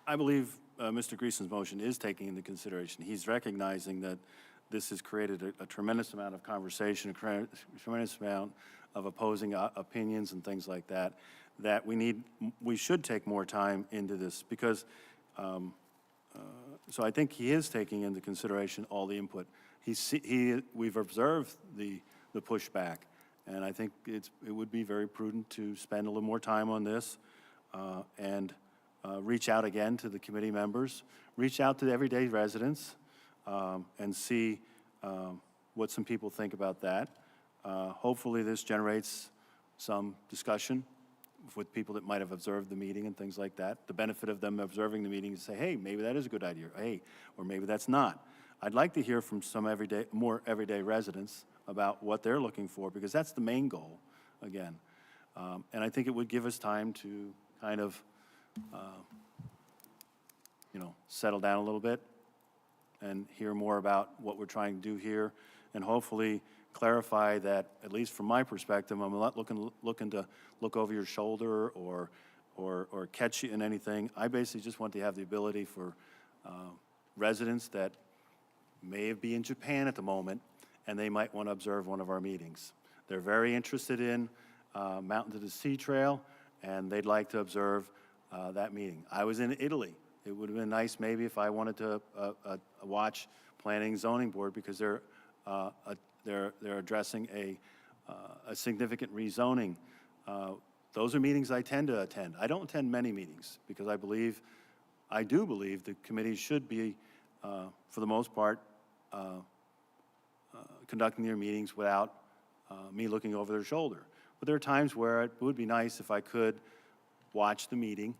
I believe Mr. Greason's motion is taking into consideration. He's recognizing that this has created a tremendous amount of conversation, a tremendous amount of opposing opinions and things like that, that we should take more time into this because, so I think he is taking into consideration all the input. We've observed the pushback, and I think it would be very prudent to spend a little more time on this and reach out again to the committee members, reach out to the everyday residents, and see what some people think about that. Hopefully this generates some discussion with people that might have observed the meeting and things like that. The benefit of them observing the meeting is say, hey, maybe that is a good idea, hey, or maybe that's not. I'd like to hear from some more everyday residents about what they're looking for, because that's the main goal, again. And I think it would give us time to kind of, settle down a little bit and hear more about what we're trying to do here, and hopefully clarify that, at least from my perspective, I'm not looking to look over your shoulder or catch you in anything. I basically just want to have the ability for residents that may be in Japan at the moment, and they might want to observe one of our meetings. They're very interested in Mountain to the Sea Trail, and they'd like to observe that meeting. I was in Italy. It would have been nice maybe if I wanted to watch Planning Zoning Board, because they're addressing a significant rezoning. Those are meetings I tend to attend. I don't attend many meetings because I do believe the committees should be, for the most part, conducting their meetings without me looking over their shoulder. But there are times where it would be nice if I could watch the meeting,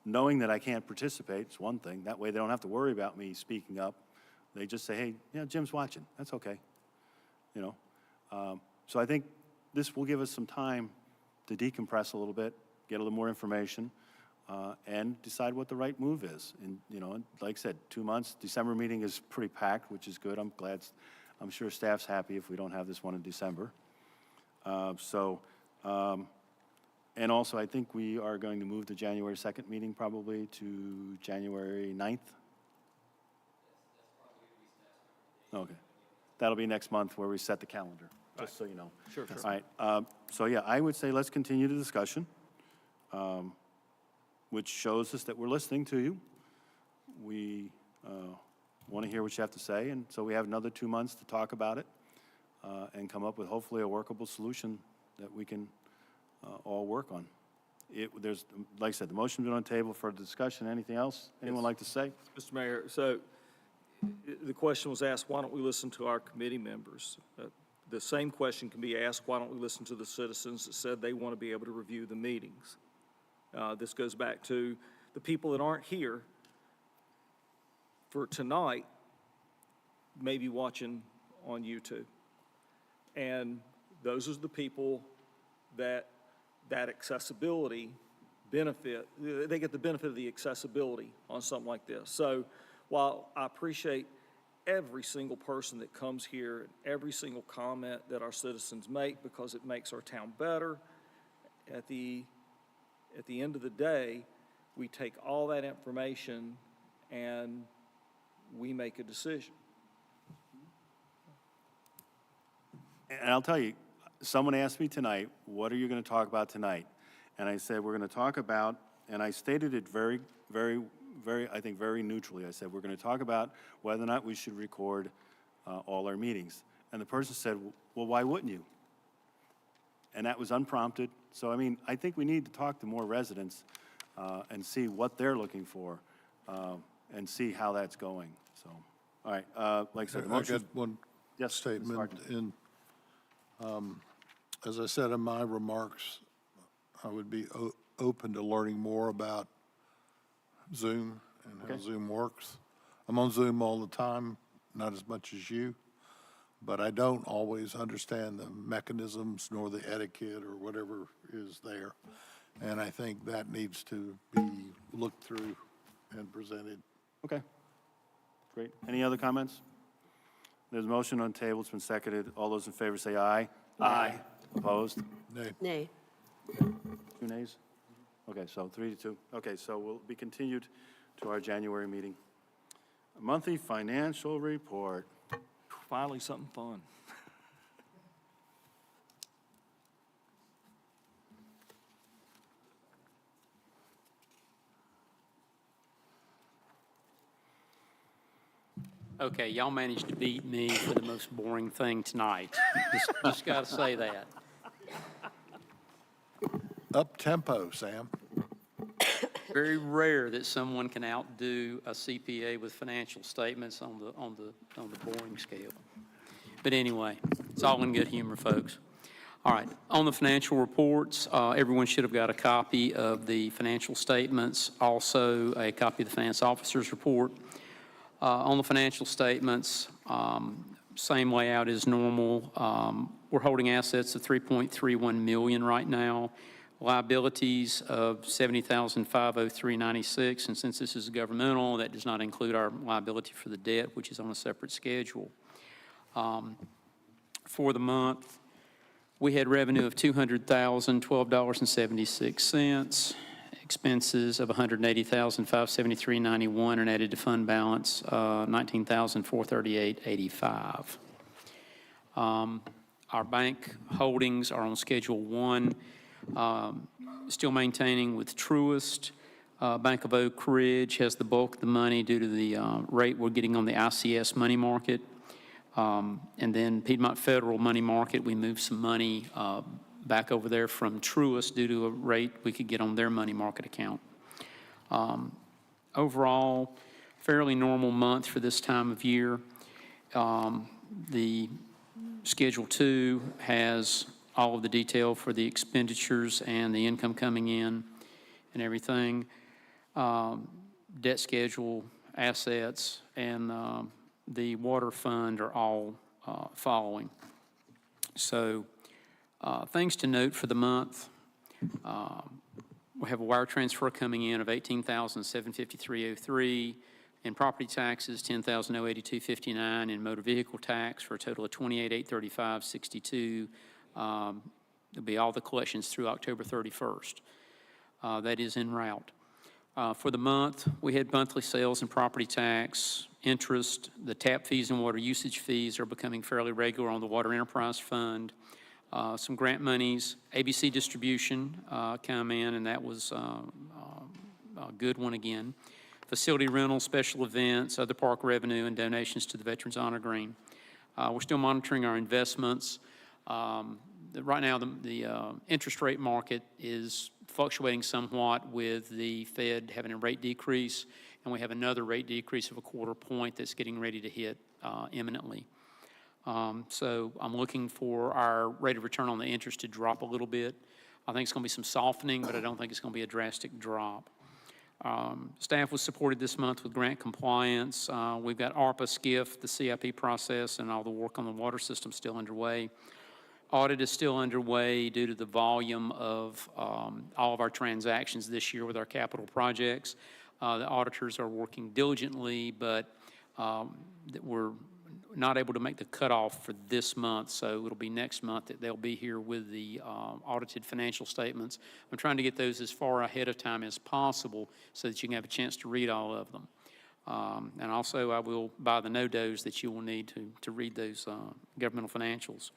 knowing that I can't participate. It's one thing. That way they don't have to worry about me speaking up. They just say, hey, Jim's watching. That's okay. So I think this will give us some time to decompress a little bit, get a little more information, and decide what the right move is. And, and like I said, 2 months, December meeting is pretty packed, which is good. I'm sure staff's happy if we don't have this one in December. And also, I think we are going to move the January 2nd meeting probably to January 9th. Okay. That'll be next month where we set the calendar, just so you know. Sure. All right. So yeah, I would say let's continue the discussion, which shows us that we're listening to you. We want to hear what you have to say, and so we have another 2 months to talk about it and come up with hopefully a workable solution that we can all work on. There's, like I said, the motion's been on the table for discussion. Anything else anyone like to say? Mr. Mayor, so the question was asked, why don't we listen to our committee members? The same question can be asked, why don't we listen to the citizens that said they want to be able to review the meetings? This goes back to the people that aren't here for tonight, maybe watching on YouTube. And those are the people that accessibility benefit, they get the benefit of the accessibility on something like this. So while I appreciate every single person that comes here, every single comment that our citizens make, because it makes our town better, at the end of the day, we take all that information and we make a decision. And I'll tell you, someone asked me tonight, what are you going to talk about tonight? And I said, we're going to talk about, and I stated it very, very, I think very neutrally. I said, we're going to talk about whether or not we should record all our meetings. And the person said, well, why wouldn't you? And that was unprompted. So, I mean, I think we need to talk to more residents and see what they're looking for and see how that's going. So, all right, like I said, the motion. I got one Yes, Mr. statement. Harden. As I said in my remarks, I would be open to learning more about Zoom and how Zoom works. I'm on Zoom all the time, not as much as you, but I don't always understand the mechanisms nor the etiquette or whatever is there. And I think that needs to be looked through and presented. Okay, great. Any other comments? There's a motion on the table, it's been seconded. All those in favor say aye. Aye. Opposed? Nay. Nay. 2 nays? Okay, so 3-2. Okay, so we'll be continued to our January meeting. Monthly financial report. Finally, something fun. Okay, y'all managed to beat me for the most boring thing tonight. Just got to say that. Up tempo, Sam. Very rare that someone can outdo a CPA with financial statements on the boring scale. But anyway, it's all in good humor, folks. All right, on the financial reports, everyone should have got a copy of the financial statements, also a copy of the finance officer's report. On the financial statements, same layout as normal. We're holding assets of $3.31 million right now, liabilities of $70,503.96, and since this is governmental, that does not include our liability for the debt, which is on a separate schedule. For the month, we had revenue of $200,012.76. Expenses of $180,573.91 and added to fund balance $19,438.85. Our bank holdings are on Schedule 1, still maintaining with Truist. Bank of Oak Ridge has the bulk of the money due to the rate we're getting on the ICS money market. And then Piedmont Federal money market, we moved some money back over there from Truist due to a rate we could get on their money market account. Overall, fairly normal month for this time of year. The Schedule 2 has all of the detail for the expenditures and the income coming in and everything. Debt schedule, assets, and the water fund are all following. So things to note for the month. We have a wire transfer coming in of $18,753.03, in property taxes, $10,082.59, in motor vehicle tax for a total of $28,835.62. There'll be all the collections through October 31st. That is en route. For the month, we had monthly sales and property tax, interest. The tap fees and water usage fees are becoming fairly regular on the Water Enterprise Fund. Some grant monies, ABC distribution come in, and that was a good one again. Facility rental, special events, other park revenue, and donations to the Veterans Honor Green. We're still monitoring our investments. Right now, the interest rate market is fluctuating somewhat with the Fed having a rate decrease, and we have another rate decrease of a 1/4 point that's getting ready to hit imminently. So I'm looking for our rate of return on the interest to drop a little bit. I think it's going to be some softening, but I don't think it's going to be a drastic drop. Staff was supported this month with grant compliance. We've got ARPA, SCIF, the CIP process, and all the work on the water system still underway. Audit is still underway due to the volume of all of our transactions this year with our capital projects. The auditors are working diligently, but we're not able to make the cutoff for this month, so it'll be next month that they'll be here with the audited financial statements. I'm trying to get those as far ahead of time as possible so that you can have a chance to read all of them. And also, I will buy the NODOs that you will need to read those governmental financials.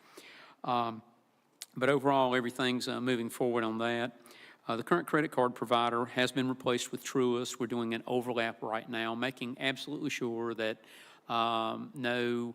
But overall, everything's moving forward on that. The current credit card provider has been replaced with Truist. We're doing an overlap right now, making absolutely sure that no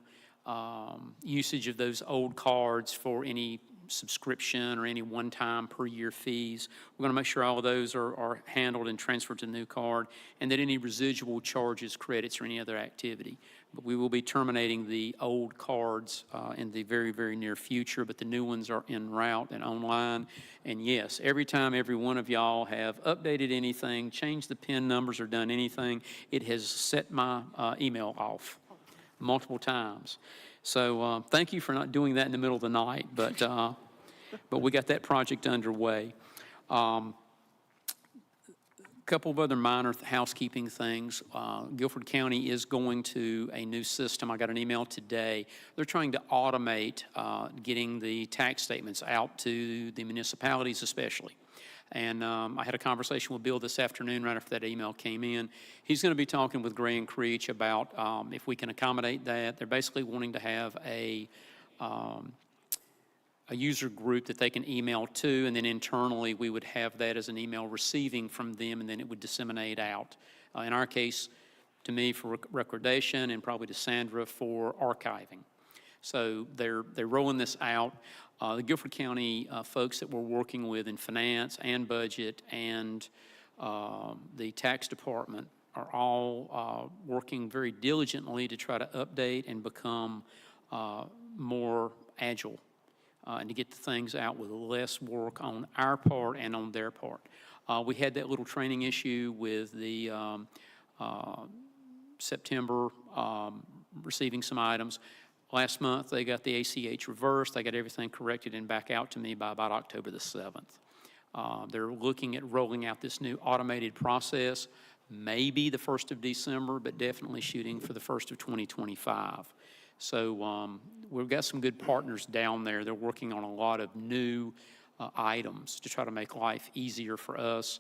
usage of those old cards for any subscription or any one-time per-year fees. We're going to make sure all of those are handled and transferred to the new card, and that any residual charges, credits, or any other activity. But we will be terminating the old cards in the very, very near future, but the new ones are en route and online. And yes, every time every one of y'all have updated anything, changed the PIN numbers, or done anything, it has set my email off multiple times. So thank you for not doing that in the middle of the night, but we got that project underway. Couple of other minor housekeeping things. Guilford County is going to a new system. I got an email today. They're trying to automate getting the tax statements out to the municipalities especially. And I had a conversation with Bill this afternoon right after that email came in. He's going to be talking with Gray and Creech about if we can accommodate that. They're basically wanting to have a user group that they can email to, and then internally we would have that as an email receiving from them, and then it would disseminate out. In our case, to me for recordation, and probably to Sandra for archiving. So they're rolling this out. The Guilford County folks that we're working with in finance and budget and the tax department are all working very diligently to try to update and become more agile and to get the things out with less work on our part and on their part. We had that little training issue with the September receiving some items. Last month, they got the ACH reversed. They got everything corrected and back out to me by about October the 7th. They're looking at rolling out this new automated process, maybe the 1st of December, but definitely shooting for the 1st of 2025. So we've got some good partners down there. They're working on a lot of new items to try to make life easier for us.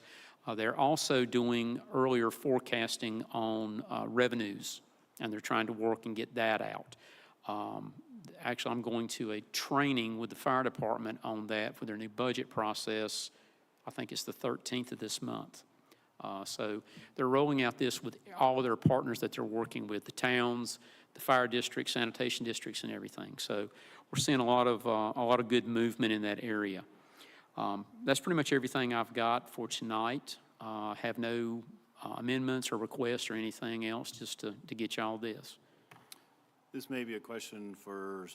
They're also doing earlier forecasting on revenues, and they're trying to work and get that out. Actually, I'm going to a training with the fire department on that for their new budget process. I think it's the 13th of this month. So they're rolling out this with all of their partners that they're working with, the towns, the fire districts, sanitation districts, and everything. So we're seeing a lot of good movement in that area. That's pretty much everything I've got for tonight. Have no amendments or requests or anything else, just to get y'all this. This may be a question for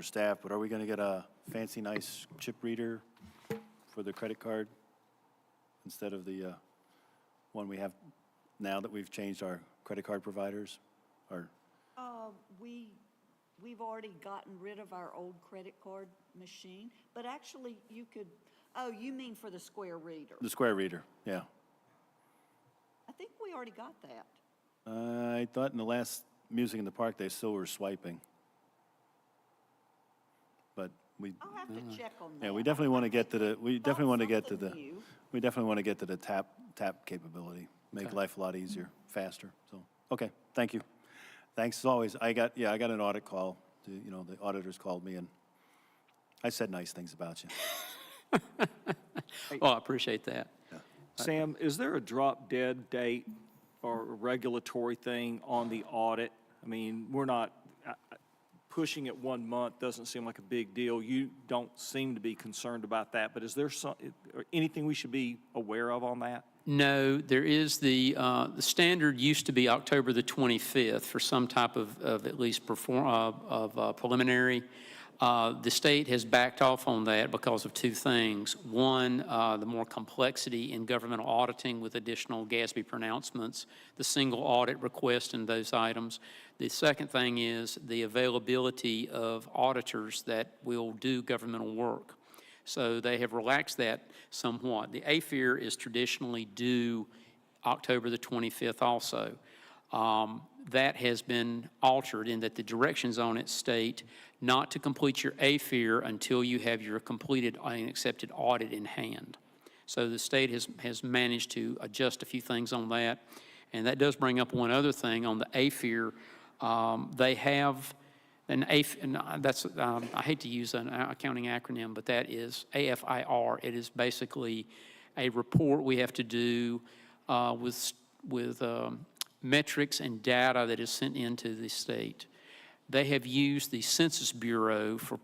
staff, but are we going to get a fancy, nice chip reader for the credit card instead of the one we have now that we've changed our credit card providers? Or We've already gotten rid of our old credit card machine, but actually you could, oh, you mean for the Square Reader? the Square reader, yeah. I think we already got that. I thought in the last Music in the Park, they still were swiping. But we. I'll have to check on that. Yeah, we definitely want to get to the, we definitely want to get to the, something new. we definitely want to get to the tap capability, make life a lot easier, faster, so, okay, thank you. Thanks as always. I got an audit call, the auditors called me and I said nice things about you. Well, I appreciate that. Sam, is there a drop dead date or a regulatory thing on the audit? I mean, we're not, pushing it 1 month doesn't seem like a big deal. You don't seem to be concerned about that, but is there anything we should be aware of on that? No, there is the standard used to be October the 25th for some type of at least preliminary. The state has backed off on that because of two things. One, the more complexity in governmental auditing with additional GASB pronouncements, the single audit request in those items. The second thing is the availability of auditors that will do governmental work. So they have relaxed that somewhat. The AFIR is traditionally due October the 25th also. That has been altered in that the directions on it state not to complete your AFIR until you have your completed and accepted audit in hand. So the state has managed to adjust a few things on that. And that does bring up one other thing on the AFIR. They have an AFIR, and that's, I hate to use an accounting acronym, but that is AFIR. It is basically a report we have to do with metrics and data that is sent into the state. They have used the Census Bureau for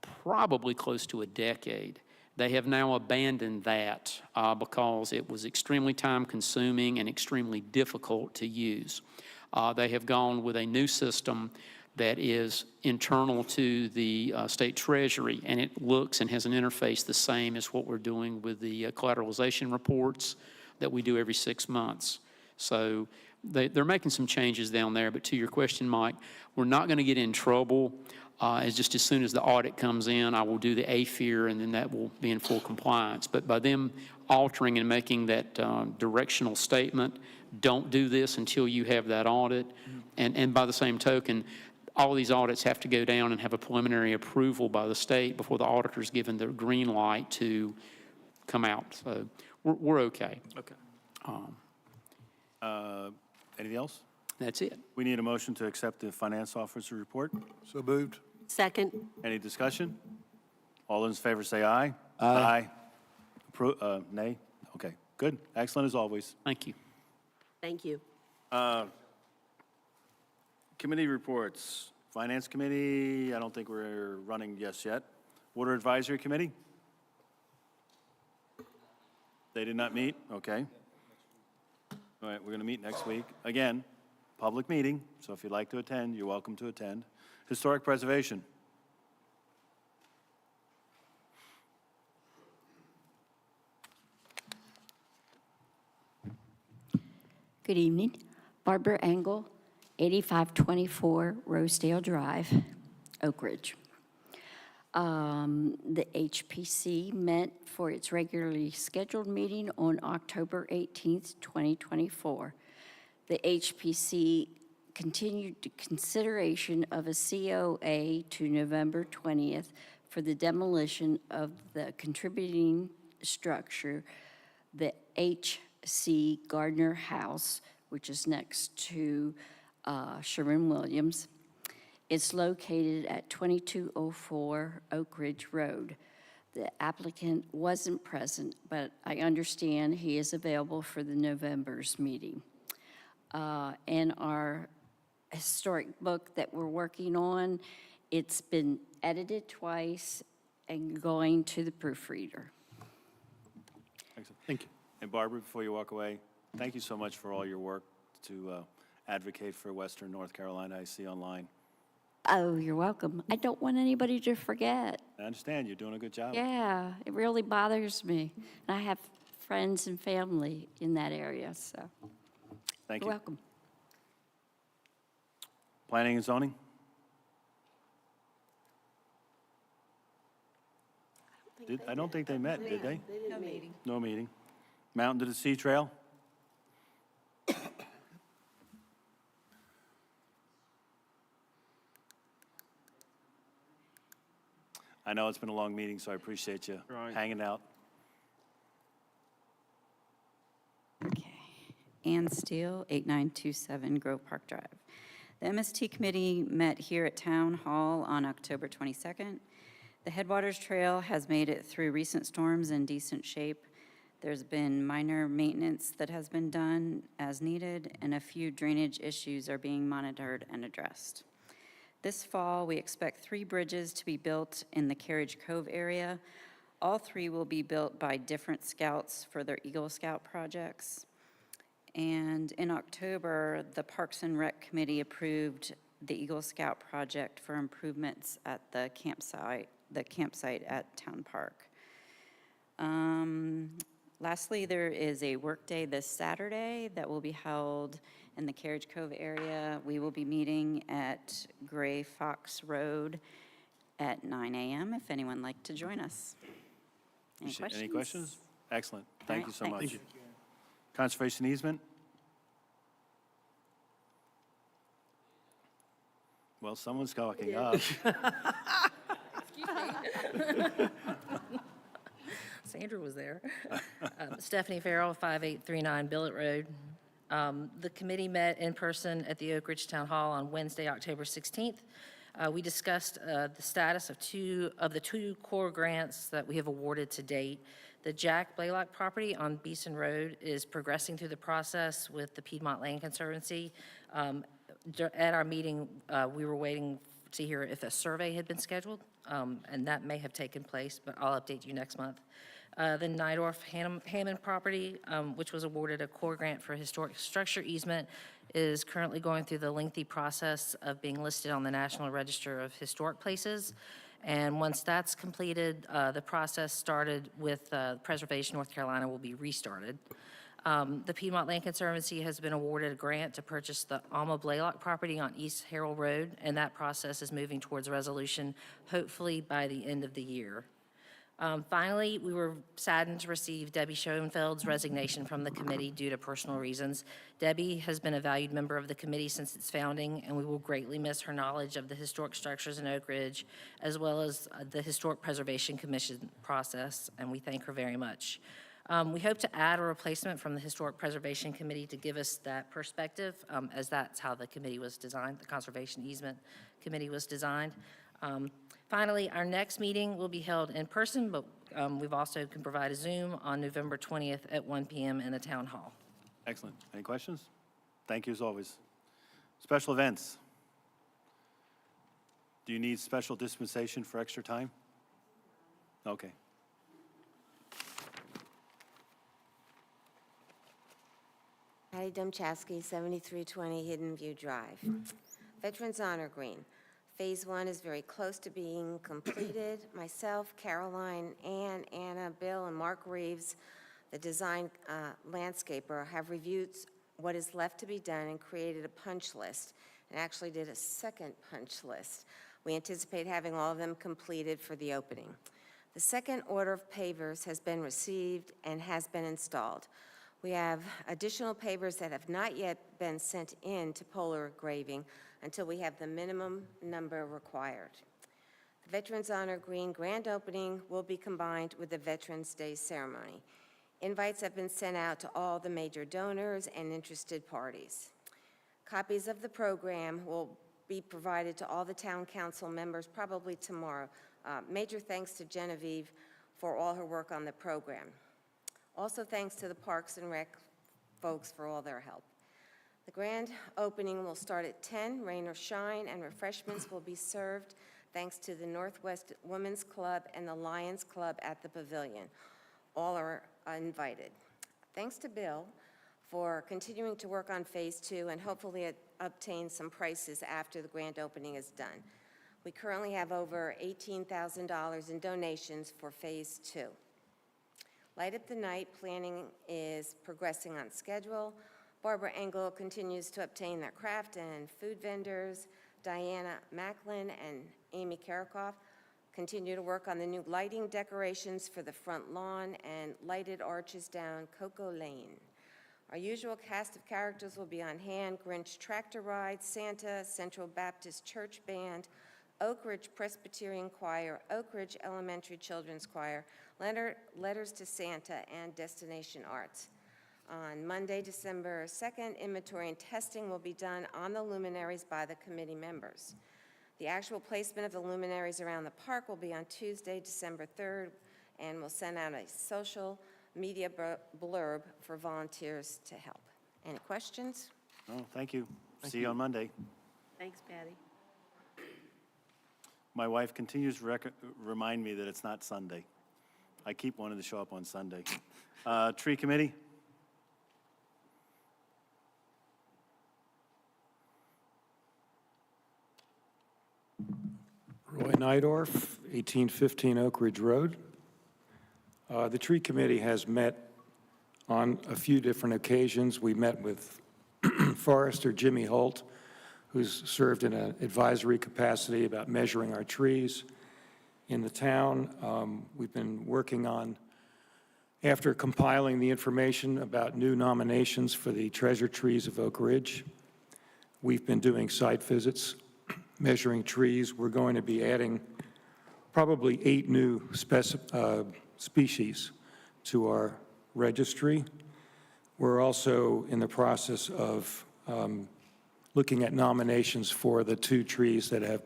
probably close to a decade. They have now abandoned that because it was extremely time-consuming and extremely difficult to use. They have gone with a new system that is internal to the state treasury, and it looks and has an interface the same as what we're doing with the collateralization reports that we do every 6 months. So they're making some changes down there, but to your question, Mike, we're not going to get in trouble. As soon as the audit comes in, I will do the AFIR, and then that will be in full compliance. But by them altering and making that directional statement, don't do this until you have that audit. And by the same token, all these audits have to go down and have a preliminary approval by the state before the auditor's given their green light to come out. So we're okay. Okay. Anything else? That's it. We need a motion to accept the finance officer report. So moved. Second. Any discussion? All those in favor say aye. Aye. Nay? Okay, good. Excellent as always. Thank you. Thank you. Committee reports. Finance Committee, I don't think we're running yes yet. Water Advisory Committee? They did not meet? Okay. All right, we're going to meet next week. Again, public meeting, so if you'd like to attend, you're welcome to attend. Historic Preservation. Good evening. Barbara Engel, 8524 Rosedale Drive, Oak Ridge. The HPC met for its regularly scheduled meeting on October 18th, 2024. The HPC continued consideration of a COA to November 20th for the demolition of the contributing structure, the H.C. Gardner House, which is next to Sherwin-Williams. It's located at 2204 Oak Ridge Road. The applicant wasn't present, but I understand he is available for the November's meeting. In our historic book that we're working on, it's been edited twice and going to the proofreader. Excellent. Thank you. And Barbara, before you walk away, thank you so much for all your work to advocate for Western North Carolina. I see online. Oh, you're welcome. I don't want anybody to forget. I understand you're doing a good job. Yeah, it really bothers me. And I have friends and family in that area, so Thank you're you. welcome. Planning and Zoning? I don't think they met, did they? No meeting. No meeting. Mountain to the Sea Trail? I know it's been a long meeting, so I appreciate you hanging out. Okay. Ann Steele, 8927 Grove Park Drive. The MST Committee met here at Town Hall on October 22nd. The Headwaters Trail has made it through recent storms in decent shape. There's been minor maintenance that has been done as needed, and a few drainage issues are being monitored and addressed. This fall, we expect 3 bridges to be built in the Carriage Cove area. All 3 will be built by different scouts for their Eagle Scout projects. And in October, the Parks and Rec Committee approved the Eagle Scout project for improvements at the campsite at Town Park. Lastly, there is a workday this Saturday that will be held in the Carriage Cove area. We will be meeting at Gray Fox Road at 9 a.m. if anyone would like to join us. Any questions? Any questions? Excellent. Thank you so much. Thanks. Conservation easement? Well, someone's talking up. Sandra was there. Stephanie Farrell, 5839 Billet Road. The committee met in person at the Oak Ridge Town Hall on Wednesday, October 16th. We discussed the status of the two core grants that we have awarded to date. The Jack Blaylock property on Beeson Road is progressing through the process with the Piedmont Land Conservancy. At our meeting, we were waiting to hear if a survey had been scheduled. and that may have taken place, but I'll update you next month. The Nydorf-Hammond property, which was awarded a core grant for historic structure easement, is currently going through the lengthy process of being listed on the National Register of Historic Places. And once that's completed, the process started with Preservation North Carolina will be restarted. The Piedmont Land Conservancy has been awarded a grant to purchase the Alma Blaylock property on East Harrell Road, and that process is moving towards resolution, hopefully by the end of the year. Finally, we were saddened to receive Debbie Schoenfeld's resignation from the committee due to personal reasons. Debbie has been a valued member of the committee since its founding, and we will greatly miss her knowledge of the historic structures in Oak Ridge, as well as the Historic Preservation Commission process, and we thank her very much. We hope to add a replacement from the Historic Preservation Committee to give us that perspective, as that's how the committee was designed, the Conservation Easement Committee was designed. Finally, our next meeting will be held in person, but we've also can provide a Zoom on November 20th at 1 p.m. in the Town Hall. Excellent. Any questions? Thank you as always. Special events. Do you need special dispensation for extra time? Okay. Patty Domchowski, 7320 Hidden View Drive. Veterans Honor Green. Phase 1 is very close to being completed. Myself, Caroline, Ann, Anna, Bill, and Mark Reeves, the design landscaper, have reviewed what is left to be done and created a punch list, and actually did a second punch list. We anticipate having all of them completed for the opening. The second order of pavers has been received and has been installed. We have additional pavers that have not yet been sent in to Polar Engraving until we have the minimum number required. The Veterans Honor Green grand opening will be combined with the Veterans Day ceremony. Invites have been sent out to all the major donors and interested parties. Copies of the program will be provided to all the town council members probably tomorrow. Major thanks to Genevieve for all her work on the program. Also thanks to the Parks and Rec folks for all their help. The grand opening will start at 10, rain or shine, and refreshments will be served thanks to the Northwest Women's Club and the Lions Club at the Pavilion. All are invited. Thanks to Bill for continuing to work on Phase 2 and hopefully obtain some prices after the grand opening is done. We currently have over $18,000 in donations for Phase 2. Light Up the Night planning is progressing on schedule. Barbara Engel continues to obtain their craft and food vendors. Diana Macklin and Amy Karakoff continue to work on the new lighting decorations for the front lawn and lighted arches down Cocoa Lane. Our usual cast of characters will be on hand: Grinch Tractor Ride, Santa, Central Baptist Church Band, Oak Ridge Presbyterian Choir, Oak Ridge Elementary Children's Choir, Letters to Santa, and Destination Arts. On Monday, December 2nd, inventory and testing will be done on the luminaries by the committee members. The actual placement of the luminaries around the park will be on Tuesday, December 3rd, and we'll send out a social media blurb for volunteers to help. Any questions? Oh, thank you. See you on Monday. Thanks, Patty. My wife continues to remind me that it's not Sunday. I keep wanting to show up on Sunday. Tree Committee? Roy Nydorf, 1815 Oak Ridge Road. The Tree Committee has met on a few different occasions. We met with Forester Jimmy Holt, who's served in an advisory capacity about measuring our trees in the town. We've been working on, after compiling the information about new nominations for the treasure trees of Oak Ridge, we've been doing site visits, measuring trees. We're going to be adding probably 8 new species to our registry. We're also in the process of looking at nominations for the 2 trees that have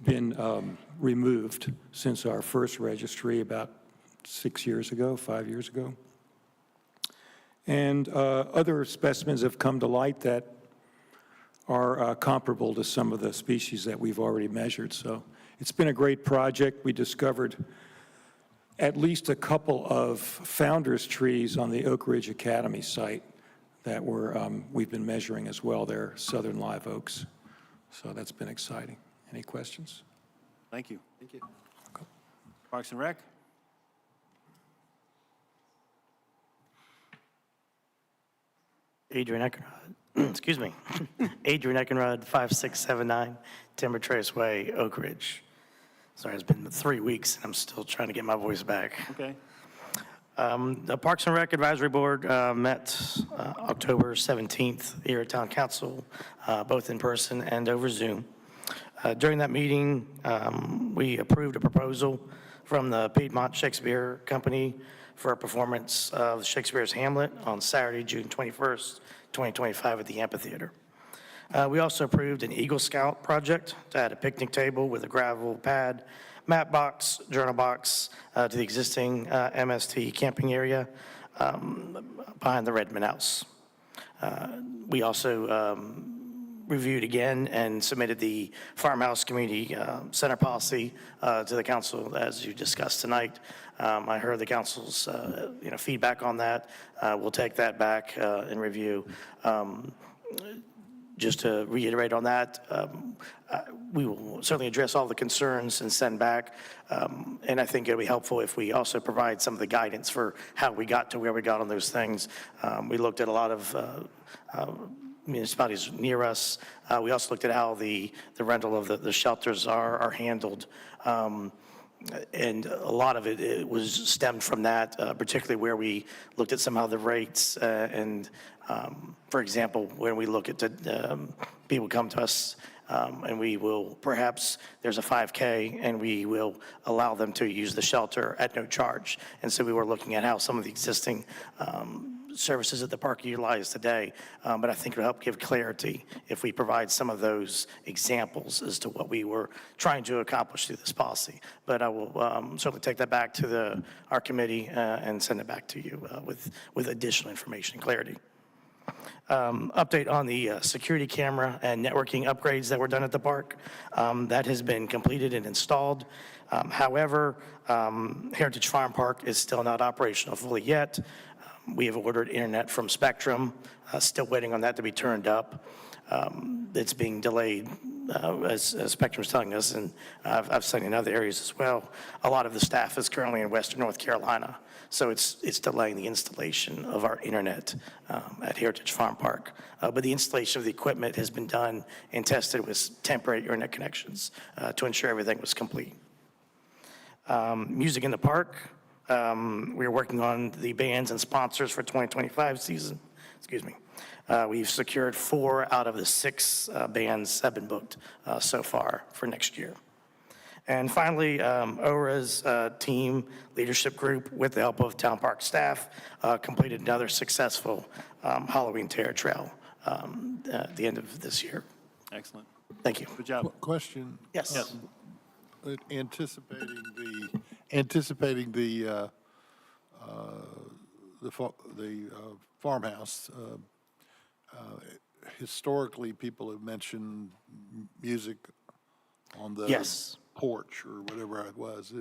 been removed since our first registry about 5 years ago. And other specimens have come to light that are comparable to some of the species that we've already measured. So It's been a great project. We discovered at least a couple of founders' trees on the Oak Ridge Academy site that we've been measuring as well. They're southern live oaks. So that's been exciting. Any questions? Thank you. Thank you. Parks and Rec? Adrian Eckenrod, excuse me, Adrian Eckenrod, 5679 Timber Trace Way, Oak Ridge. Sorry, it's been 3 weeks, and I'm still trying to get my voice back. Okay. The Parks and Rec Advisory Board met October 17th here at Town Council, both in person and over Zoom. During that meeting, we approved a proposal from the Piedmont Shakespeare Company for a performance of Shakespeare's Hamlet on Saturday, June 21st, 2025 at the amphitheater. We also approved an Eagle Scout project to add a picnic table with a gravel pad, map box, journal box to the existing MST camping area behind the Redmond House. We also reviewed again and submitted the Farmhouse Community Center policy to the council as you discussed tonight. I heard the council's feedback on that. We'll take that back and review. Just to reiterate on that, we will certainly address all the concerns and send back. And I think it'll be helpful if we also provide some of the guidance for how we got to where we got on those things. We looked at a lot of municipalities near us. We also looked at how the rental of the shelters are handled. And a lot of it was stemmed from that, particularly where we looked at somehow the rates and, for example, when we look at people come to us and we will perhaps, there's a 5K and we will allow them to use the shelter at no charge. And so we were looking at how some of the existing services at the park utilize today, but I think it'll help give clarity if we provide some of those examples as to what we were trying to accomplish through this policy. But I will certainly take that back to our committee and send it back to you with additional information and clarity. Update on the security camera and networking upgrades that were done at the park. That has been completed and installed. However, Heritage Farm Park is still not operational fully yet. We have ordered internet from Spectrum, still waiting on that to be turned up. It's being delayed, as Spectrum's telling us, and I've seen in other areas as well. A lot of the staff is currently in Western North Carolina, so it's delaying the installation of our internet at Heritage Farm Park. But the installation of the equipment has been done and tested with temporary internet connections to ensure everything was complete. Music in the park. We're working on the bands and sponsors for 2025 season. Excuse me. We've secured 4 out of the 6 bands have been booked so far for next year. And finally, ORA's team leadership group, with the help of town park staff, completed another successful Halloween Terror Trail at the end of this year. Excellent. Thank you. Good job. Question? Yes. Yes. Anticipating the farmhouse, historically, people have mentioned music on the Yes. porch or whatever it was.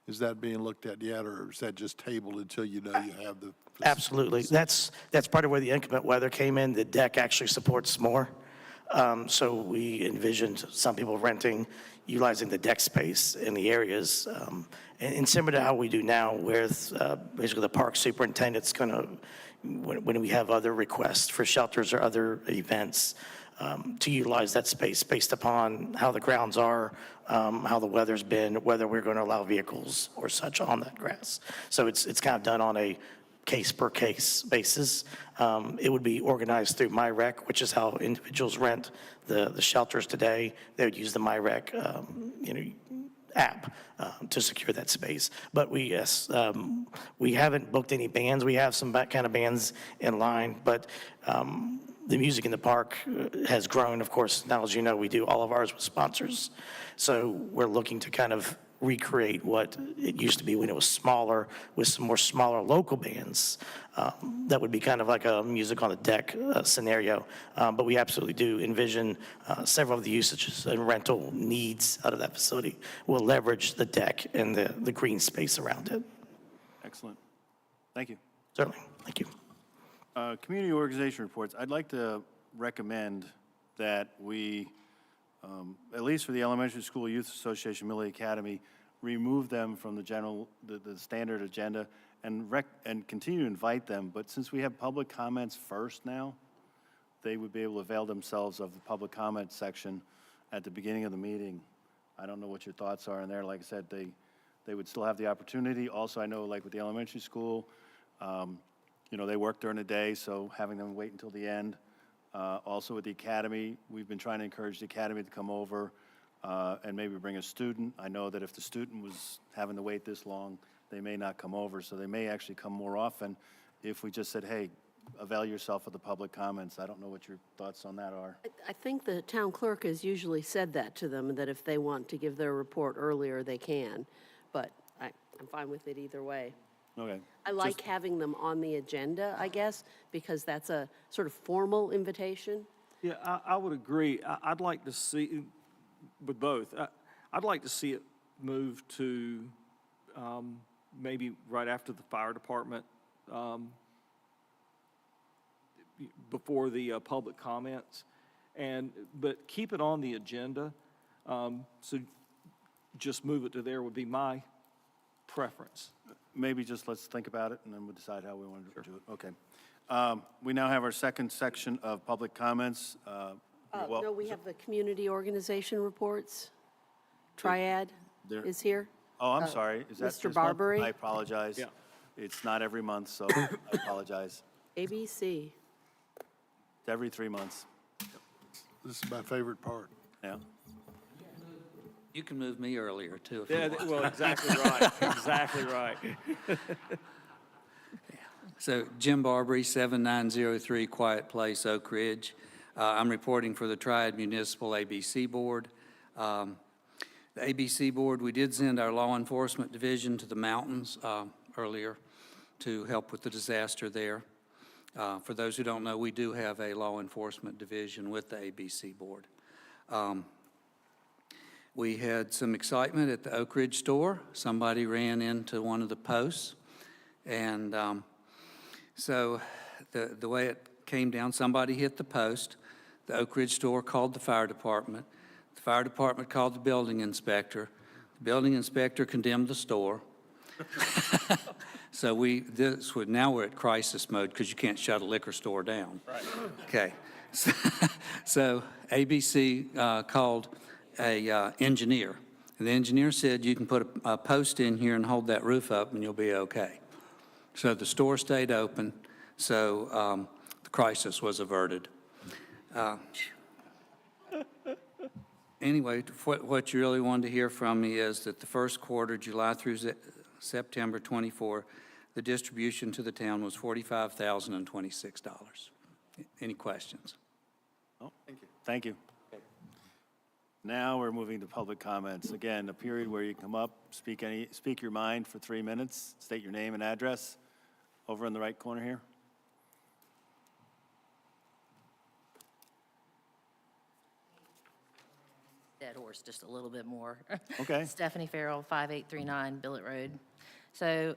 Is that being looked at yet, or is that just tabled until you know you have the? Absolutely. That's part of where the inclement weather came in. The deck actually supports more. So we envisioned some people renting, utilizing the deck space in the areas. And similar to how we do now with basically the park superintendent's going to, when we have other requests for shelters or other events, to utilize that space based upon how the grounds are, how the weather's been, whether we're going to allow vehicles or such on that grass. So it's kind of done on a case-per-case basis. It would be organized through MyRec, which is how individuals rent the shelters today. They would use the MyRec app to secure that space. But we haven't booked any bands. We have some kind of bands in line, but the music in the park has grown. Of course, now, as you know, we do all of ours with sponsors. So we're looking to kind of recreate what it used to be when it was smaller, with some more smaller local bands. That would be kind of like a music on the deck scenario. But we absolutely do envision several of the usages and rental needs out of that facility will leverage the deck and the green space around it. Excellent. Thank you. Certainly, thank you. Community organization reports. I'd like to recommend that we, at least for the Elementary School Youth Association, Millie Academy, remove them from the standard agenda and continue to invite them. But since we have public comments first now, they would be able to avail themselves of the public comment section at the beginning of the meeting. I don't know what your thoughts are in there. Like I said, they would still have the opportunity. Also, I know like with the elementary school, you know, they work during the day, so having them wait until the end. Also with the academy, we've been trying to encourage the academy to come over and maybe bring a student. I know that if the student was having to wait this long, they may not come over, so they may actually come more often if we just said, hey, avail yourself of the public comments. I don't know what your thoughts on that are. I think the town clerk has usually said that to them, that if they want to give their report earlier, they can. But I'm fine with it either way. Okay. I like having them on the agenda, I guess, because that's a sort of formal invitation. Yeah, I would agree. I'd like to see, with both, I'd like to see it move to maybe right after the fire department, before the public comments, but keep it on the agenda. So just move it to there would be my preference. Maybe just let's think about it, and then we'll decide how we want to do it. Okay. We now have our second section of public comments. No, we have the community organization reports. Triad There- is here. Oh, I'm sorry. Is that Mr. this month? Barbary? I apologize. Yeah. It's not every month, so I apologize. ABC. It's every 3 months. This is my favorite part. Yeah. You can move me earlier, too, if you Yeah, want. well, exactly right, exactly right. So Jim Barbary, 7903 Quiet Place, Oak Ridge. I'm reporting for the Triad Municipal ABC Board. The ABC Board, we did send our law enforcement division to the mountains earlier to help with the disaster there. For those who don't know, we do have a law enforcement division with the ABC Board. We had some excitement at the Oak Ridge store. Somebody ran into one of the posts, and so the way it came down, somebody hit the post. The Oak Ridge store called the fire department. The fire department called the building inspector. The building inspector condemned the store. So now we're at crisis mode because you can't shut a liquor store down. Right. Okay. So ABC called a engineer. And the engineer said, you can put a post in here and hold that roof up and you'll be okay. So the store stayed open, so the crisis was averted. Anyway, what you really wanted to hear from me is that the first quarter, July through September 24, the distribution to the town was $45,026. Any questions? Oh, thank you. Thank you. Now we're moving to public comments. Again, a period where you come up, speak your mind for 3 minutes, state your name and address. Over in the right corner here. Dead horse just a little bit more. Okay. Stephanie Farrell, 5839 Billet Road. So,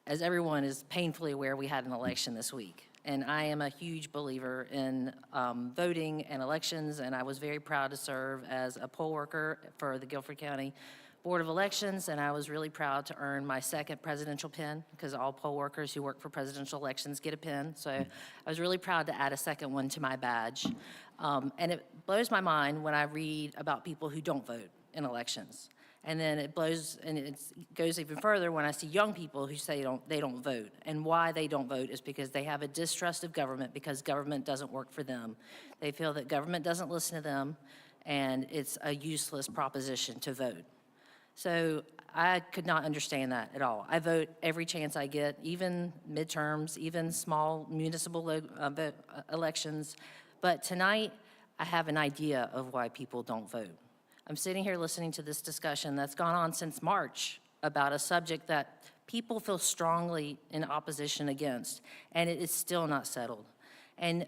as everyone is painfully aware, we had an election this week. And I am a huge believer in voting and elections, and I was very proud to serve as a poll worker for the Guilford County Board of Elections, and I was really proud to earn my second presidential pin, because all poll workers who work for presidential elections get a pin. So I was really proud to add a second one to my badge. And it blows my mind when I read about people who don't vote in elections. And then it goes even further when I see young people who say they don't vote. And why they don't vote is because they have a distrust of government, because government doesn't work for them. They feel that government doesn't listen to them, and it's a useless proposition to vote. So I could not understand that at all. I vote every chance I get, even midterms, even small municipal elections. But tonight, I have an idea of why people don't vote. I'm sitting here listening to this discussion that's gone on since March about a subject that people feel strongly in opposition against, and it is still not settled. And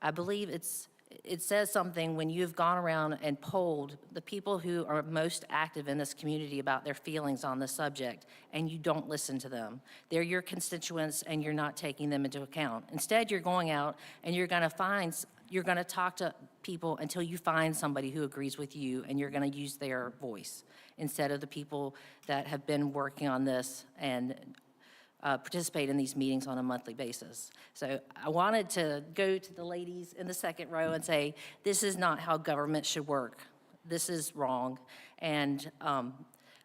I believe it says something when you've gone around and polled the people who are most active in this community about their feelings on this subject, and you don't listen to them. They're your constituents, and you're not taking them into account. Instead, you're going out and you're going to talk to people until you find somebody who agrees with you, and you're going to use their voice instead of the people that have been working on this and participate in these meetings on a monthly basis. So I wanted to go to the ladies in the second row and say, this is not how government should work. This is wrong. And,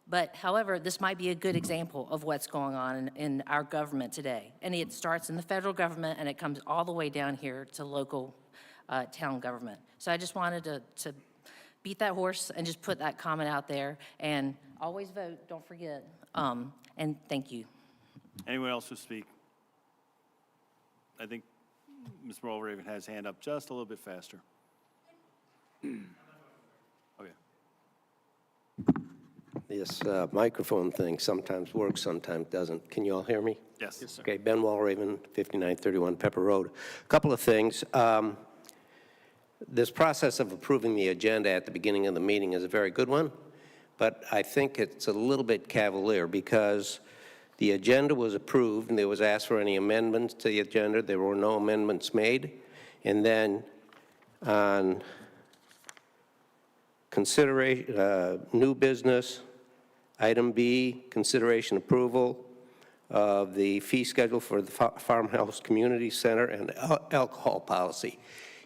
but however, this might be a good example of what's going on in our government today. And it starts in the federal government and it comes all the way down here to local town government. So I just wanted to beat that horse and just put that comment out there. And always vote, don't forget. And thank you. Anyone else to speak? I think Ms. Raven has hand up just a little bit faster. Okay. This microphone thing sometimes works, sometimes doesn't. Can you all hear me? Yes. Yes, sir. Okay, Ben Walraven, 5931 Pepper Road. A couple of things. This process of approving the agenda at the beginning of the meeting is a very good one, but I think it's a little bit cavalier because the agenda was approved and there was asked for any amendments to the agenda. There were no amendments made. And then on consideration, new business, item B, consideration approval of the fee schedule for the Farmhouse Community Center and alcohol policy.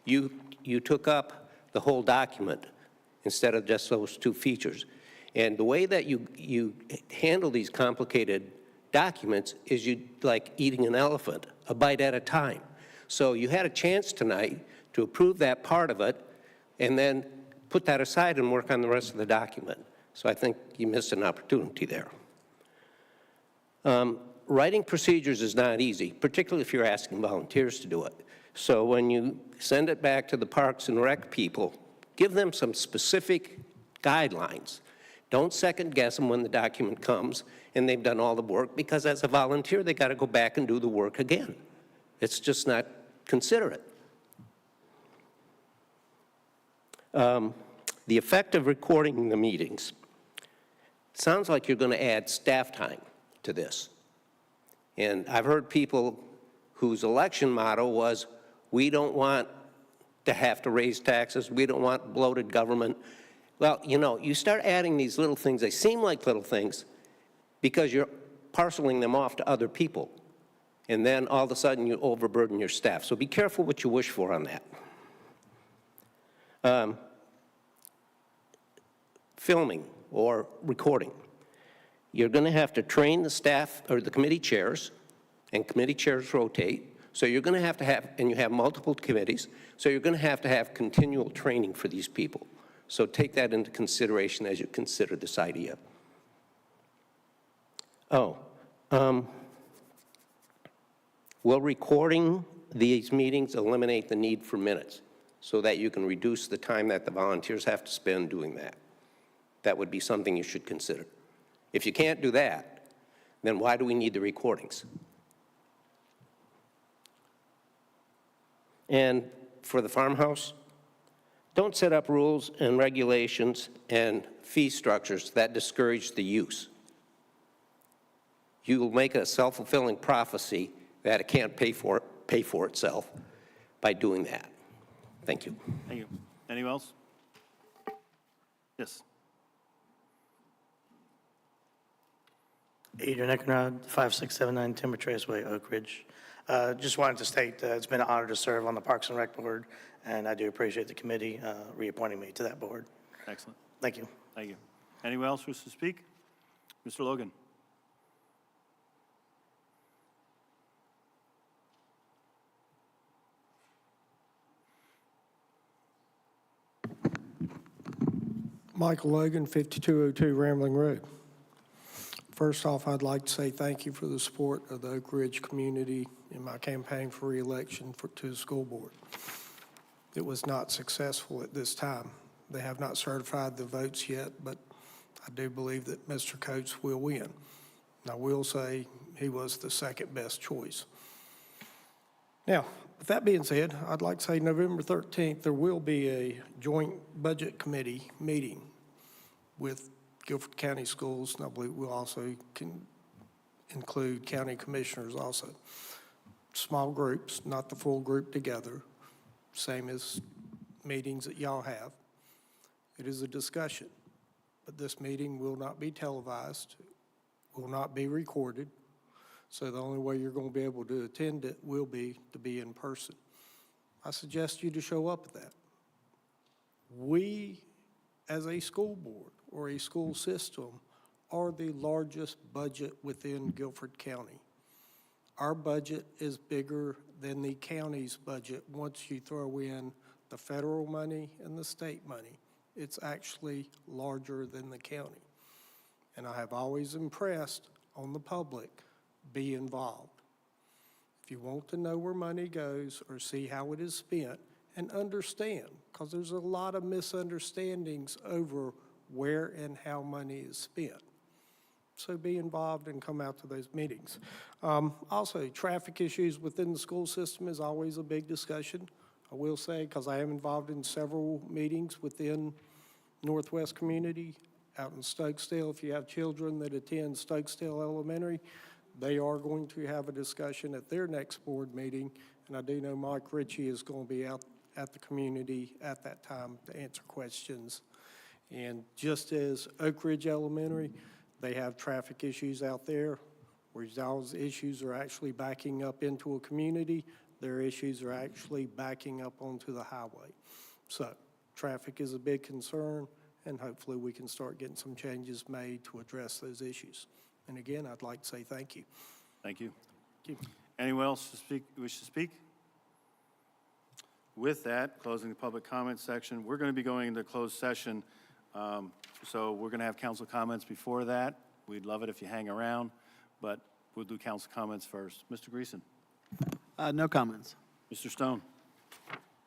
You took up the whole document instead of just those two features. And the way that you handle these complicated documents is you like eating an elephant, a bite at a time. So you had a chance tonight to approve that part of it and then put that aside and work on the rest of the document. So I think you missed an opportunity there. Writing procedures is not easy, particularly if you're asking volunteers to do it. So when you send it back to the Parks and Rec people, give them some specific guidelines. Don't second guess them when the document comes and they've done all the work, because as a volunteer, they got to go back and do the work again. It's just not considerate. The effect of recording the meetings. Sounds like you're going to add staff time to this. And I've heard people whose election motto was, we don't want to have to raise taxes, we don't want bloated government. Well, you know, you start adding these little things, they seem like little things, because you're parceling them off to other people. And then all of a sudden you overburden your staff. So be careful what you wish for on that. Filming or recording. You're going to have to train the staff or the committee chairs, and committee chairs rotate. So you're going to have, and you have multiple committees, so you're going to have continual training for these people. So take that into consideration as you consider this idea. Will recording these meetings eliminate the need for minutes so that you can reduce the time that the volunteers have to spend doing that? That would be something you should consider. If you can't do that, then why do we need the recordings? And for the farmhouse, don't set up rules and regulations and fee structures that discourage the use. You will make a self-fulfilling prophecy that it can't pay for itself by doing that. Thank you. Thank you. Anyone else? Yes. Adrian Eckenrod, 5679 Timber Traceway, Oak Ridge. Just wanted to state that it's been an honor to serve on the Parks and Rec Board, and I do appreciate the committee reappointing me to that board. Excellent. Thank you. Thank you. Anyone else wish to speak? Mr. Logan. Michael Logan, 5202 Rambling Road. First off, I'd like to say thank you for the support of the Oak Ridge community in my campaign for re-election to the school board. It was not successful at this time, They have not certified the votes yet, but I do believe that Mr. Coates will win. And I will say he was the second best choice. Now, with that being said, I'd like to say November 13th, there will be a joint budget committee meeting with Guilford County Schools, and I believe we'll also include county commissioners also. Small groups, not the full group together, same as meetings that y'all have. It is a discussion, but this meeting will not be televised, will not be recorded, so the only way you're going to be able to attend it will be to be in person. I suggest you to show up at that. We, as a school board or a school system, are the largest budget within Guilford County. Our budget is bigger than the county's budget once you throw in the federal money and the state money. It's actually larger than the county. And I have always impressed on the public, be involved. If you want to know where money goes or see how it is spent, and understand, because there's a lot of misunderstandings over where and how money is spent. So be involved and come out to those meetings. Also, traffic issues within the school system is always a big discussion. I will say, because I am involved in several meetings within Northwest Community, out in Stokesdale. If you have children that attend Stokesdale Elementary, they are going to have a discussion at their next board meeting. And I do know Mike Ritchie is going to be out at the community at that time to answer questions. And just as Oak Ridge Elementary, they have traffic issues out there, where those issues are actually backing up into a community. Their issues are actually backing up onto the highway. So traffic is a big concern, and hopefully we can start getting some changes made to address those issues. And again, I'd like to say thank you. Thank you. Thank you. Anyone else to speak, wish to speak? With that, closing the public comment section, we're going to be going into closed session. So we're going to have council comments before that. We'd love it if you hang around, but we'll do council comments first. Mr. Greason. No comments. Mr. Stone.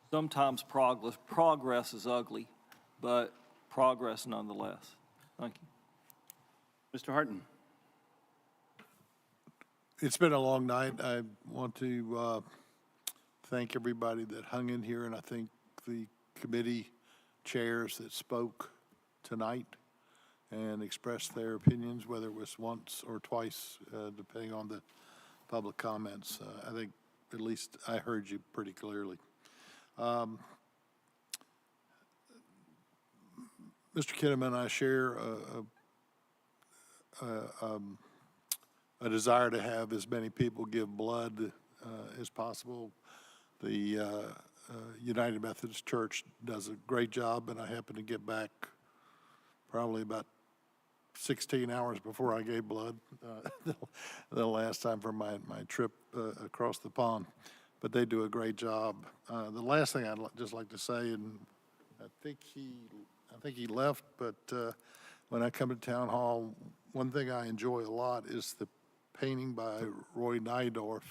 Sometimes progress is ugly, but progress nonetheless. Thank you. Mr. Harton. It's been a long night. I want to thank everybody that hung in here, and I think the committee chairs that spoke tonight and expressed their opinions, whether it was once or twice, depending on the public comments. I think at least I heard you pretty clearly. Mr. Kinnaman, I share a desire to have as many people give blood as possible. The United Methodist Church does a great job, and I happened to get back probably about 16 hours before I gave blood the last time for my trip across the pond. But they do a great job. The last thing I'd just like to say, and I think he left, but when I come to town hall, one thing I enjoy a lot is the painting by Roy Nydorf.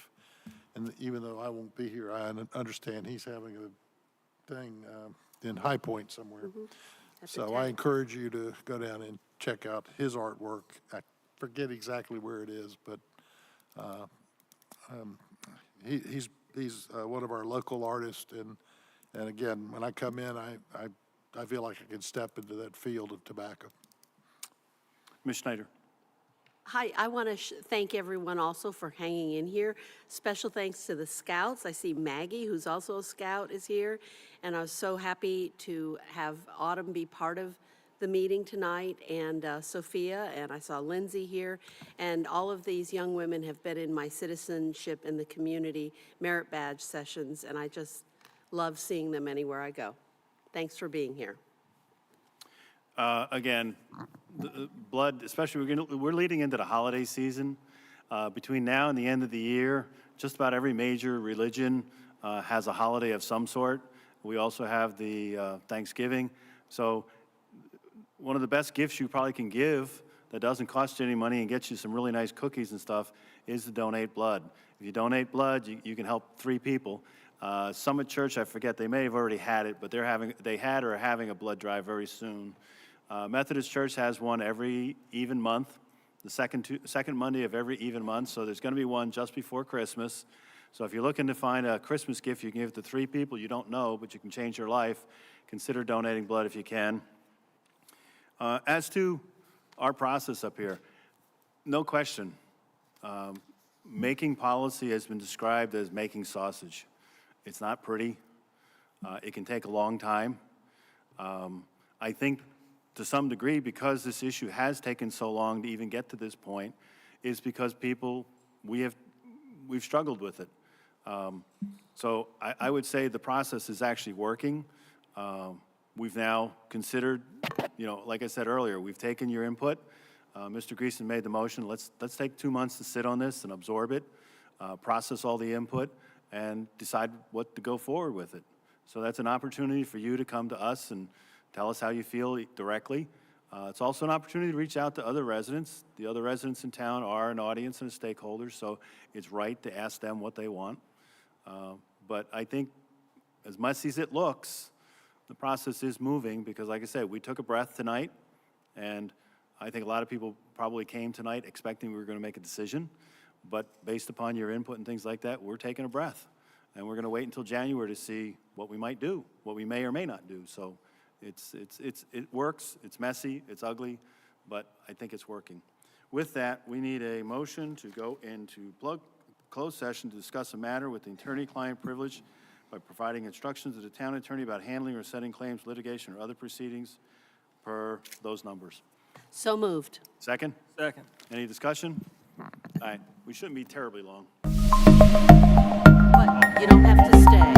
And even though I won't be here, I understand he's having a thing in High Point somewhere. Mm-hmm. So I encourage you to go down and check out his artwork. I forget exactly where it is, but he's one of our local artists. And again, when I come in, I feel like I can step into that field of tobacco. Ms. Schneider. Hi, I want to thank everyone also for hanging in here. Special thanks to the scouts. I see Maggie, who's also a scout, is here. And I was so happy to have Autumn be part of the meeting tonight, and Sophia, and I saw Lindsay here. And all of these young women have been in my citizenship in the community merit badge sessions, and I just love seeing them anywhere I go. Thanks for being here. Again, the blood, especially we're leading into the holiday season. Between now and the end of the year, just about every major religion has a holiday of some sort. We also have the Thanksgiving. So one of the best gifts you probably can give that doesn't cost you any money and gets you some really nice cookies and stuff is to donate blood. If you donate blood, you can help 3 people. Summit Church, I forget, they may have already had it, but they had or are having a blood drive very soon. Methodist Church has one every even month, the second Monday of every even month, so there's going to be one just before Christmas. So if you're looking to find a Christmas gift you can give to 3 people you don't know, but you can change your life, consider donating blood if you can. As to our process up here, no question, making policy has been described as making sausage. It's not pretty. It can take a long time. I think to some degree, because this issue has taken so long to even get to this point, is because we've struggled with it. So I would say the process is actually working. We've now considered, like I said earlier, we've taken your input. Mr. Greason made the motion. Let's take 2 months to sit on this and absorb it, process all the input, and decide what to go forward with it. So that's an opportunity for you to come to us and tell us how you feel directly. It's also an opportunity to reach out to other residents. The other residents in town are an audience and a stakeholder, so it's right to ask them what they want. But I think, as messy as it looks, the process is moving because, like I said, we took a breath tonight, and I think a lot of people probably came tonight expecting we were going to make a decision. But based upon your input and things like that, we're taking a breath. And we're going to wait until January to see what we might do, what we may or may not do. So it works, it's messy, it's ugly, but I think it's working. With that, we need a motion to go into closed session to discuss a matter with the attorney-client privilege by providing instructions to the town attorney about handling or setting claims, litigation, or other proceedings per those numbers. So moved. Second? Second. Any discussion? All right, we shouldn't be terribly long. But you don't have to stay.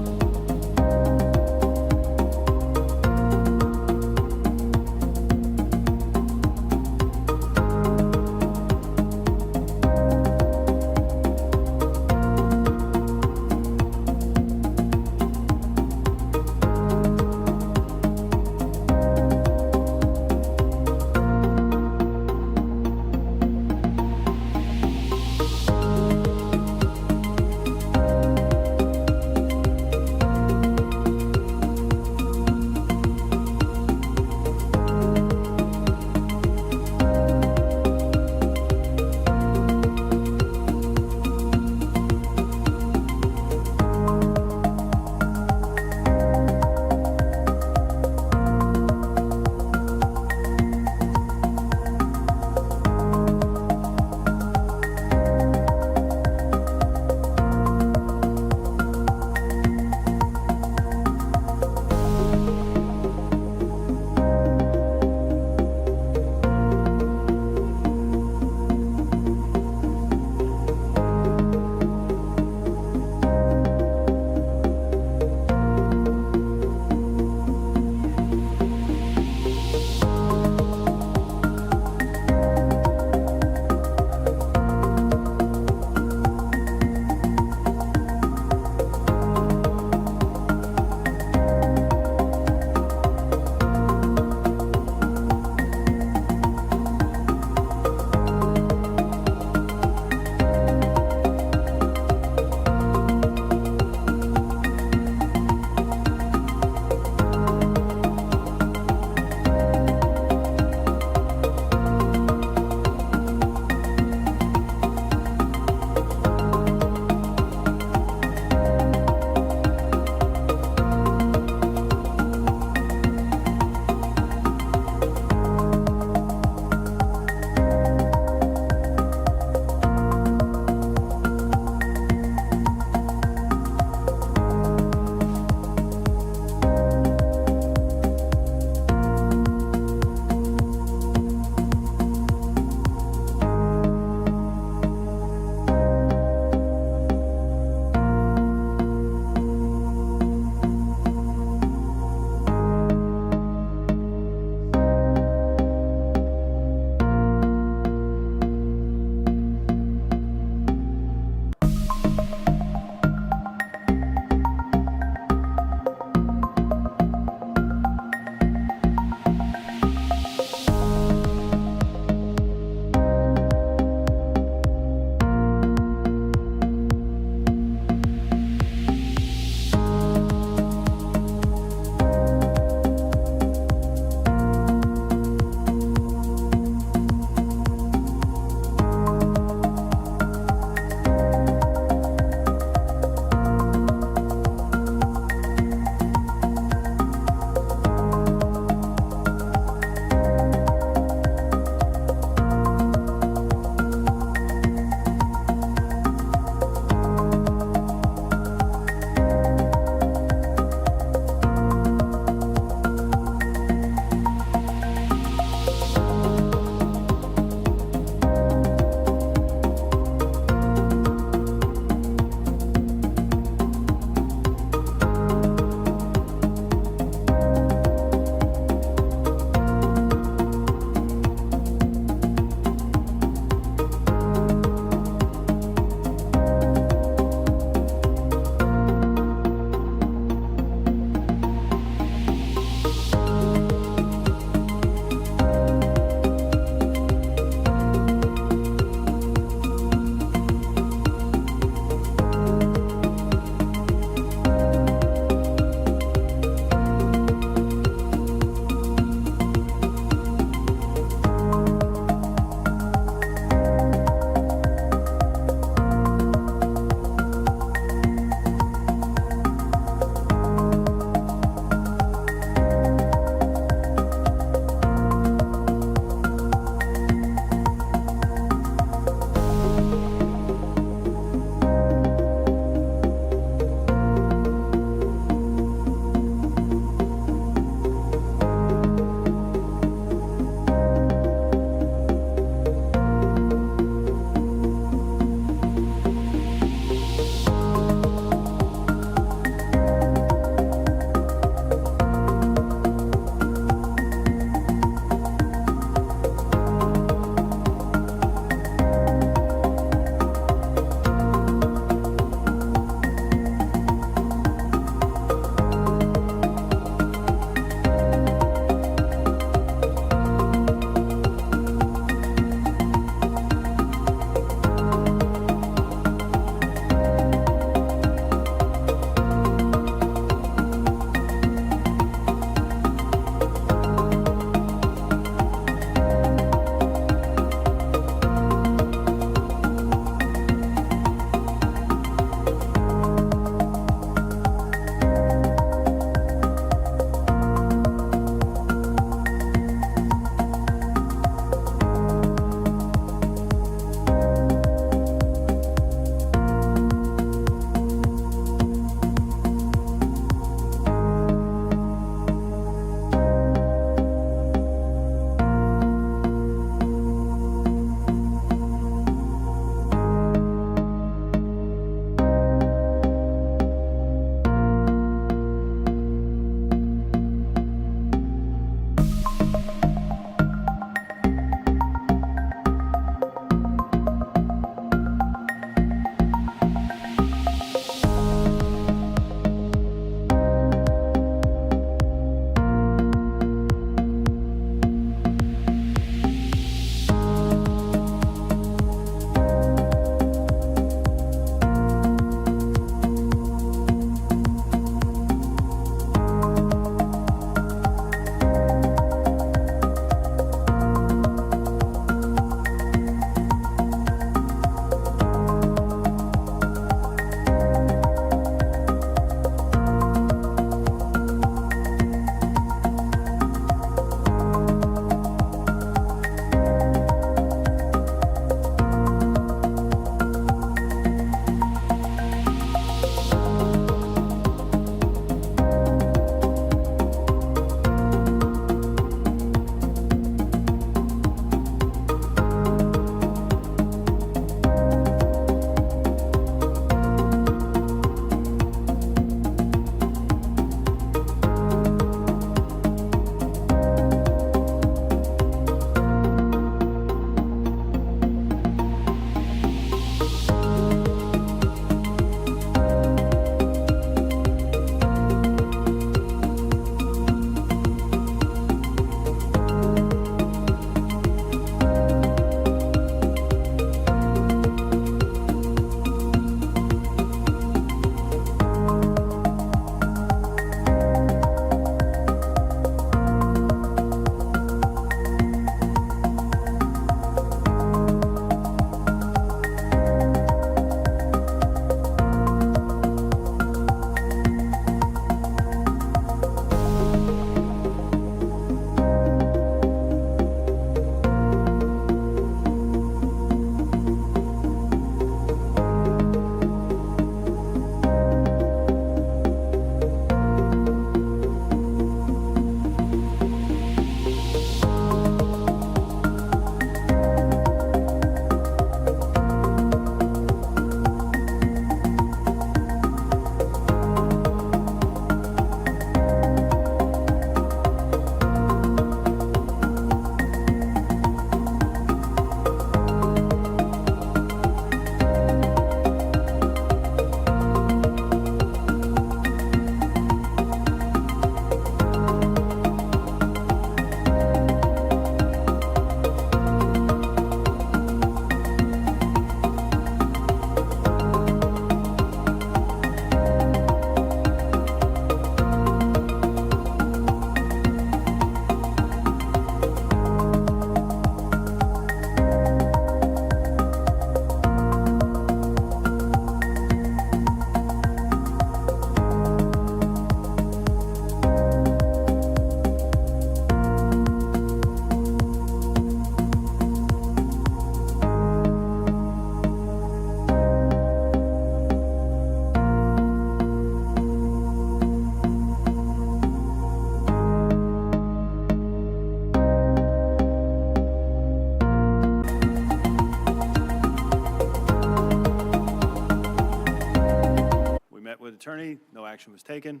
action was taken.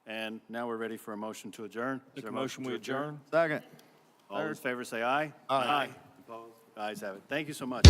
And now we're ready for a motion to adjourn. Is Make there a motion, we to adjourn. Second. All those in favor say aye. Aye. Opposed? Ayes have it. Thank you so much.